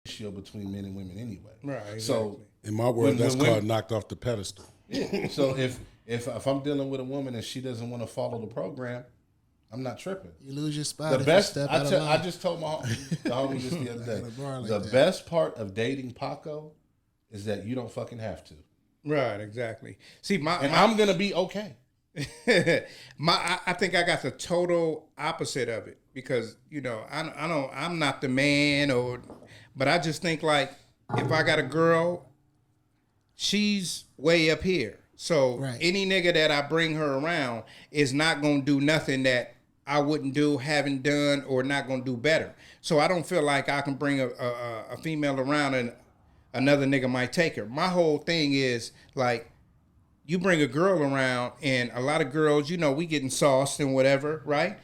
ratio between men and women anyway. Right. Exactly. So In my world, that's called knocked off the pedestal. yeah. So if I'm dealing with a woman and she doesn't want to follow the program, I'm not tripping. You lose your spot. The if best, you step out of line. I just told the homie just the other day. Like The that. best part of dating Paco is that you don't fucking have to. Right. Exactly. See, I'm gonna be okay. I think I got the total opposite of it because I'm not the man but I just think like if I got a girl, she's way up here. So any nigga that I bring her around is not gonna do nothing that I wouldn't do, haven't done, or not gonna do better. So I don't feel like I can bring a female around and another nigga might take her. My whole thing is like, you bring a girl around, and a lot of girls, we getting sauced and whatever, right?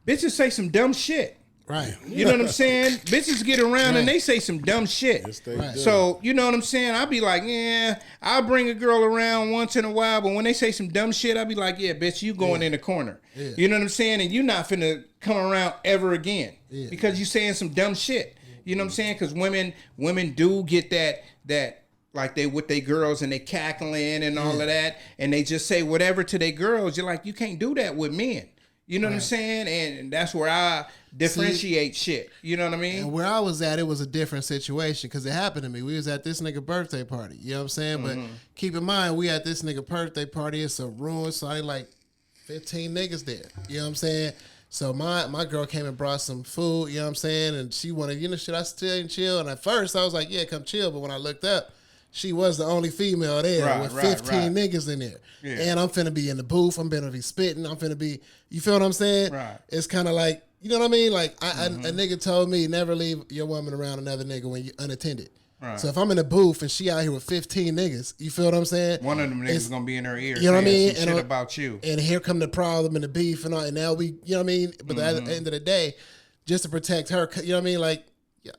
Bitches say some dumb shit. Right. You know what I'm saying? Bitches get around and they say some dumb shit. Yes, they do. So, you know what I'm saying? I'll be like, yeah, I'll bring a girl around once in a while, but when they say some dumb shit, I'll be like, yeah, bitch, you going in the corner. Yeah. You know what I'm saying? And you not finna come around ever again because you saying some dumb shit. You know what I'm saying? Because women do get that like they with their girls and they cackling and all of that, and they just say whatever to their girls. You're like, you can't do that with men. You know what I'm saying? And that's where I differentiate shit. You know what I mean? And where I was at, it was a different situation because it happened to me. We was at this nigga birthday party. You know what I'm saying? But keep in mind, we at this nigga birthday party. It's a room, so I like 15 niggas there. You know what I'm saying? So my girl came and brought some food, you know what I'm saying? And she wanted, should I stay and chill? And at first I was like, yeah, come chill. But when I looked up, she was the only female there with 15 niggas in there. Yeah. And I'm finna be in the booth. I'm finna be spitting. I'm finna be, you feel what I'm saying? Right. It's kind of like, you know what I mean? Like a nigga told me never leave your woman around another nigga when you unattended. Right. So if I'm in the booth and she out here with 15 niggas, you feel what I'm saying? One of them niggas is gonna be in her ear. You know what I mean? Some shit about you. And here come the problem and the beef and all. And now we, you know what I mean? But at the end of the day, just to protect her, you know what I mean? Like,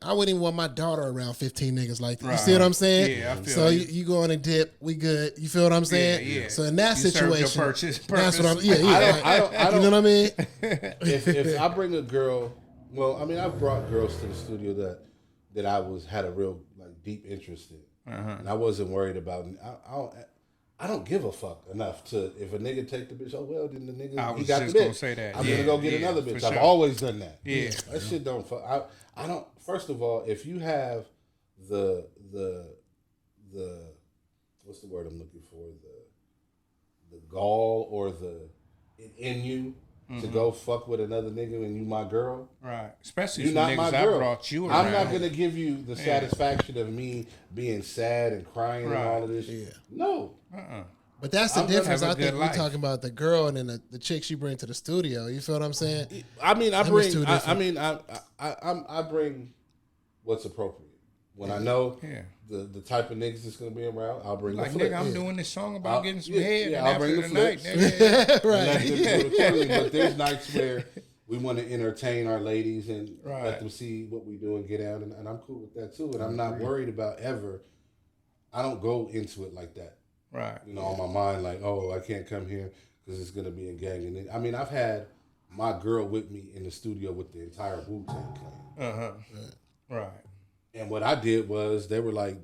I wouldn't even want my daughter around 15 niggas like that. You see what I'm saying? Yeah, I feel so you go in and dip, we good. You feel what I'm saying? Yeah. So in that situation, that's what I'm. Yeah. I don't, you know what I mean? If I bring a girl, well, I mean, I've brought girls to the studio that I had a real deep interest in, and I wasn't worried about. I don't give a fuck enough to if a nigga take the bitch. Oh well, then the nigga he got the bitch. Gonna say that. I'm gonna go get another bitch. I've always done that. Yeah, that shit don't fuck. I don't. First of all, if you have the what's the word I'm looking for, the gall or in you to go fuck with another nigga and you my girl, right? Especially you not my girl. I brought you around. I'm not gonna give you the satisfaction of me being sad and crying and all of this. Yeah. No. But that's the difference. I think we're talking about the girl and then the chick she bring to the studio. You feel what I'm saying? I mean, I bring what's appropriate. When I know the type of niggas that's gonna be around, I'll bring like the flick. Nigga, I'm doing this song about getting some head. Yeah, I'll bring the night. Right. But there's nights where we want to entertain our ladies and let them see what we do and get out, and I'm cool with that too. And I'm not worried about ever. I don't go into it like that. Right. On my mind, like, oh, I can't come here because it's gonna be a gang. And I mean, I've had my girl with me in the studio with the entire Wu-Tang Clan. Right. And what I did was they were like,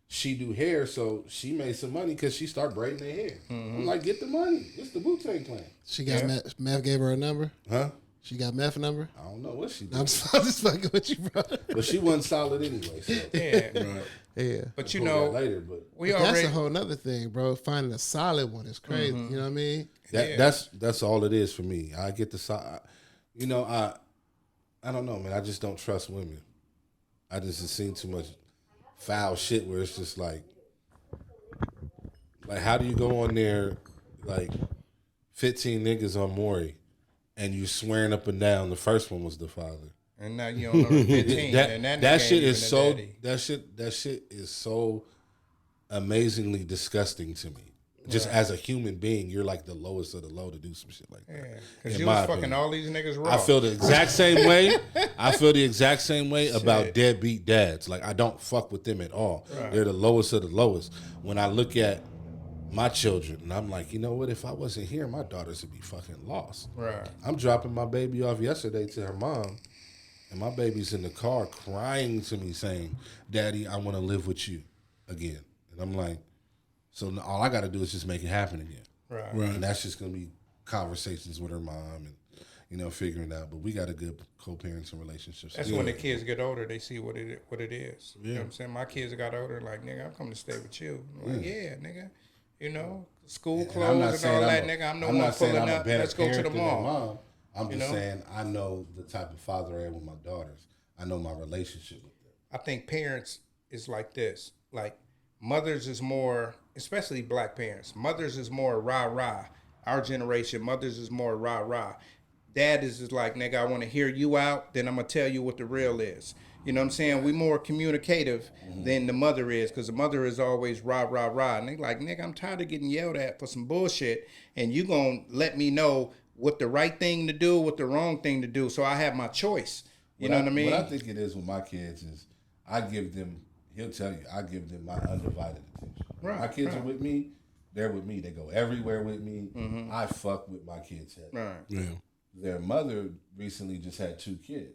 she do hair, so she made some money because she started braiding their hair. I'm like, get the money. It's the Wu-Tang Clan. She got Meth gave her a number? Huh? She got Meth number? I don't know what she did. I'm just fucking with you, bro. But she wasn't solid anyway. So. Yeah. Right. Yeah. But We'll pull that later, but that's a whole nother thing, bro. Finding a solid one is crazy. You know what I mean? That's all it is for me. I get the you know, I don't know, man. I just don't trust women. I just have seen too much foul shit where it's just like how do you go on there like 15 niggas on Maury and you swearing up and down the first one was the father. And now you on number 15. and that shit is so that shit is so amazingly disgusting to me. Just as a human being, you're like the lowest of the low to do some shit like that. Yeah, because you was fucking all these niggas raw. I feel the exact same way. I feel the exact same way about deadbeat dads. Like, I don't fuck with them at all. Right. They're the lowest of the lowest. When I look at my children, and I'm like, you know what? If I wasn't here, my daughters would be fucking lost. Right. I'm dropping my baby off yesterday to her mom, and my baby's in the car crying to me saying, Daddy, I want to live with you again. And I'm like, so all I got to do is just make it happen again. Right. And that's just going to be conversations with her mom and, you know, figuring it out. But we got a good co-parenting relationship. That's when the kids get older, they see what it is. You know what I'm saying? My kids got older, like, nigga, I'm coming to stay with you. I'm like, yeah, nigga. You know, school clothes and all that, nigga. I'm the one pulling up. Let's go to the mall. I'm just saying I know the type of father I am with my daughters. I know my relationship with them. I think parents is like this. Like, mothers is more, especially black parents, mothers is more rah-rah. Our generation, mothers is more rah-rah. Dad is just like, nigga, I want to hear you out, then I'm going to tell you what the real is. You know what I'm saying? We more communicative than the mother is, because the mother is always rah-rah-rah. And they like, nigga, I'm tired of getting yelled at for some bullshit, and you going to let me know what the right thing to do, what the wrong thing to do, so I have my choice. You know what I mean? What I think it is with my kids is I give them, he'll tell you, I give them my undivided attention. Right, my kids are with me, they're with me. They go everywhere with me. I fuck with my kids' head. Right. Yeah. Their mother recently just had 2 kids.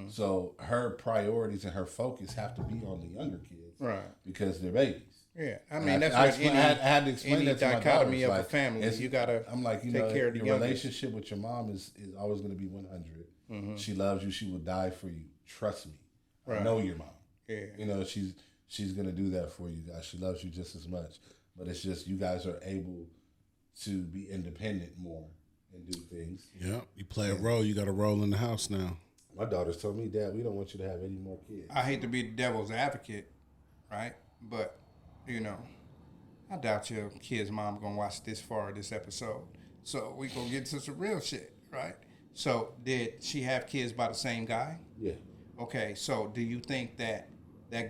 So her priorities and her focus have to be on the younger kids. Right. Because they're babies. Yeah. I And mean, that's I what had to explain any that to my dichotomy daughters. of Like, a family. You got to I'm like, you take know, care of the your youngest. relationship with your mom is always going to be 100. She loves you. She will die for you. Trust me. Right. I know your mom. Yeah. You know, she's going to do that for you guys. She loves you just as much. But it's just you guys are able to be independent more and do things. Yeah, you play a role. You got a role in the house now. My daughters told me, Dad, we don't want you to have any more kids. I hate to be the devil's advocate, right? But, you know, I doubt your kid's mom gonna watch this far of this episode. So we gonna get to some real shit, right? So did she have kids by the same guy? Yeah. Okay, so do you think that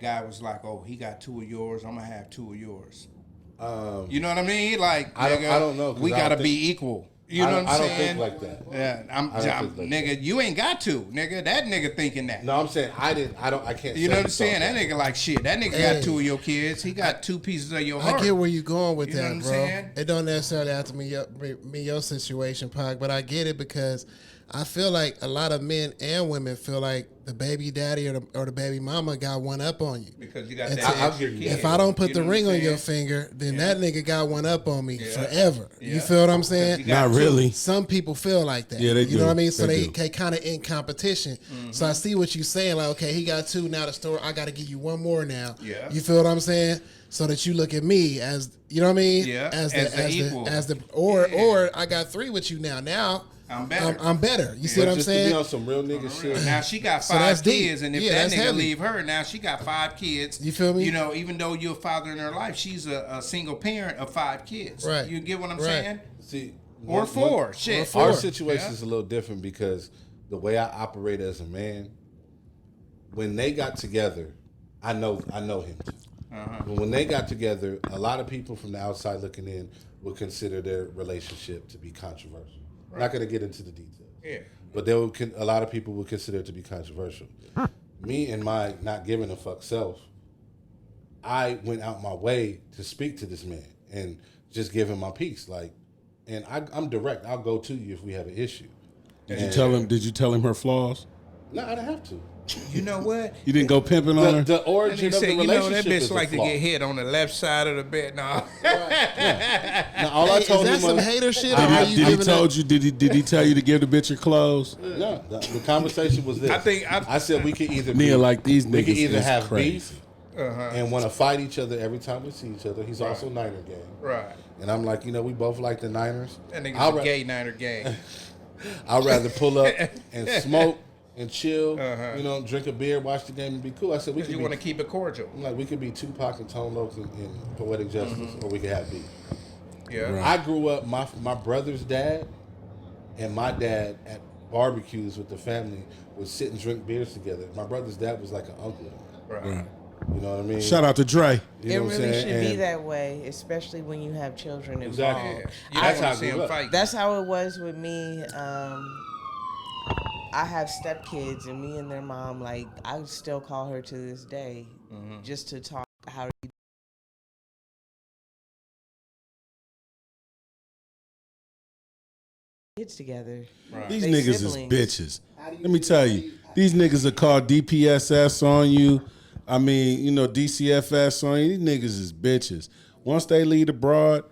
guy was like, oh, he got 2 of yours, I'm gonna have 2 of yours? You know what I mean? Like, I don't know. We gotta be equal. You know what I'm saying? I don't think like that. Yeah, nigga, you ain't got to, nigga. That nigga thinking that. No, I'm saying I can't. You know what I'm saying? That nigga like shit. That nigga got 2 of your kids. He got 2 pieces of your heart. I get where you going with You know that, what I'm bro. saying? It don't necessarily have to be your situation, Pac, but I get it because I feel like a lot of men and women feel like the baby daddy or the baby mama got one up on you. Because you got And that so extra kid. if I don't put You the know what ring I'm on your saying? finger, then that nigga got one up on me forever. Yeah. You feel what I'm saying? you got Not really. Some people feel like that. Yeah, they You do. know what I mean? So They they kind of in competition. So I see what you're saying. Like, okay, he got 2 now. The store, I got to give you 1 more now. Yeah. You feel what I'm saying? So that you look at me as, you know what I mean? Yeah, As as the equal. Or I got 3 with you now. Now I'm better. I'm better. You see what I'm just to saying? be on some real nigga shit. Now she got So 5 that's deep. kids, and if Yeah, that that's nigga heavy. leave her, now she got 5 kids. You feel me? You know, even though you're a father in her life, she's a single parent of 5 kids. Right. You get what I'm Right. saying? See, Or 4. Shit. Or 4. Our situation Yeah. is a little different because the way I operate as a man, when they got together, I know him too. But when they got together, a lot of people from the outside looking in would consider their relationship to be controversial. I'm not going to get into the details. Yeah. But a lot of people would consider it to be controversial. Me and my not giving a fuck self, I went out my way to speak to this man and just give him my piece. Like, and I'm direct. I'll go to you if we have an issue. Did you tell him? Did you tell him her flaws? No, I didn't have to. You know what? You didn't go pimping on her. The And origin he of said, the you know, relationship that bitch is a like to flaw. get hit on the left side of the bed. No. Now, all I told Is that him some was, hater shit? Did or are he, you did he giving told that- you? Did he tell you to give the bitch your clothes? no. The conversation was this. I said we could either Nia, like these we could niggas either is have crazy. beef and want to fight each other every time we see each other. He's also Niner gang. Right. And I'm like, you know, we both like the Niners. That I'll nigga's a ra- gay Niner gang. I'd rather pull up and smoke and chill, you know, drink a beer, watch the game, and be cool. I said we could. You be- want to keep it cordial. I'm like, we could be Tupac and Tone Loc in Poetic Justice, or we could have beef. Yeah. I grew up, my brother's dad and my dad at barbecues with the family would sit and drink beers together. My brother's dad was like an uncle. Right. You know what I mean? Shout out to Dre. You It know what I'm really saying? should be And- that way, especially when you have children Exactly. involved. You That's don't how want I to see grew him up. fight. That's how it was with me. I have stepkids, and me and their mom, like, I still call her to this day just to talk how you kids together. These They niggas siblings. is bitches. Let me tell you, these niggas are called DPSS on you. I mean, you know, DCFS on you. These niggas is bitches. Once they leave abroad,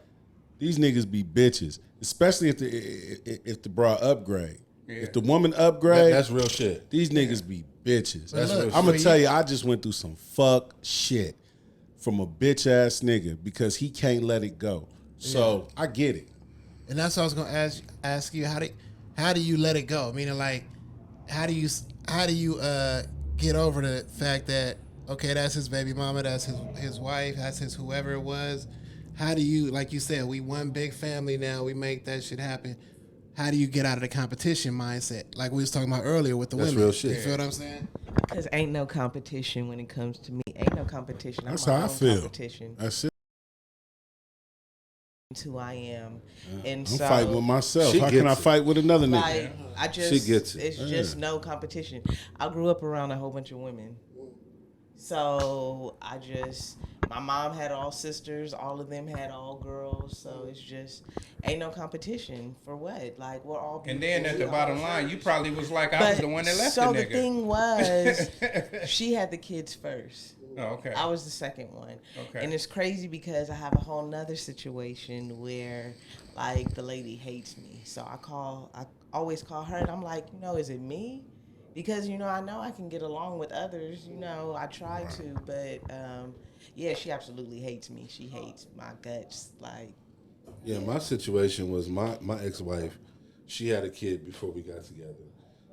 these niggas be bitches. Especially if the broad upgrade. If the woman upgrade, that's real shit. These niggas be bitches. That's real I'm gonna shit. tell you, I just went through some fuck shit from a bitch ass nigga because he can't let it go. So I get it. And that's what I was gonna ask you. How do you let it go? Meaning, like, how do you get over the fact that, okay, that's his baby mama, that's his wife, that's his whoever it was. How do you, like you said, we one big family now, we make that shit happen. How do you get out of the competition mindset? Like we was talking about earlier with the That's women. real shit. You feel what I'm saying? Because ain't no competition when it comes to me. Ain't no competition. That's I'm my how I own feel. competition. That's it. It's who I am. And I'm so fighting with myself. She How can I gets it. fight with another nigga? like, I just, She gets it. it's just no competition. I grew up around a whole bunch of women. So my mom had all sisters, all of them had all girls. So it's just, ain't no competition for what? Like, we're all And then at the bottom line, you probably was like, I But was the one that left so the the nigga. thing was, she had the kids first. Oh, okay. I was the second one. Okay. And it's crazy because I have a whole nother situation where, like, the lady hates me. So I always call her, and I'm like, is it me? Because, I know I can get along with others. I try to, but, yeah, she absolutely hates me. She hates my guts. Like, Yeah, my situation was my ex-wife, she had a kid before we got together,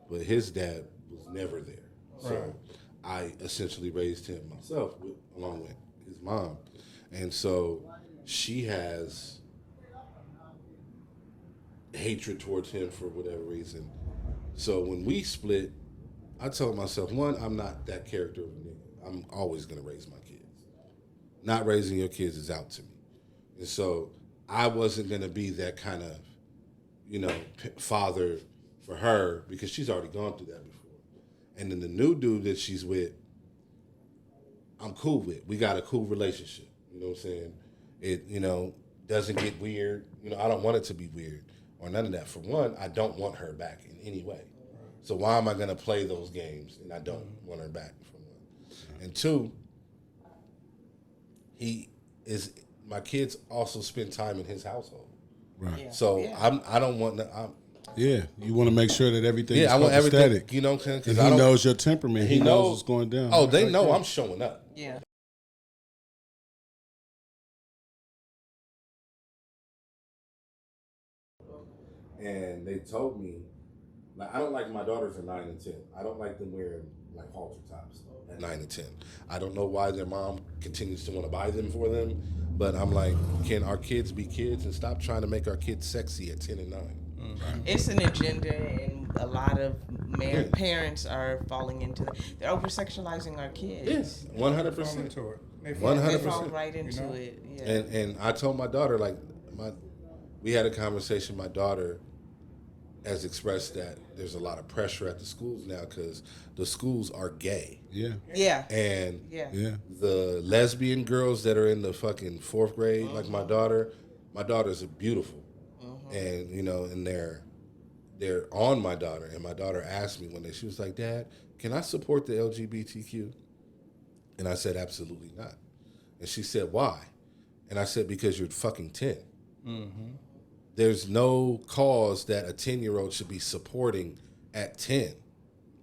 but his dad was never there. So I essentially raised him myself along with his mom. And so she has hatred towards him for whatever reason. So when we split, I told myself, one, I'm not that character of a nigga. I'm always going to raise my kids. Not raising your kids is out to me. And so I wasn't going to be that kind of, father for her because she's already gone through that before. And then the new dude that she's with, I'm cool with. We got a cool relationship. You know what I'm saying? It, doesn't get weird. I don't want it to be weird or none of that. For one, I don't want her back in any way. So why am I going to play those games and I don't want her back, for one? And two, my kids also spend time in his household. Right. yeah. So yeah. I don't want to. Yeah, you want to make sure that everything is I want everything. copacetic. You know what I'm saying? And he knows your temperament. He knows what's going down. Oh, they know I'm showing up. Yeah. And they told me, like, I don't like my daughters at 9 and 10. I don't like them wearing like halter tops at 9 and 10. I don't know why their mom continues to want to buy them for them, but I'm like, can our kids be kids and stop trying to make our kids sexy at 10 and 9? It's an agenda, and a lot of parents are falling into that. They're over-sexualizing our kids. Yes, 100%. They 100%. fall right into it. Yeah. And I told my daughter, like, we had a conversation. My daughter has expressed that there's a lot of pressure at the schools now because the schools are gay. Yeah. Yeah. And Yeah. the lesbian girls that are in the fucking 4th grade, like my daughter's beautiful. And, and they're on my daughter, and my daughter asked me one day, she was like, Dad, can I support the LGBTQ? And I said, absolutely not. And she said, why? And I said, because you're fucking 10. Mm-hmm. There's no cause that a 10-year-old should be supporting at 10.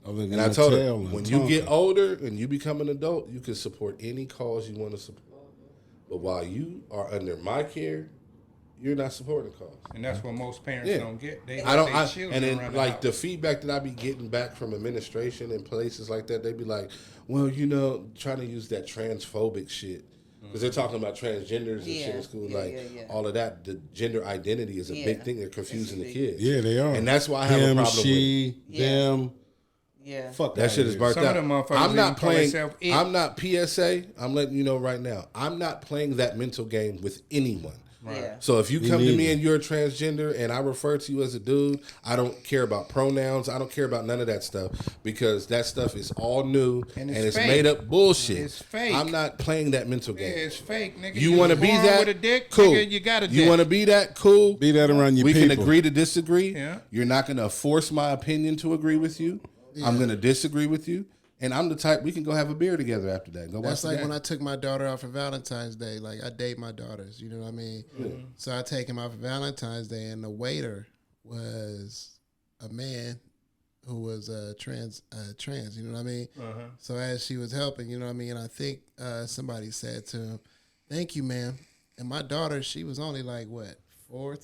And I told her, when you get older and you become an adult, you can support any cause you want to support. But while you are under my care, you're not supporting the cause. And that's what most parents don't get. They and then like the feedback that I be getting back from administration and places like that, they be like, well, you know, trying to use that transphobic shit. Because they're talking about transgenders and shit in school. All of that, the gender identity is a big thing. They're confusing the kids. Yeah, they are. And that's why I have a problem she, with them. Yeah. Fuck that shit is burnt out. I'm not playing. I'm not PSA. I'm letting you know right now. I'm not playing that mental game with anyone. Right. Yeah. So if you come to me and you're a transgender and I refer to you as a dude, I don't care about pronouns. I don't care about none of that stuff because that stuff is all new and it's made up bullshit. It's fake. I'm not playing that mental game. Yeah, it's fake, nigga. You want to be that? With a dick, cool. Nigga, you got a dick. You want to be that? Cool. Be that around your people. We can agree to disagree. Yeah. You're not going to force my opinion to agree with you. Yeah. I'm going to disagree with you. And I'm the type, we can go have a beer together after that. That's like when I took my daughter out for Valentine's Day. Like, I date my daughters, you know what I mean? Mm-hmm. So I take him out for Valentine's Day, and the waiter was a man who was trans, you know what I mean? Uh-huh. So as she was helping, you know what I mean? I think somebody said to him, thank you, ma'am. And my daughter, she was only like, what, 4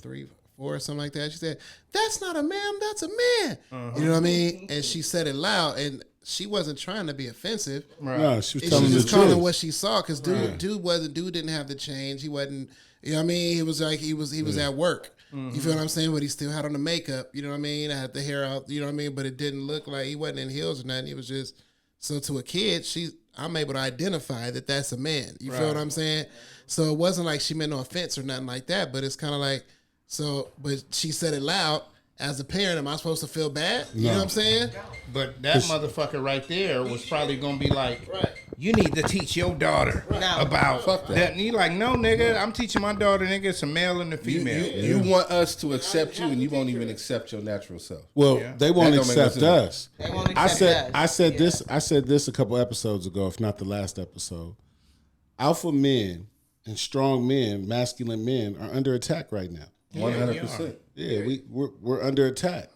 or something like that. She said, that's not a ma'am, that's a man. Uh-huh. You know what I mean? And she said it loud, and she wasn't trying to be offensive. Right. No, she was telling the just truth. calling what she saw, because dude didn't have the change. He wasn't, you know what I mean? He was like, he was at work. Mm-hmm. You feel what I'm saying? But he still had on the makeup, you know what I mean? I had the hair out, you know what I mean? But it didn't look like he wasn't in heels or nothing. He was just, so to a kid, I'm able to identify that that's a man. You feel what I'm saying? So it wasn't like she meant no offense or nothing like that, but it's kind of like, but she said it loud. As a parent, am I supposed to feel bad? You know what I'm saying? But that motherfucker right there was probably gonna be like, you need to teach your daughter about that. And you like, no, nigga, I'm teaching my daughter, nigga, it's a male and a female. You want us to accept you, and you won't even accept your natural self. Well, they won't accept us. They won't accept I said this a couple episodes ago, if not the last episode. Alpha men and strong men, masculine men, are under attack right now. 100%. Yeah, we're under attack.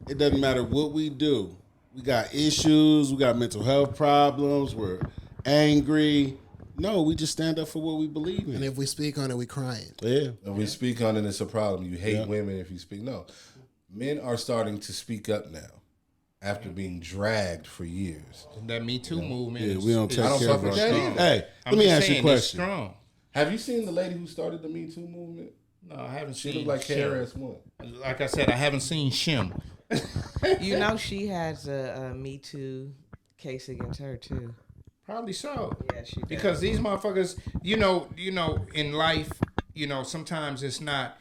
It doesn't matter what we do. We got issues. We got mental health problems. We're angry. No, we just stand up for what we believe in. And if we speak on it, we crying. Yeah. If we speak on it, it's a problem. You hate women if you speak. No. Men are starting to speak up now after being dragged for years. That Me Too movement. Yeah, we don't take care of our that. Hey, let me ask you a question. Strong. Have you seen the lady who started the Me Too movement? No, I haven't seen. She looked like KRS-One. Like I said, I haven't seen Shim. You know, she has a Me Too case against her too. Probably so. Yeah, she does. Because these motherfuckers, you know, in life, you know, sometimes it's not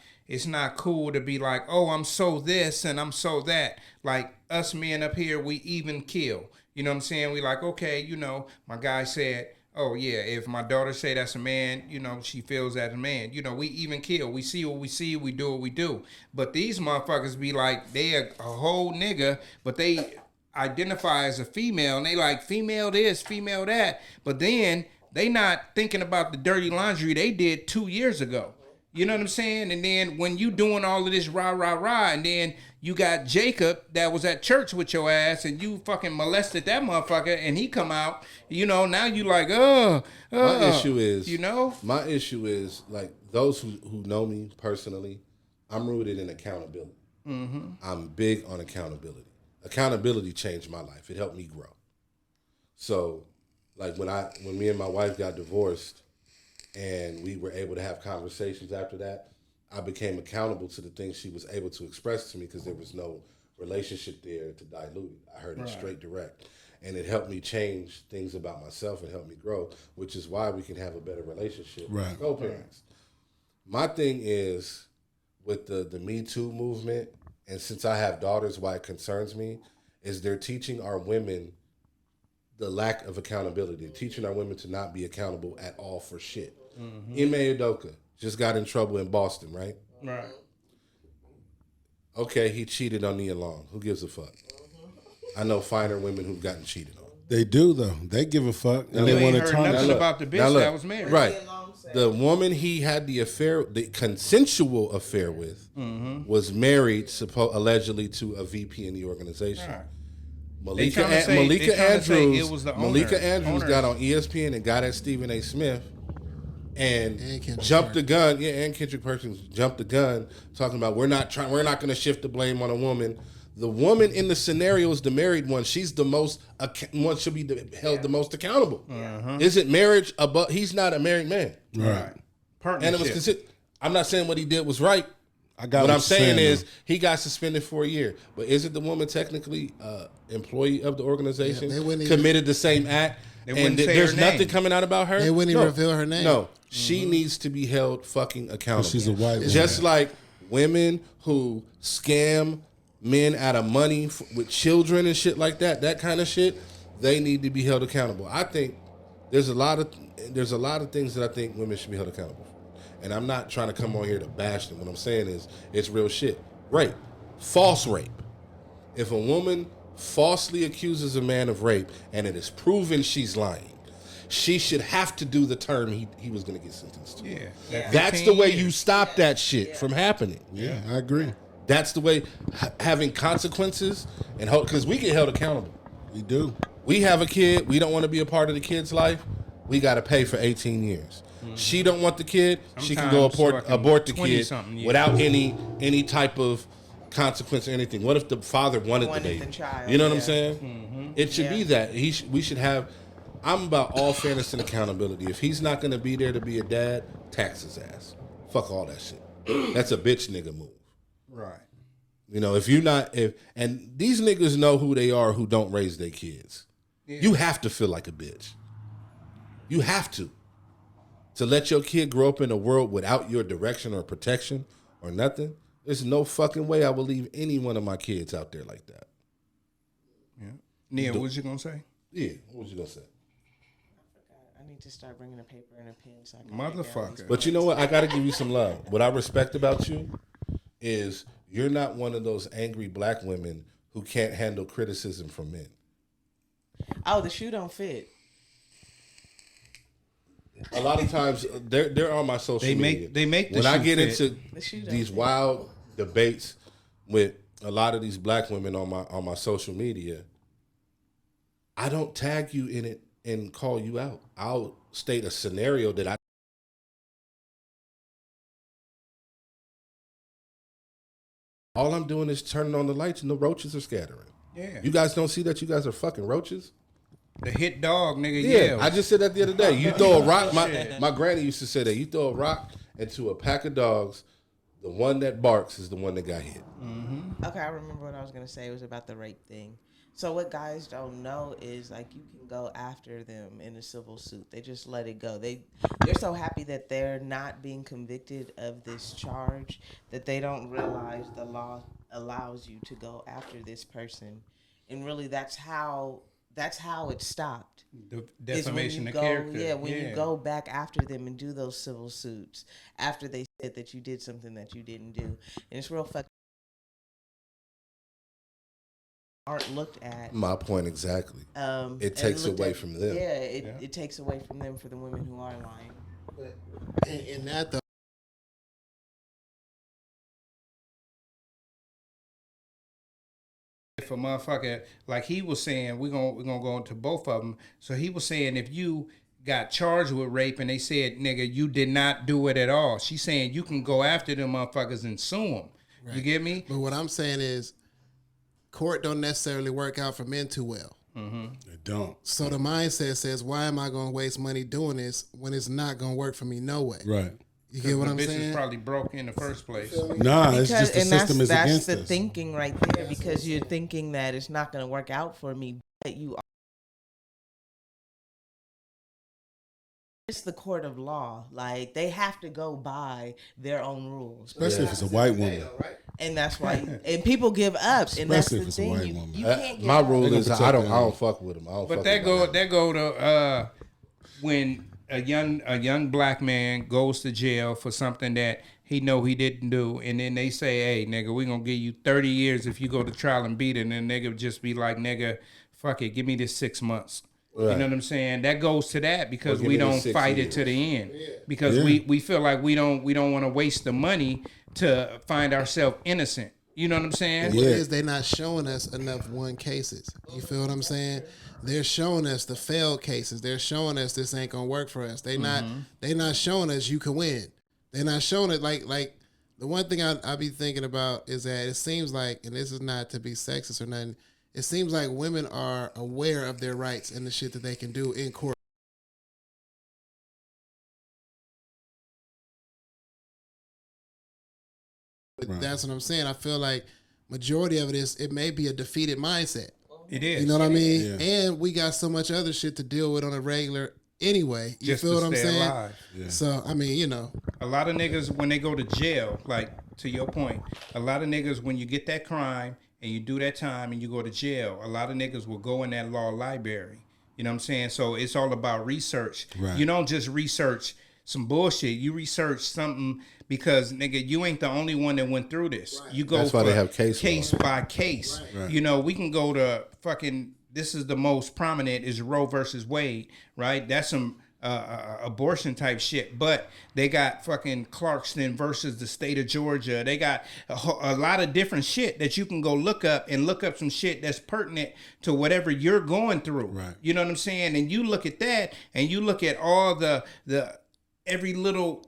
cool to be like, oh, I'm so this and I'm so that. Like us men up here, we even kill. You know what I'm saying? We like, okay, you know, my guy said, oh yeah, if my daughter say that's a man, you know, she feels that a man. You know, we even kill. We see what we see. We do what we do. But these motherfuckers be like, they a whole nigga, but they identify as a female, and they like female this, female that. But then they not thinking about the dirty laundry they did 2 years ago. You know what I'm saying? And then when you doing all of this rah, rah, rah, and then you got Jacob that was at church with your ass and you fucking molested that motherfucker and he come out, you know, now you like, My issue is, you know? My issue is, like, those who know me personally, I'm rooted in accountability. Mm-hmm. I'm big on accountability. Accountability changed my life. It helped me grow. So, like, when me and my wife got divorced, and we were able to have conversations after that, I became accountable to the things she was able to express to me because there was no relationship there to dilute it. I heard it straight direct. And it helped me change things about myself and helped me grow, which is why we can have a better relationship with co-parents. My thing is, with the Me Too movement, and since I have daughters, why it concerns me, is they're teaching our women the lack of accountability, teaching our women to not be accountable at all for shit. Mm-hmm. Ime Udoka just got in trouble in Boston, right? Right. Okay, he cheated on Nia Long. Who gives a fuck? I know finer women who've gotten cheated on. They do though. They give a fuck, and You they want ain't to heard tarnish. nothing about the bitch that was married. Right. The woman he had the affair, the consensual affair with, was married allegedly to a VP in the organization. Right. Malika it was the Andrews got on ESPN and got at Stephen A. Smith and jumped the gun. Yeah, and Kendrick Perkins jumped the gun, talking about we're not going to shift the blame on a woman. The woman in the scenario is the married one. She's the most one should be held the most accountable. Isn't marriage above? He's not a married man, Right. and it was I'm not saying what he did was right. I got what what I'm saying you're is he got suspended for a year. But isn't the woman technically employee of the organization? they wouldn't committed the same act, and there's nothing coming out about her. They wouldn't even reveal her name. No, she needs to be held fucking accountable. She's a white woman. Just like women who scam men out of money with children and shit like that, that kind of shit, they need to be held accountable. I think there's a lot of things that I think women should be held accountable for. And I'm not trying to come on here to bash them. What I'm saying is it's real shit. Rape. False rape. If a woman falsely accuses a man of rape and it is proven she's lying, she should have to do the term he was going to get sentenced to. Yeah. That's the way you stop that shit from happening. Yeah, I agree. That's the way, having consequences, and because we get held accountable. We do. We have a kid. We don't want to be a part of the kid's life. We got to pay for 18 years. She don't want the kid. She can go abort the kid without any type of consequence or anything. What if the father wanted the baby? You know what I'm saying? It should be that. We should have. I'm about all fairness and accountability. If he's not going to be there to be a dad, tax his ass. Fuck all that shit. That's a bitch nigga move. Right. You know, and these niggas know who they are who don't raise their kids. Yeah. You have to feel like a bitch. You have to let your kid grow up in a world without your direction or protection or nothing. There's no fucking way I will leave any one of my kids out there like that. Yeah. Nia, what was you gonna say? Yeah, what was you gonna say? I need to start bringing a paper and a pen so I can motherfucker. But you know what? I got to give you some love. What I respect about you is you're not one of those angry black women who can't handle criticism from men. Oh, the shoe don't fit. A lot of times, they're on my social media. They make the when shoe I get fit. into these wild debates with a lot of these black women on my social media, I don't tag you in it and call you out. I'll state a scenario that all I'm doing is turning on the lights and the roaches are scattering. Yeah. You guys don't see that you guys are fucking roaches? The hit dog, nigga. Yeah. I just said that the other day. You throw a rock. My granny used to say that. You throw a rock into a pack of dogs, the one that barks is the one that got hit. Mm-hmm. Okay, I remember what I was going to say. It was about the rape thing. So what guys don't know is, like, you can go after them in a civil suit. They just let it go. They're so happy that they're not being convicted of this charge that they don't realize the law allows you to go after this person. And really, that's how it stopped. The defamation of character. Yeah, when you go back after them and do those civil suits after they said that you did something that you didn't do. And it's real fucking aren't looked at. My point exactly. It takes away from them. Yeah, it takes away from them for the women who are lying. But in that, though, if a motherfucker, like he was saying, we're gonna go into both of them. So he was saying, if you got charged with rape and they said, nigga, you did not do it at all, she's saying you can go after them motherfuckers and sue them. Right. You get me? But what I'm saying is, court don't necessarily work out for men too well. Mm-hmm. They don't. So the mindset says, why am I going to waste money doing this when it's not going to work for me no way? Right. You get what I'm saying? saying? The bitch is probably broke in the first place. Nah, it's just the system is against us. That's the thinking right there, because you're thinking that it's not going to work out for me, but you are. It's the court of law. Like, they have to go by their own rules. Especially if it's a white woman. And that's why, and people give up. Especially and that's if the it's thing. a white woman. You can't give my up. rule is I don't fuck with them. But that go to when a young black man goes to jail for something that he know he didn't do, and then they say, hey, nigga, we gonna give you 30 years if you go to trial and beat it, and then nigga just be like, nigga, fuck it, give me this 6 months. Right. You know what I'm saying? That goes to that because Well, we give me the don't 6 fight years. it to the end. Because we feel like we don't want to waste the money to find ourselves innocent. You know what I'm saying? What is they not showing us enough won cases? You feel what I'm saying? They're showing us the failed cases. They're showing us this ain't gonna work for us. They not showing us you can win. They're not showing it like the one thing I be thinking about is that it seems like, and this is not to be sexist or nothing, it seems like women are aware of their rights and the shit that they can do in court. But that's what I'm saying. I feel like majority of it is it may be a defeated mindset. It is. You know what I mean? Yeah. And we got so much other shit to deal with on a regular anyway. You Just feel to what I'm stay saying? alive. Yeah. So I mean, you know, A lot of niggas when they go to jail, like to your point, a lot of niggas when you get that crime and you do that time and you go to jail, a lot of niggas will go in that law library. You know what I'm saying? So it's all about research. Right. You don't just research some bullshit. You research something because nigga, you ain't the only one that went through this. You go That's why they have case law. by case. Right. You know, we can go to fucking. This is the most prominent is Roe versus Wade, right? That's some abortion type shit. But they got fucking Clarkston versus the state of Georgia. They got a lot of different shit that you can go look up and look up some shit that's pertinent to whatever you're going through. Right. You know what I'm saying? And you look at that and you look at all the every little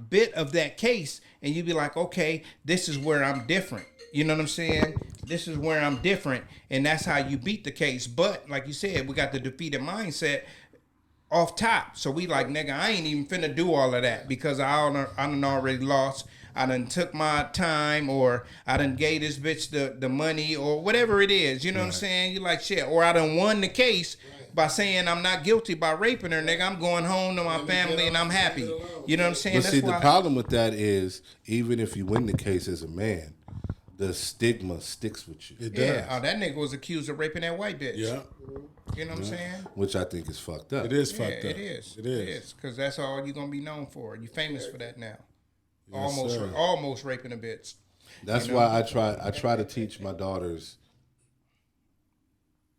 bit of that case and you be like, okay, this is where I'm different. You know what I'm saying? This is where I'm different, and that's how you beat the case. But like you said, we got the defeated mindset off top. So we like, nigga, I ain't even finna do all of that because I done already lost. I done took my time, or I done gave this bitch the money, or whatever it is. You know what I'm saying? You like shit, or I done won the case by saying I'm not guilty by raping her, nigga. I'm going home to my family and I'm happy. You know what I'm saying? But That's see, why the problem with that is even if you win the case as a man, the stigma sticks with you. It does. yeah, that nigga was accused of raping that white bitch. Yeah. You know what I'm saying? Which I think is fucked up. It is Yeah, fucked up. it is. It is. Because that's all you're gonna be known for. You famous for that now. Yes, sir. Almost raping a bitch. That's why I try to teach my daughters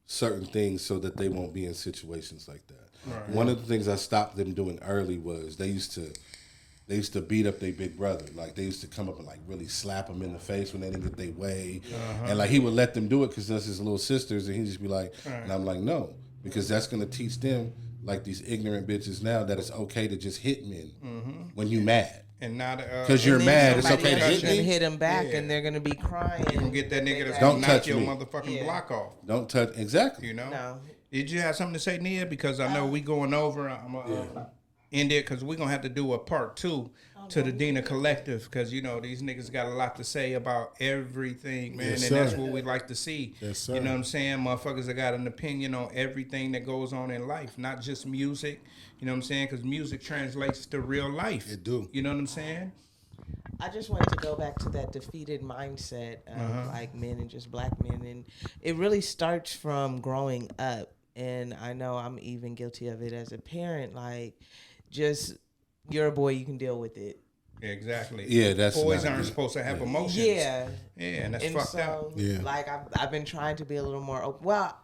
certain things so that they won't be in situations like that. Right. One of the things I stopped them doing early was they used to beat up their big brother. Like they used to come up and like really slap him in the face when they didn't get their way. And like he would let them do it because that's his little sisters, and he'd just be like, and I'm like, no, because that's gonna teach them, like these ignorant bitches now, that it's okay to just hit men when you mad. And not Because you're mad, it's okay to hit me. Hit them back, and they're gonna be crying. You can get that nigga that's Don't gonna knock touch your me. motherfucking block off. Don't touch, exactly. You know? No. Did you have something to say, Nia? Because I know we going over. I'm gonna end it because we're gonna have to do a part 2 to the Dena Collective, because you know these niggas got a lot to say about everything, man, Yes, and that's sir. what we like to see. Yes, sir. You know what I'm saying? Motherfuckers that got an opinion on everything that goes on in life, not just music. You know what I'm saying? Because music translates to real life. It do. You know what I'm saying? I just wanted to go back to that defeated mindset of like men and just black men, and it really starts from growing up. And I know I'm even guilty of it as a parent. Like, just you're a boy, you can deal with it. Yeah, exactly. Yeah, that's boys not aren't good. supposed to have emotions. Yeah, and that's and fucked so up. Yeah. like I've been trying to be a little more open. Well,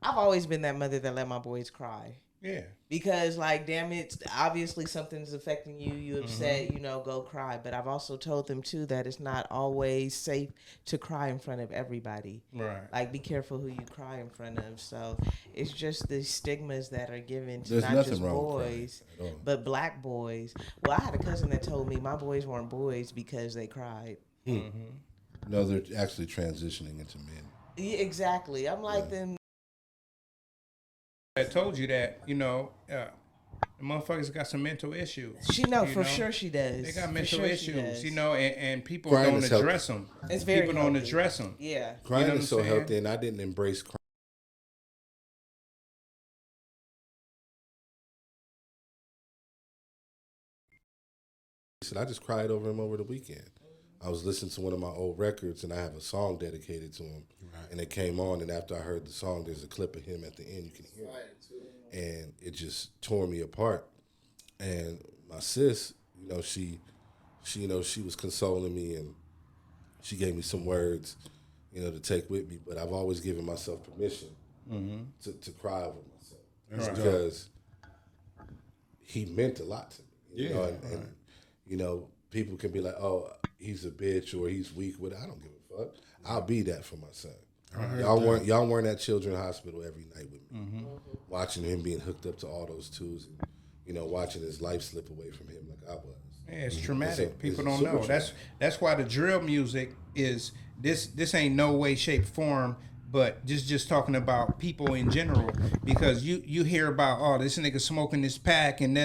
I've always been that mother that let my boys cry. Yeah. Because, like, damn it, obviously something's affecting you. You upset, you know, go cry. But I've also told them, too, that it's not always safe to cry in front of everybody. Right. Like, be careful who you cry in front of. So it's just the stigmas that are given to There's not nothing just wrong with boys, crying at all. but black boys. Well, I had a cousin that told me my boys weren't boys because they cried. No, they're actually transitioning into men. Yeah, exactly. I'm like, then. I told you that, you know, the motherfuckers got some mental issues. She know, you for sure she does. They got For mental sure she issues, does. you know, and people Crying don't is healthy. address them. It's very People don't healthy. address them. Yeah. Crying know what is so I'm saying? healthy, and I didn't embrace crying. I just cried over him over the weekend. I was listening to one of my old records, and I have a song dedicated to him. Right. And it came on, and after I heard the song, there's a clip of him at the end. You can hear it. And it just tore me apart. And my sis, you know, she she was consoling me and she gave me some words, to take with me. But I've always given myself permission to cry over myself because he meant a lot to me. And people can be like, oh, he's a bitch or he's weak with it. I don't give a fuck. I'll be that for my son. Y'all weren't at Children's Hospital every night with me, watching him being hooked up to all those tools, and watching his life slip away from him like I was. Yeah, it's traumatic. People don't know. That's why the drill music is this ain't no way, shape, form, but just talking about people in general, because you hear about, oh, this nigga smoking this pack, and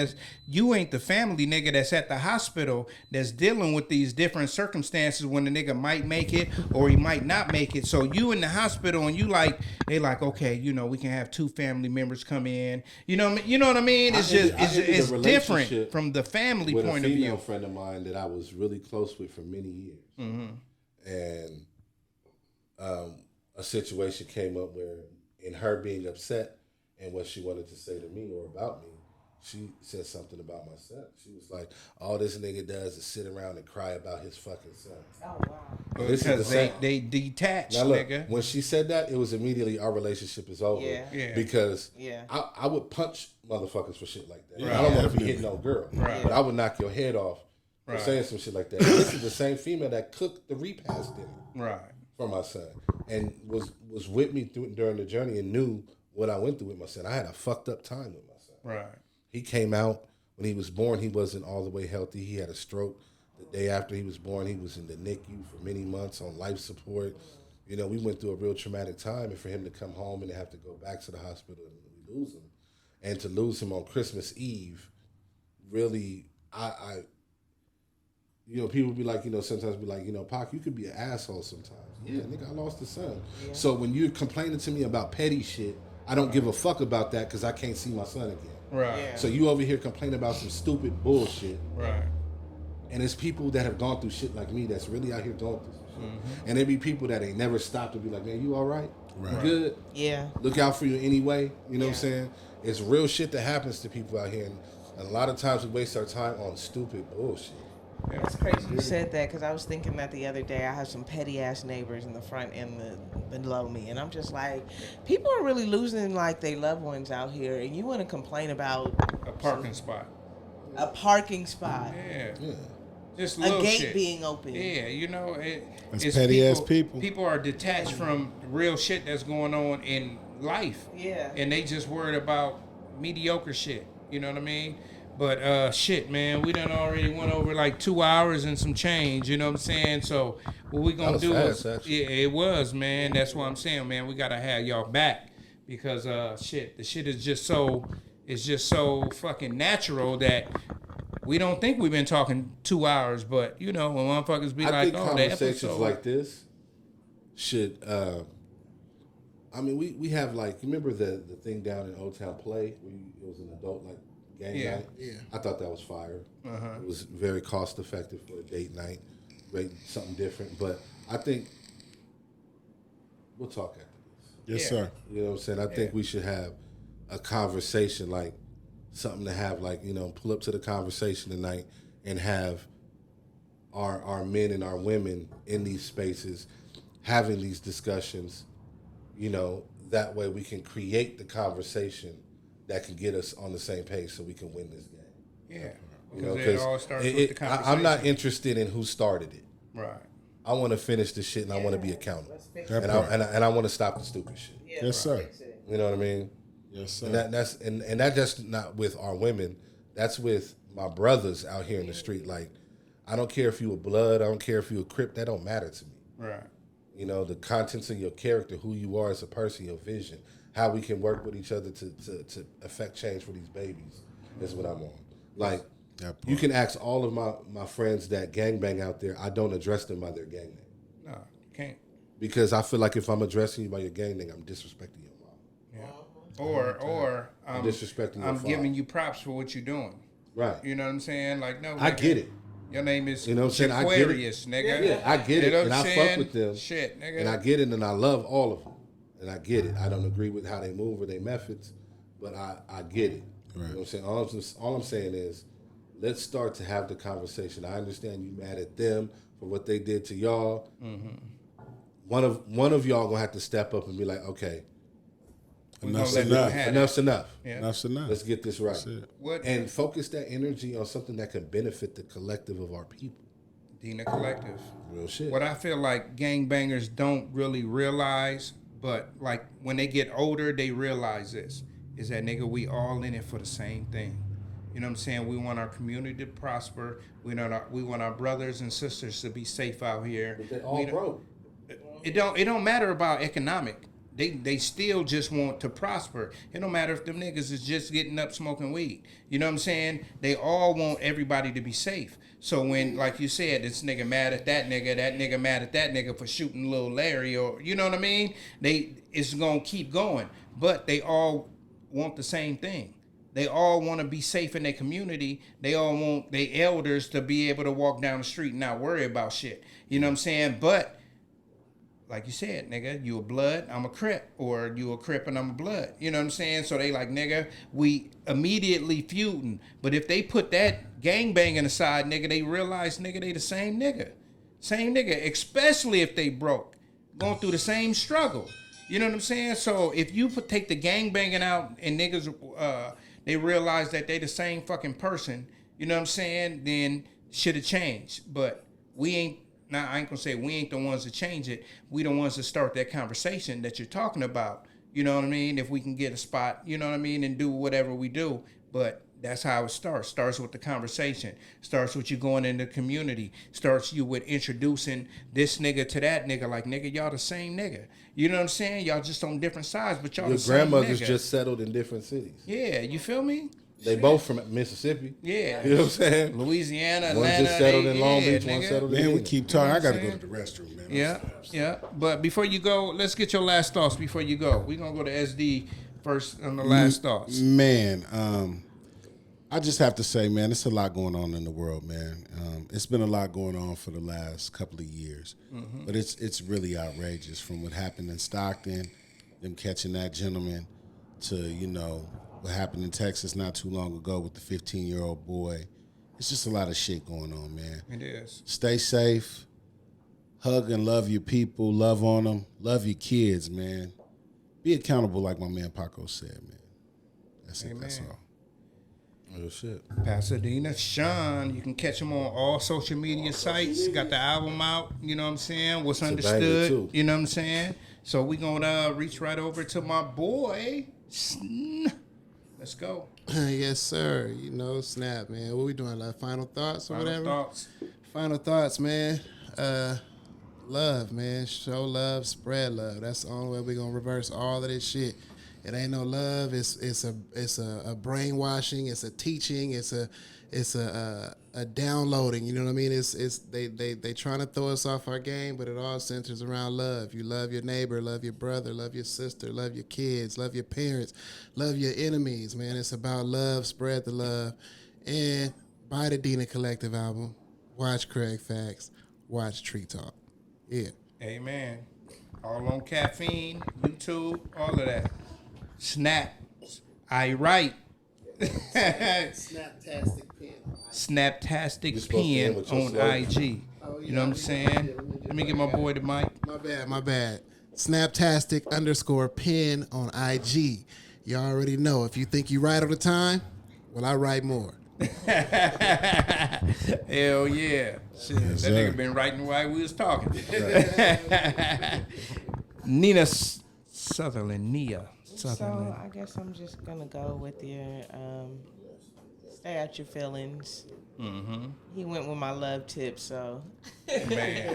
you ain't the family nigga that's at the hospital that's dealing with these different circumstances when the nigga might make it or he might not make it. So you in the hospital and they like, okay, we can have 2 family members come in. You know what I mean? It's it's different from the family point of view. With a female friend of mine that I was really close with for many years, and a situation came up where, in her being upset and what she wanted to say to me or about me, she said something about my son. She was like, all this nigga does is sit around and cry about his fucking son. Oh, wow. Because they detached, now, look, nigga. when she said that, it was immediately our relationship is over. Yeah. Because I would punch motherfuckers for shit like that. Right. I don't want to be hitting no girl. Right. But I would knock your head off for saying some shit like that. This is the same female that cooked the repast dinner. Right. For my son, and was with me during the journey and knew what I went through with my son. I had a fucked up time with my son. Right. He came out when he was born. He wasn't all the way healthy. He had a stroke the day after he was born. He was in the NICU for many months on life support. We went through a real traumatic time, and for him to come home and to have to go back to the hospital and we lose him, and to lose him on Christmas Eve, really, I people be like, sometimes be like, Pac, you could be an asshole sometimes. Yeah, nigga, I lost a son. Yeah. So when you're complaining to me about petty shit, I don't give a fuck about that because I can't see my son again. Right. Yeah. So you over here complaining about some stupid bullshit. Right. And it's people that have gone through shit like me that's really out here going through some shit. And there be people that ain't never stopped to be like, man, you all right? Right. You good? Yeah. Look out for you anyway. You know what I'm saying? It's real shit that happens to people out here. And a lot of times we waste our time on stupid bullshit. Yeah. It's crazy you said that because I was thinking that the other day. I have some petty ass neighbors in the front and below me, and I'm just like, people are really losing like their loved ones out here, and you want to complain about a parking spot. A parking spot. Yeah. Just a little gate shit. being open. Yeah, it's petty ass people. People are detached from real shit that's going on in life. Yeah. And they just worried about mediocre shit. You know what I mean? But shit, man, we done already went over like 2 hours and some change. You know what I'm saying? So what we gonna do is, it was, man. That's what I'm saying, man. We gotta have y'all back because the shit is just so fucking natural that we don't think we've been talking 2 hours. But when motherfuckers be I think oh, conversations like this should. We have like, you remember the thing down in Old Town Play where it was an adult like. Game night. Yeah. I thought that was fire. It was very cost effective for a date night. Something different. But I think we'll talk after this. Yes, sir. You know what I'm saying? I think we should have a conversation, like something to have, like, pull up to the conversation tonight and have our men and our women in these spaces having these discussions. That way we can create the conversation that can get us on the same page so we can win this game. Yeah. Because it all starts with the conversation. I'm not interested in who started it. Right. I want to finish the shit and I want to be accountable. And I want to stop the stupid shit. Yeah, yes, sir. You know what I mean? Yes, sir. And that's just not with our women. That's with my brothers out here in the street. Like, I don't care if you a blood. I don't care if you a Crip. That don't matter to me. Right. The contents of your character, who you are as a person, your vision, how we can work with each other to affect change for these babies is what I'm on. Like, you can ask all of my friends that gangbang out there, I don't address them by their gang name. No, you can't. Because I feel like if I'm addressing you by your gang name, I'm disrespecting your mom. Yeah. Or I'm disrespecting your father. giving you props for what you're doing. Right. You know what I'm saying? Like, no, I get it. Your name is Aquarius, nigga. Yeah, I get it. And I fuck with them. Shit, nigga. And I get it, and I love all of them. And I get it. I don't agree with how they move or their methods, but I get it. Right. You know what I'm saying? All I'm saying is, let's start to have the conversation. I understand you mad at them for what they did to y'all. Mm-hmm. One of y'all gonna have to step up and be like, okay, enough's enough. Enough's enough. Yeah. Enough's enough. Let's get this right. What? And focus that energy on something that can benefit the collective of our people. Dena Collective. Real shit. What I feel like gangbangers don't really realize, but like when they get older, they realize this, is that nigga, we all in it for the same thing. You know what I'm saying? We want our community to prosper. We want our brothers and sisters to be safe out here. But they all broke. It don't matter about economic. They still just want to prosper. It don't matter if them niggas is just getting up smoking weed. You know what I'm saying? They all want everybody to be safe. So when, like you said, this nigga mad at that nigga mad at that nigga for shooting little Larry, or you know what I mean? It's gonna keep going. But they all want the same thing. They all want to be safe in their community. They all want their elders to be able to walk down the street and not worry about shit. You know what I'm saying? But like you said, nigga, you a blood, I'm a crip, or you a crip and I'm a blood. You know what I'm saying? So they like, nigga, we immediately feuding. But if they put that gangbanging aside, nigga, they realize, nigga, they the same nigga. Same nigga, especially if they broke, going through the same struggle. You know what I'm saying? So if you take the gangbanging out and niggas, they realize that they the same fucking person, you know what I'm saying, then shit have changed. But we ain't. Now, I ain't gonna say we ain't the ones to change it. We the ones to start that conversation that you're talking about. You know what I mean? If we can get a spot, you know what I mean, and do whatever we do. But that's how it starts. Starts with the conversation. Starts with you going in the community. Starts you with introducing this nigga to that nigga. Like, nigga, y'all the same nigga. You know what I'm saying? Y'all just on different sides, but y'all the same nigga. Your grandmothers just settled in different cities. Yeah, you feel me? They both from Mississippi. Yeah. You know what I'm saying? Louisiana, One Atlanta. just settled in Long Beach, one settled in Man, we Phoenix. keep talking. I got to go to the restroom, man. Yeah. But before you go, let's get your last thoughts before you go. We're going to go to SD first on the last thoughts. Man, I just have to say, man, it's a lot going on in the world, man. It's been a lot going on for the last couple of years. Mm-hmm. But it's really outrageous, from what happened in Stockton, them catching that gentleman, to, you know, what happened in Texas not too long ago with the 15-year-old boy. It's just a lot of shit going on, man. It is. Stay safe. Hug and love your people. Love on them. Love your kids, man. Be accountable, like my man Paco said, man. That's it. That's all. Oh, shit. Pasadena Sean. You can catch him on all social media sites. Got the album out. You know what I'm saying? What's It's Understood. You know what I'm saying? So we going to reach right over to my boy. Let's go. Yes, sir. You know, snap, man. What we doing? Like final thoughts or whatever? Thoughts. Final thoughts, man. Love, man. Show love, spread love. That's the only way we're gonna reverse all of this shit. It ain't no love. It's a brainwashing. It's a teaching. It's a downloading. You know what I mean? They trying to throw us off our game, but it all centers around love. You love your neighbor, love your brother, love your sister, love your kids, love your parents, love your enemies. Man, it's about love. Spread the love, and buy the Dena Collective album. Watch Kraig Facts. Watch Tree Talk. Yeah. Amen. All on caffeine, YouTube, all of that. Snap. I write. Snaptastic pen. Snaptastic pen on IG. You know what I'm saying? Let me get my boy the mic. My bad. Snaptastic _pen on IG. You already know. If you think you write all the time, well, I write more. Hell yeah. Shit, Yes, that nigga sir. been writing while we was talking. Nina Sutherland, Nia Sutherland. So I guess I'm just gonna go with your stay out your feelings. Mm-hmm. He went with my love tip, so Man,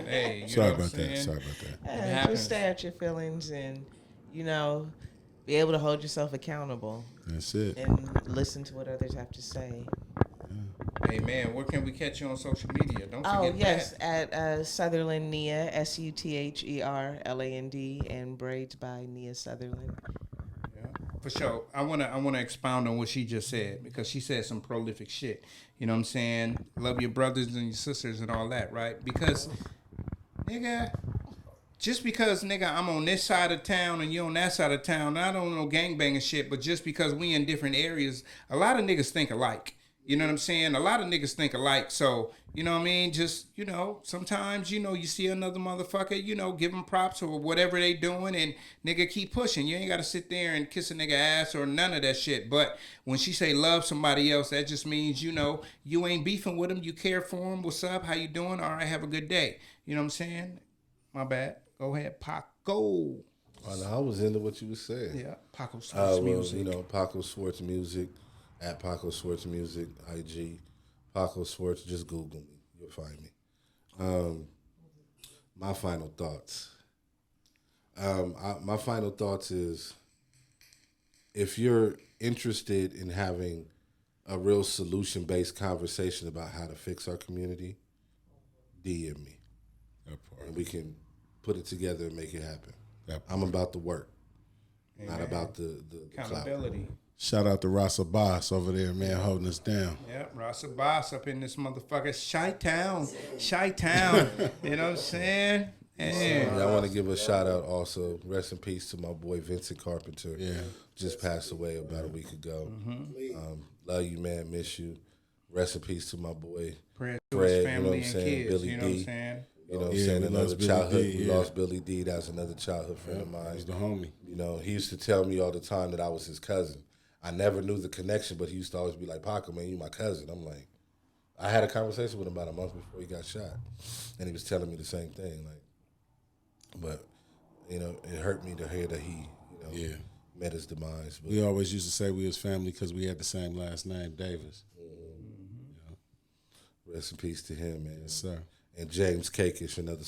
hey, you Sorry know about what I'm that. saying? Sorry about that. happens. just stay out your feelings and be able to hold yourself accountable That's it. and listen to what others have to say. Hey man, where can we catch you on social media? Don't Oh forget yes, that. at Sutherland Nia, SUTHERLAND, and braids by Nia Sutherland. Yeah, for sure. I wanna expound on what she just said, because she said some prolific shit. You know what I'm saying? Love your brothers and your sisters and all that, right? Because nigga, just because nigga I'm on this side of town and you on that side of town, I don't know gangbanging shit, but just because we in different areas, a lot of niggas think alike. You know what I'm saying? A lot of niggas think alike. So, you know what I mean? Just, sometimes, you see another motherfucker, give them props or whatever they doing and nigga keep pushing. You ain't got to sit there and kiss a nigga ass or none of that shit. But when she say love somebody else, that just means, you ain't beefing with them. You care for them. What's up? How you doing? All right, have a good day. You know what I'm saying? My bad. Go ahead, Paco. I was into what you were saying. Yeah, PacoSwartsMusic. PacoSwartsMusic, at PacoSwartsMusic, IG. Paco Swartz, just Google me. You'll find me. My final thoughts. My final thoughts is, if you're interested in having a real solution-based conversation about how to fix our community, DM me. And we can put it together and make it happen. I'm about the work, not about the accountability. Shout out to Rasa Boss over there, man, holding us down. Yep, Rasa Boss up in this motherfucker. Chi-Town. You know what I'm saying? I want to give a shout out also. Rest in peace to my boy Vincent Carpenter. Yeah. Just passed away about a week ago. Love you, man. Miss you. Rest in peace to my boy Prayer Fred, to his family and saying? kids. Billy You know D. what I'm saying? You know what I'm Yeah, saying? we Another lost Billy childhood. D, We yeah. lost Billy D. That was another childhood friend of mine. He's the homie. He used to tell me all the time that I was his cousin. I never knew the connection, but he used to always be like, Paco, man, you my cousin. I'm like, I had a conversation with him about a month before he got shot. And he was telling me the same thing. But, it hurt me to hear that he, met his demise. But, We always used to say we was family because we had the same last name, Davis. Rest in peace to him, man. Yes, sir. And James Cakish, another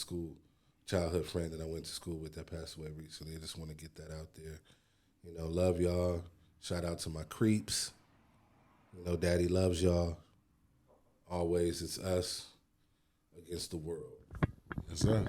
childhood friend that I went to school with that passed away recently. I just want to get that out there. Love y'all. Shout out to my creeps. Daddy loves y'all. Always, it's us against the world. Yes, sir.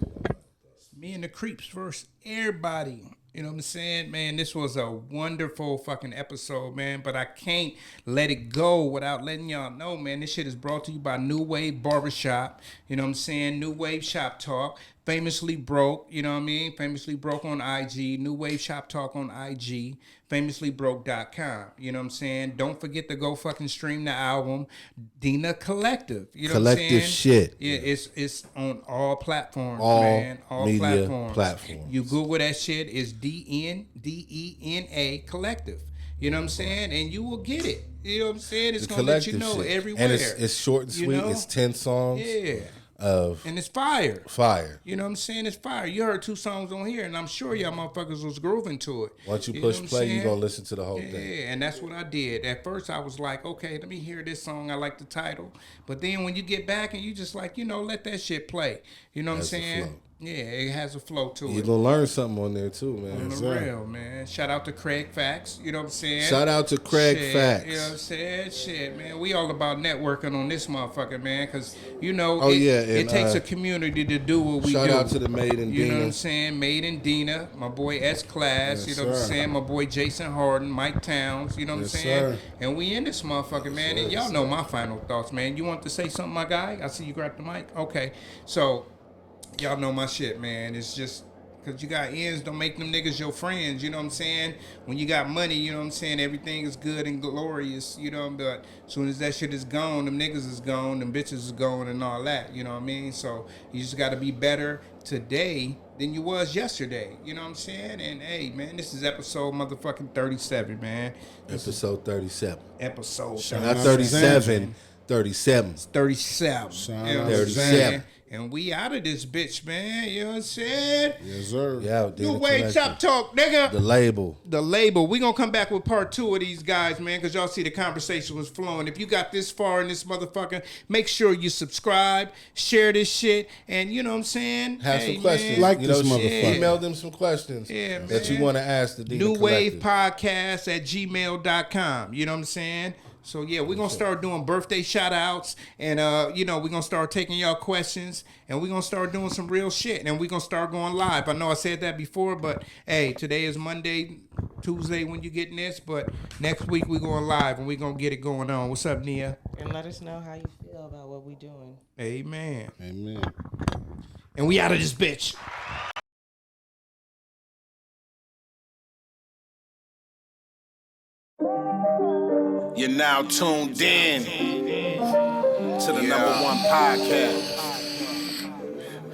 Me and the creeps versus everybody. You know what I'm saying? Man, this was a wonderful fucking episode, man. But I can't let it go without letting y'all know, man. This shit is brought to you by New Wave Barbershop. You know what I'm saying? New Wave Shop Talk. Famously Broke, you know what I mean? Famously Broke on IG. New Wave Shop Talk on IG. FamouslyBroke.com. You know what I'm saying? Don't forget to go fucking stream the album. Dena Collective. You know Collective what I'm saying? shit. Yeah, it's on all platforms, All man. All media platforms. You Google that shit, it's DENA Collective. You know what I'm saying? And you will get it. You know what I'm saying? It's going to let you know shit. everywhere. And it's short and sweet. It's 10 songs. Yeah. And it's fire. Fire. You know what I'm saying? It's fire. You heard 2 songs on here, and I'm sure y'all motherfuckers was grooving to it. Once you push play, you're going to listen to the whole thing. Yeah, and that's what I did. At first, I was like, okay, let me hear this song. I like the title. But then when you get back and you just like, let that shit play. You know what I'm saying? Yeah, it has a flow to it. You're going to learn something on there, too, man. On the real, man. Shout out to Kraig Facts. You know what I'm saying? Shout out to Kraig Facts. You know what I'm saying? Shit, man. We all about networking on this motherfucker, man. Because, it takes a community to do what we do. Shout out to the Made in Dena. You know what I'm saying? Made in Dena. My boy S-Class. Yes, you know what I'm sir. saying? My boy Jason Harden. Mike Towns. You know what Yes, I'm saying? sir. And we in this motherfucker, man. And y'all know my final thoughts, man. You want to say something, my guy? I see you grab the mic. Okay. So, y'all know my shit, man. It's just because you got ends don't make them niggas your friends. You know what I'm saying? When you got money, you know what I'm saying? Everything is good and glorious, but as soon as that shit is gone, them niggas is gone, them bitches is gone and all that. You know what I mean? So you just got to be better today than you was yesterday. You know what I'm saying? And hey, man, this is episode motherfucking 37, man. Episode 37. Episode Not 37. 37. It's 37. Shout You know out what I'm 37. saying? And we out of this bitch, man. You know what I'm saying? Yes, sir. Yeah, New Wave Chop Talk, nigga. The label. The label. We gonna come back with part 2 of these guys, man, because y'all see the conversation was flowing. If you got this far in this motherfucker, make sure you subscribe, share this shit, and you know what I'm saying? Have some questions. man. Like this motherfucker. Yeah. Email them some questions Yeah, that man. you want to ask the Dena New Wave Collective. Podcast at gmail.com. You know what I'm saying? So yeah, we're gonna start doing birthday shout outs and we're gonna start taking y'all questions and we're gonna start doing some real shit and we're gonna start going live. I know I said that before, but hey, today is Monday, Tuesday when you getting this, but next week we're going live and we're gonna get it going on. What's up, Nia? And let us know how you feel about what we doing. Amen. Amen. And we out of this bitch. You're now tuned in to the #1 podcast.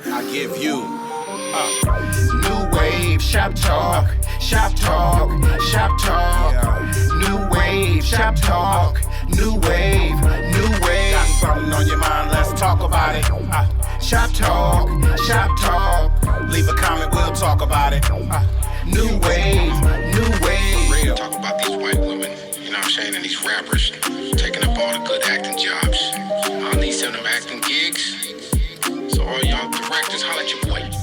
I give you new wave shop talk, shop talk, shop talk. New wave shop talk, new wave, new wave. Got something on your mind? Let's talk about it. Shop talk, shop talk. Leave a comment, we'll talk about it. New wave, new wave. Real talk about these white women, you know what I'm saying, and these rappers taking up all the good acting jobs. I don't need some of them acting gigs. So all y'all directors, holla at your boy.